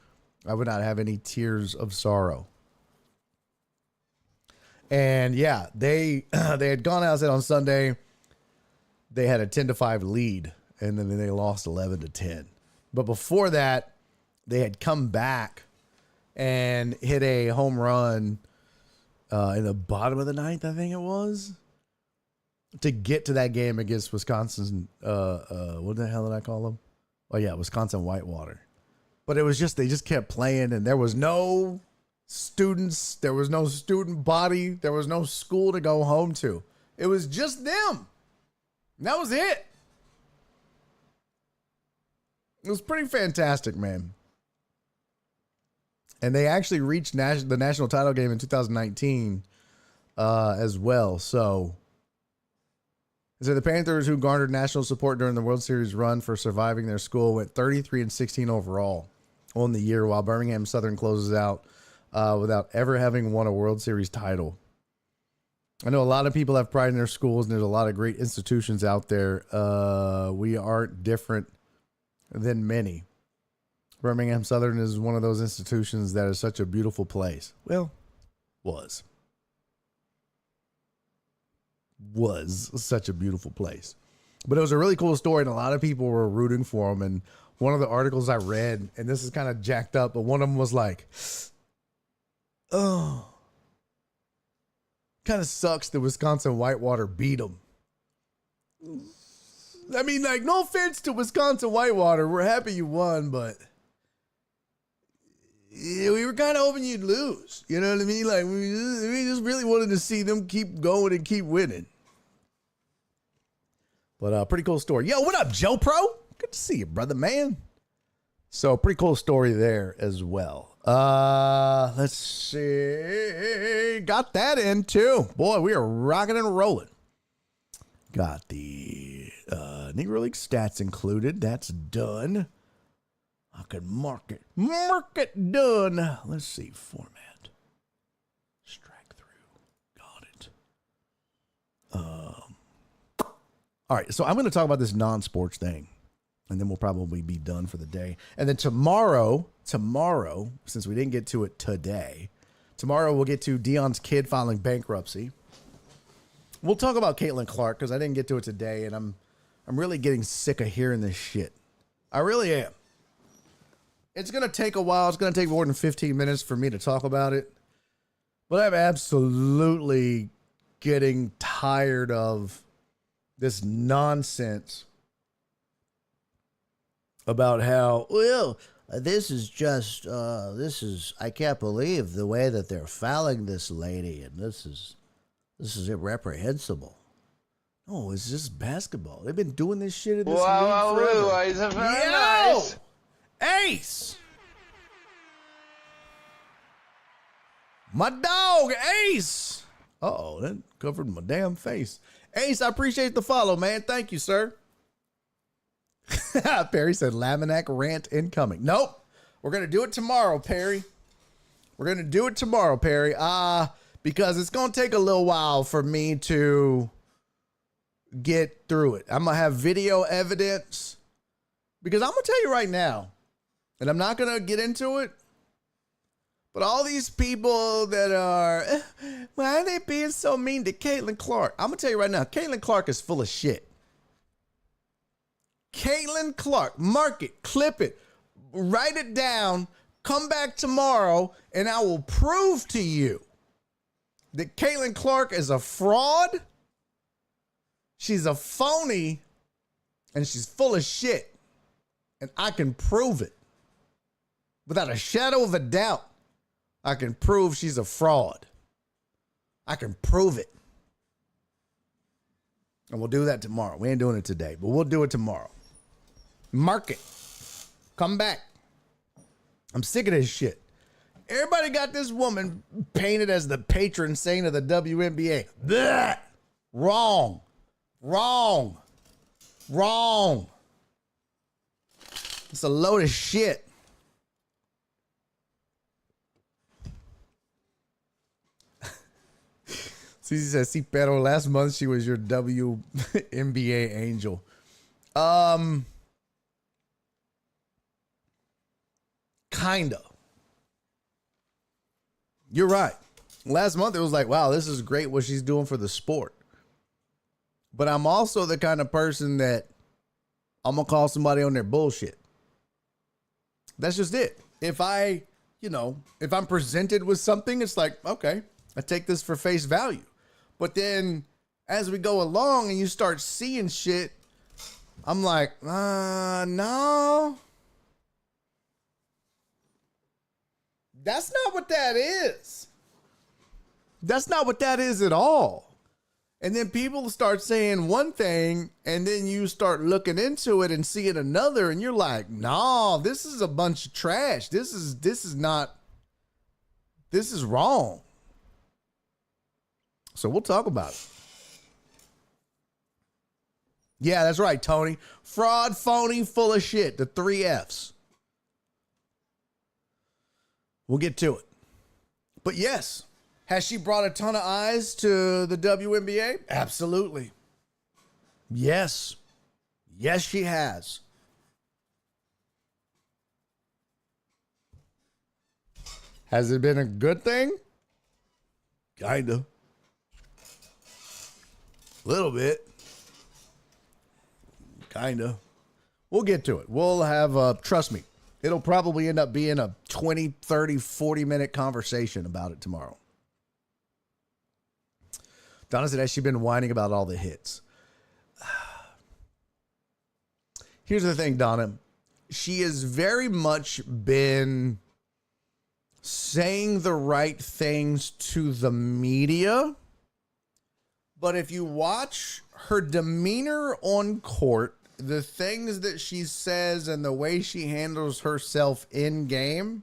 I would not have any tears of sorrow. And yeah, they had gone out on Sunday. They had a 10-5 lead, and then they lost 11-10. But before that, they had come back and hit a home run in the bottom of the ninth, I think it was, to get to that game against Wisconsin. What the hell did I call them? Oh yeah, Wisconsin Whitewater. But it was just, they just kept playing, and there was no students, there was no student body, there was no school to go home to. It was just them. And that was it. It was pretty fantastic, man. And they actually reached the national title game in 2019 as well. So the Panthers, who garnered national support during the World Series run for surviving their school, went 33-16 overall on the year, while Birmingham Southern closes out without ever having won a World Series title. I know a lot of people have pride in their schools, and there's a lot of great institutions out there. We aren't different than many. Birmingham Southern is one of those institutions that is such a beautiful place. Well, was such a beautiful place. But it was a really cool story, and a lot of people were rooting for them. And one of the articles I read, and this is kind of jacked up, but one of them was like, oh, kind of sucks that Wisconsin Whitewater beat them. I mean, like, no offense to Wisconsin Whitewater. We're happy you won, but we were kind of hoping you'd lose. You know what I mean? Like, we just really wanted to see them keep going and keep winning. But pretty cool story. Yo, what up, Joe Pro? Good to see you, brother, man. So pretty cool story there as well. Let's see. Got that in too. Boy, we are rocking and rolling. Got the Negro League stats included. That's done. I can mark it. Mark it done. Let's see. Format. Strike through. Got it. All right. So I'm going to talk about this non-sports thing, and then we'll probably be done for the day. And then tomorrow, since we didn't get to it today, tomorrow we'll get to Deion's kid filing bankruptcy. We'll talk about Caitlin Clark because I didn't get to it today, and I'm really getting sick of hearing this shit. I really am. It's going to take a while. It's going to take more than 15 minutes for me to talk about it. But I'm absolutely getting tired of this nonsense about how, well, I can't believe the way that they're fouling this lady, and this is irreprehensible. No, it's just basketball. They've been doing this shit in this league forever. It's very nice. Ace! My dog, Ace! Uh-oh, that covered my damn face. Ace, I appreciate the follow, man. Thank you, sir. Perry said, Laminack rant incoming. Nope. We're going to do it tomorrow, Perry. We're going to do it tomorrow, Perry. Because it's going to take a little while for me to get through it. I'm going to have video evidence. Because I'm going to tell you right now, and I'm not going to get into it, but all these people that are, why are they being so mean to Caitlin Clark? I'm going to tell you right now, Caitlin Clark is full of shit. Caitlin Clark, mark it, clip it, write it down, Come back tomorrow and I will prove to you that Caitlin Clark is a fraud. She's a phony and she's full of shit. And I can prove it. Without a shadow of a doubt, I can prove she's a fraud. I can prove it. And we'll do that tomorrow. We ain't doing it today, but we'll do it tomorrow. Mark it. Come back. I'm sick of this shit. Everybody got this woman painted as the patron saint of the WNBA. Blech. Wrong. Wrong. Wrong. It's a load of shit. Cece says, "Sí, pero last month she was your WNBA angel." Kinda. You're right. Last month it was like, wow, this is great what she's doing for the sport. But I'm also the kind of person that I'm gonna call somebody on their bullshit. That's just it. If I'm presented with something, it's like, okay, I take this for face value. But then as we go along and you start seeing shit, I'm like, no. That's not what that is. That's not what that is at all. And then people start saying one thing and then you start looking into it and seeing another and you're like, no, this is a bunch of trash. This is wrong. So we'll talk about it. Yeah, that's right, Tony. Fraud, phony, full of shit. The 3 Fs. We'll get to it. But yes, has she brought a ton of eyes to the WNBA? Absolutely. Yes. Yes, she has. Has it been a good thing? Kinda. A little bit. Kinda. We'll get to it. We'll have, trust me, it'll probably end up being a 20, 30, 40-minute conversation about it tomorrow. Donna said, has she been whining about all the hits? Here's the thing, Donna. She has very much been saying the right things to the media. But if you watch her demeanor on court, the things that she says and the way she handles herself in game,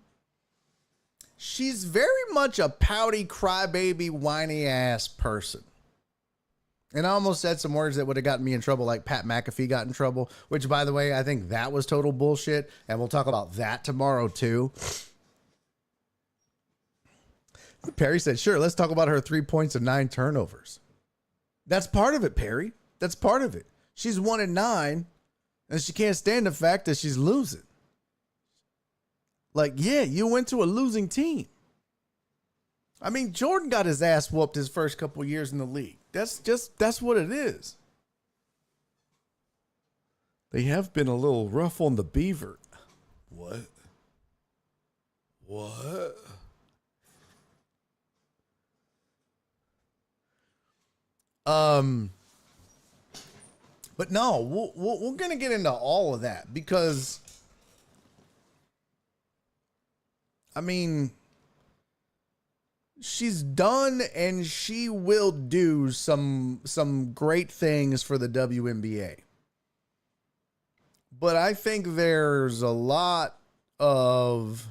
she's very much a pouty, crybaby, whiny ass person. And I almost said some words that would have gotten me in trouble, like Pat McAfee got in trouble, which, by the way, I think that was total bullshit. And we'll talk about that tomorrow, too. Perry said, sure, let's talk about her 3 points and 9 turnovers. That's part of it, Perry. That's part of it. She's 1-9, and she can't stand the fact that she's losing. Like, yeah, you went to a losing team. I mean, Jordan got his ass whooped his first couple years in the league. That's what it is. They have been a little rough on the Beaver. What? But no, we're going to get into all of that because, I mean, she's done and she will do some great things for the WNBA. But I think there's a lot of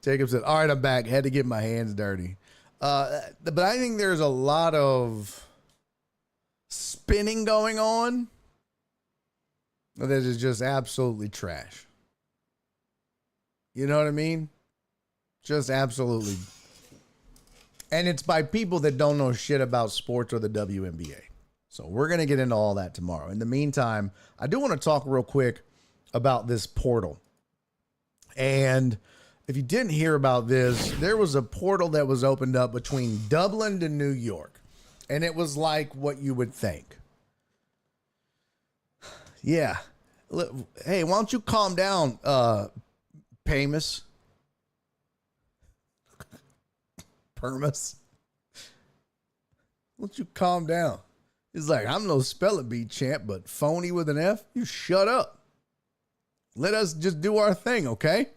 Jacob said, all right, I'm back. Had to get my hands dirty. But I think there's a lot of spinning going on that is just absolutely trash. You know what I mean? Just absolutely. And it's by people that don't know shit about sports or the WNBA. So we're going to get into all that tomorrow. In the meantime, I do want to talk real quick about this portal. And if you didn't hear about this, there was a portal that was opened up between Dublin to New York. And it was like what you would think. Yeah. Hey, why don't you calm down, Pamus. Permus. Won't you calm down? He's like, I'm no spelling bee champ, but phony with an F? You shut up. Let us just do our thing, okay?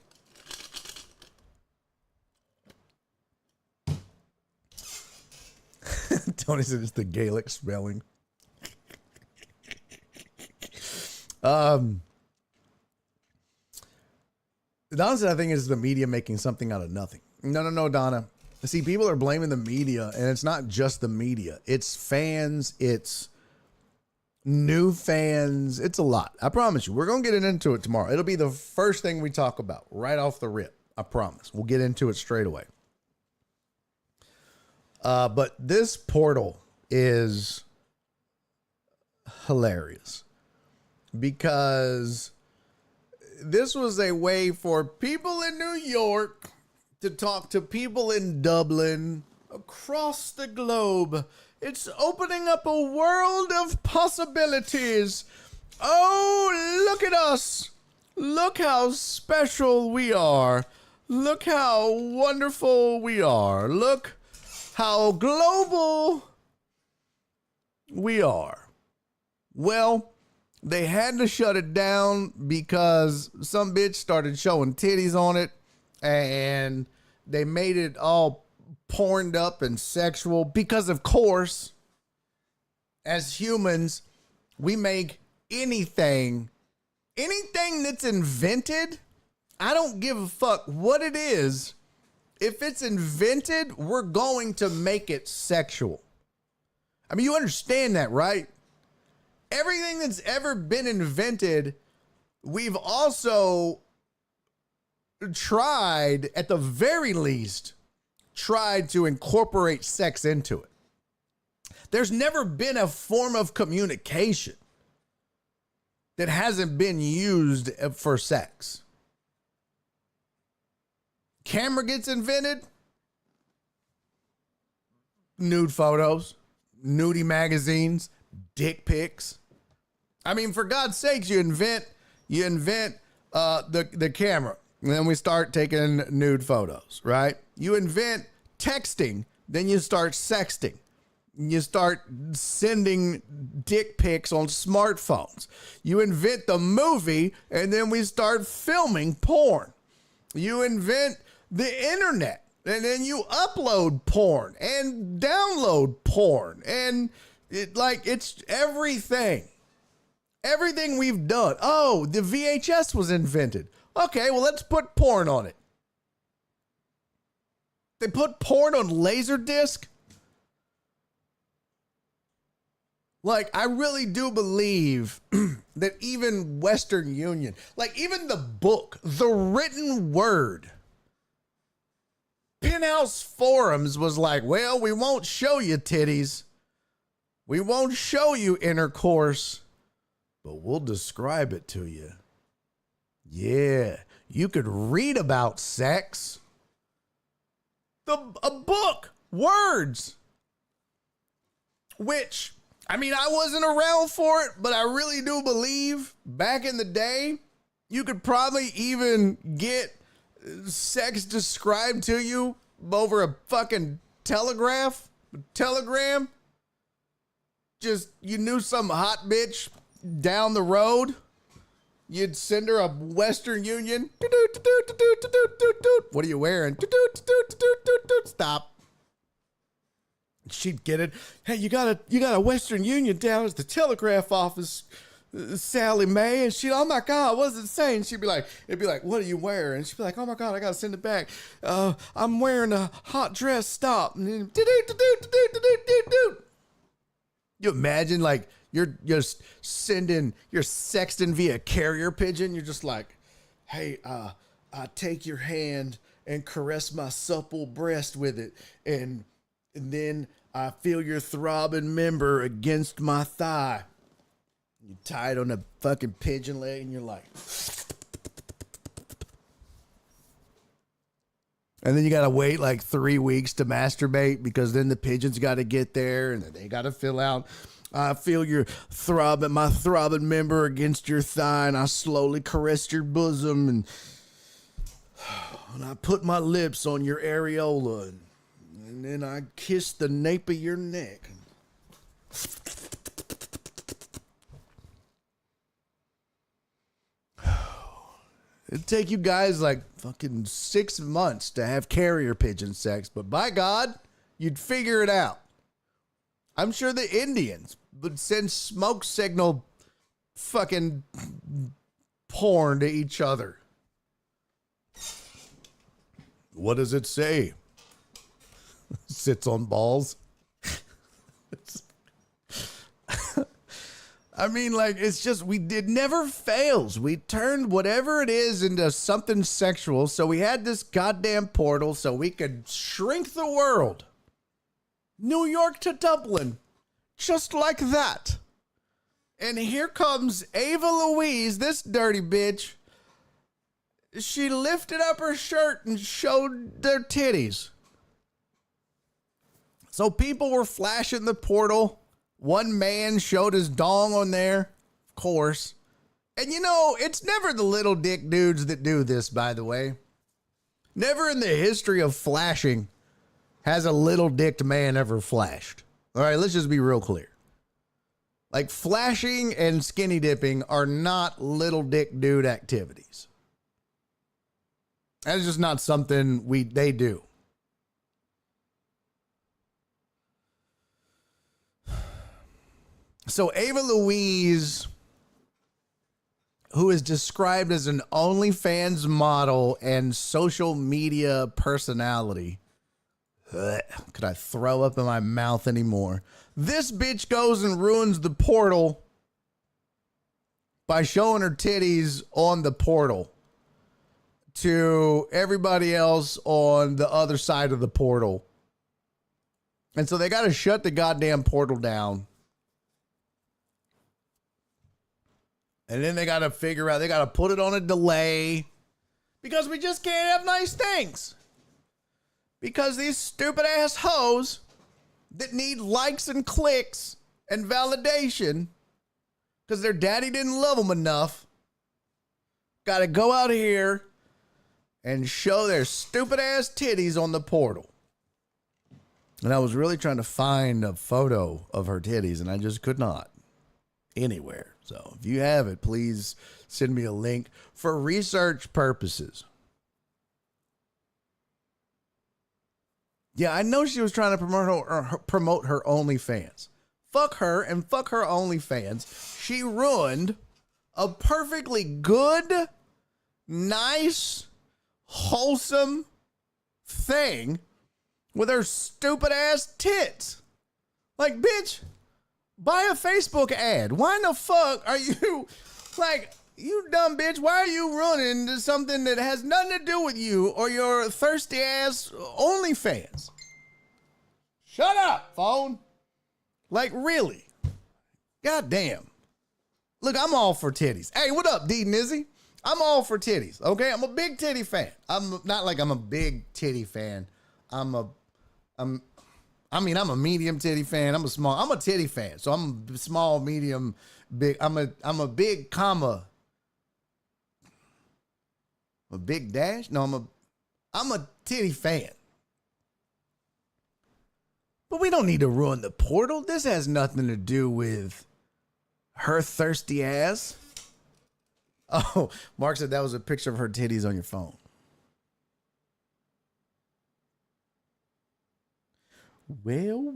Tony said it's the Gaelic spelling. Donna said, I think it's the media making something out of nothing. No, Donna. See, people are blaming the media, and it's not just the media. It's fans. It's new fans. It's a lot. I promise you. We're going to get into it tomorrow. It'll be the first thing we talk about right off the rip. I promise. We'll get into it straight away. But this portal is hilarious because this was a way for people in New York to talk to people in Dublin across the globe. It's opening up a world of possibilities. Oh, look at us. Look how special we are. Look how wonderful we are. Look how global we are. Well, they had to shut it down because some bitch started showing titties on it, and they made it all porned up and sexual because, of course, as humans, we make anything that's invented. I don't give a fuck what it is. If it's invented, we're going to make it sexual. I mean, you understand that, right? Everything that's ever been invented, we've also tried, at the very least, tried to incorporate sex into it. There's never been a form of communication that hasn't been used for sex. Camera gets invented, nude photos, nudie magazines, dick pics. I mean, for God's sakes, you invent the camera, and then we start taking nude photos, right? You invent texting, then you start sexting. You start sending dick pics on smartphones. You invent the movie, and then we start filming porn. You invent the internet, and then you upload porn and download porn, and it's everything. Everything we've done. Oh, the VHS was invented. Okay, well, let's put porn on it. They put porn on Laserdisc. Like, I really do believe that even Western Union, like even the book, the written word, Penthouse Forums was like, well, we won't show you titties. We won't show you intercourse, but we'll describe it to you. Yeah, you could read about sex. A book, words, which, I mean, I wasn't around for it, but I really do believe back in the day, you could probably even get sex described to you over a fucking telegram. Just, you knew some hot bitch down the road. You'd send her a Western Union. What are you wearing? Stop. She'd get it. Hey, you got a Western Union down at the telegraph office, Sally Mae. And she'd, oh my God, what's it saying? She'd be like, it'd be like, what are you wearing? And she'd be like, oh my God, I gotta send it back. I'm wearing a hot dress. Stop. And then, you imagine, like, you're just you're sexting via carrier pigeon. You're just like, hey, I take your hand and caress my supple breast with it, and then I feel your throbbing member against my thigh. You tie it on a fucking pigeon leg, and you're like, and then you gotta wait like 3 weeks to masturbate, because then the pigeons got to get there, and then they got to fill out. I feel my throbbing member against your thigh, and I slowly caress your bosom, and And I put my lips on your areola, and then I kiss the nape of your neck. It'd take you guys like fucking 6 months to have carrier pigeon sex, but by God, you'd figure it out. I'm sure the Indians would send smoke signal fucking porn to each other. What does it say? Sits on balls. I mean, like, it's just, it never fails. We turned whatever it is into something sexual. So we had this goddamn portal so we could shrink the world. New York to Dublin. Just like that. And here comes Ava Louise, this dirty bitch. She lifted up her shirt and showed their titties. So people were flashing the portal. One man showed his dong on there, of course. And you know, it's never the little dick dudes that do this, by the way. Never in the history of flashing has a little dicked man ever flashed. All right, let's just be real clear. Like, flashing and skinny dipping are not little dick dude activities. That is just not something they do. So Ava Louise, who is described as an OnlyFans model and social media personality. Could I throw up in my mouth anymore? This bitch goes and ruins the portal by showing her titties on the portal to everybody else on the other side of the portal. And so they got to shut the goddamn portal down. And then they got to figure out, they got to put it on a delay because we just can't have nice things. Because these stupid ass hoes that need likes and clicks and validation because their daddy didn't love them enough got to go out here and show their stupid ass titties on the portal. And I was really trying to find a photo of her titties and I just could not anywhere. So if you have it, please send me a link for research purposes. Yeah, I know she was trying to promote her OnlyFans. Fuck her and fuck her OnlyFans. She ruined a perfectly good, nice, wholesome thing with her stupid ass tits. Like, bitch, buy a Facebook ad. Why in the fuck are you, like, you dumb bitch, why are you running to something that has nothing to do with you or your thirsty ass OnlyFans? Shut up, phone. Like, really? God damn. Look, I'm all for titties. Hey, what up, D Nizzy? I'm all for titties, okay? I'm a big titty fan. I'm not like I'm a big titty fan. I'm a medium titty fan. I'm a titty fan. So I'm a small, medium, big. I'm a big comma. A big dash? No, I'm a titty fan. But we don't need to ruin the portal. This has nothing to do with her thirsty ass. Oh, Mark said that was a picture of her titties on your phone. Well.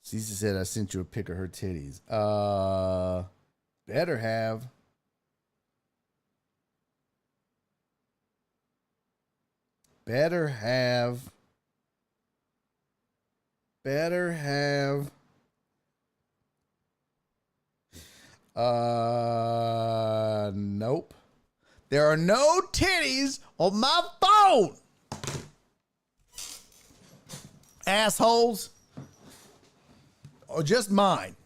Cece said I sent you a pic of her titties. Better have. Nope. There are no titties on my phone. Assholes. Or just mine.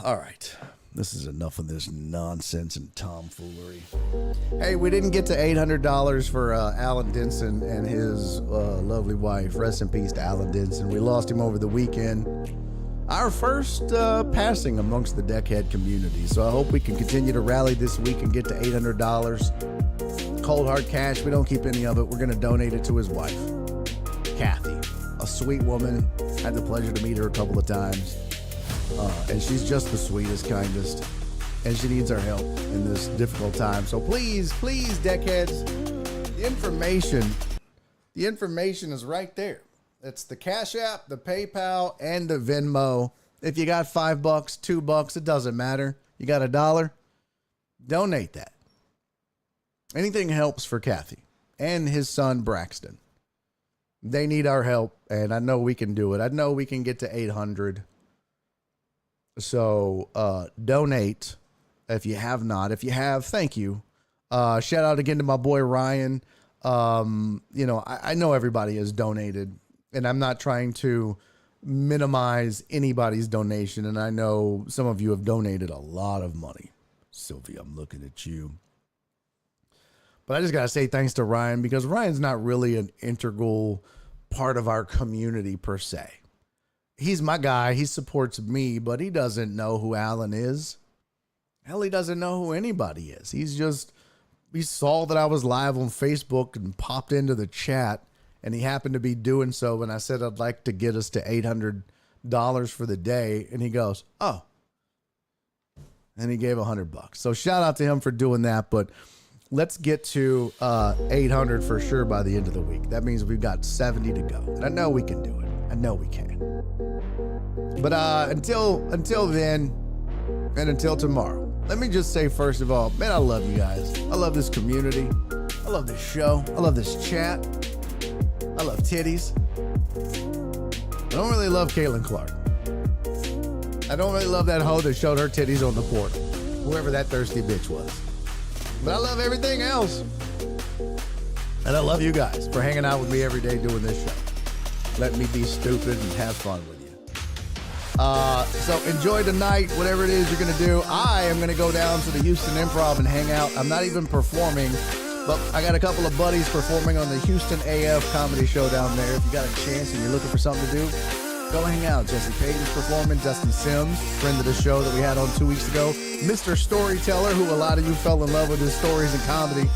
All right. This is enough of this nonsense and tomfoolery. Hey, we didn't get to $800 for Alan Denson and his lovely wife. Rest in peace to Alan Denson. We lost him over the weekend. Our first passing amongst the deckhead community. So I hope we can continue to rally this week and get to $800. Cold hard cash. We don't keep any of it. We're going to donate it to his wife, Kathy. A sweet woman. Had the pleasure to meet her a couple of times. And she's just the sweetest, kindest. And she needs our help in this difficult time. So please, deckheads, the information is right there. It's the Cash App, the PayPal, and the Venmo. If you got $5, $2, it doesn't matter. You got $1, donate that. Anything helps for Kathy and his son, Braxton. They need our help, and I know we can do it. I know we can get to 800. So donate if you have not. If you have, thank you. Shout out again to my boy Ryan. I know everybody has donated, and I'm not trying to minimize anybody's donation. And I know some of you have donated a lot of money. Sylvia, I'm looking at you. But I just got to say thanks to Ryan, because Ryan's not really an integral part of our community per se. He's my guy. He supports me, but he doesn't know who Alan is. Hell, he doesn't know who anybody is. He saw that I was live on Facebook and popped into the chat, and he happened to be doing so when I said I'd like to get us to $800 for the day. And he goes, oh. And he gave $100. So shout out to him for doing that. But let's get to 800 for sure by the end of the week. That means we've got 70 to go. And I know we can do it. I know we can. But until then, and until tomorrow, let me just say, first of all, man, I love you guys. I love this community. I love this show. I love this chat. I love titties. I don't really love Caitlin Clark. I don't really love that hoe that showed her titties on the portal, whoever that thirsty bitch was. But I love everything else. And I love you guys for hanging out with me every day doing this show. Let me be stupid and have fun with you. So enjoy tonight, whatever it is you're going to do. I am going to go down to the Houston Improv and hang out. I'm not even performing, but I got a couple of buddies performing on the Houston AF comedy show down there. If you got a chance and you're looking for something to do, go hang out. Jesse Payton's performing. Dustin Sims, friend of the show that we had on 2 weeks ago. Mr. Storyteller, who a lot of you fell in love with his stories and comedy.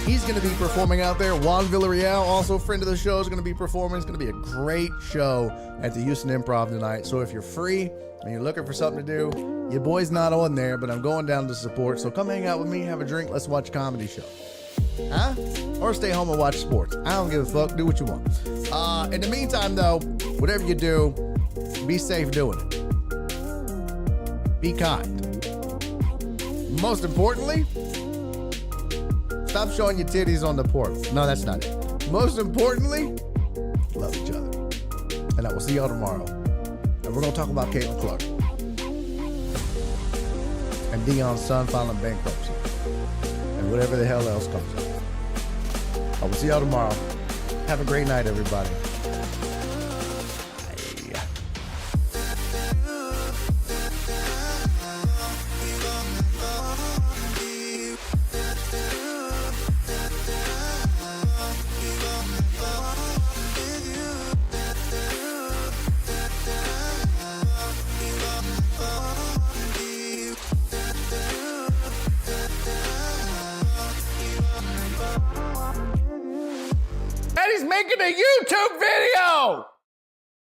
He's going to be performing out there. Juan Villarreal, also a friend of the show, is going to be performing. It's going to be a great show at the Houston Improv tonight. So if you're free and you're looking for something to do, your boy's not on there, but I'm going down to support. So come hang out with me, have a drink, let's watch a comedy show. Huh? Or stay home and watch sports. I don't give a fuck. Do what you want. In the meantime, though, whatever you do, be safe doing it. Be kind. Most importantly, stop showing your titties on the portal. No, that's not it. Most importantly, love each other. And I will see y'all tomorrow. And we're going to talk about Caitlin Clark. And Deion's son filing bankruptcy. And whatever the hell else comes up. I will see y'all tomorrow. Have a great night, everybody. Making a YouTube video!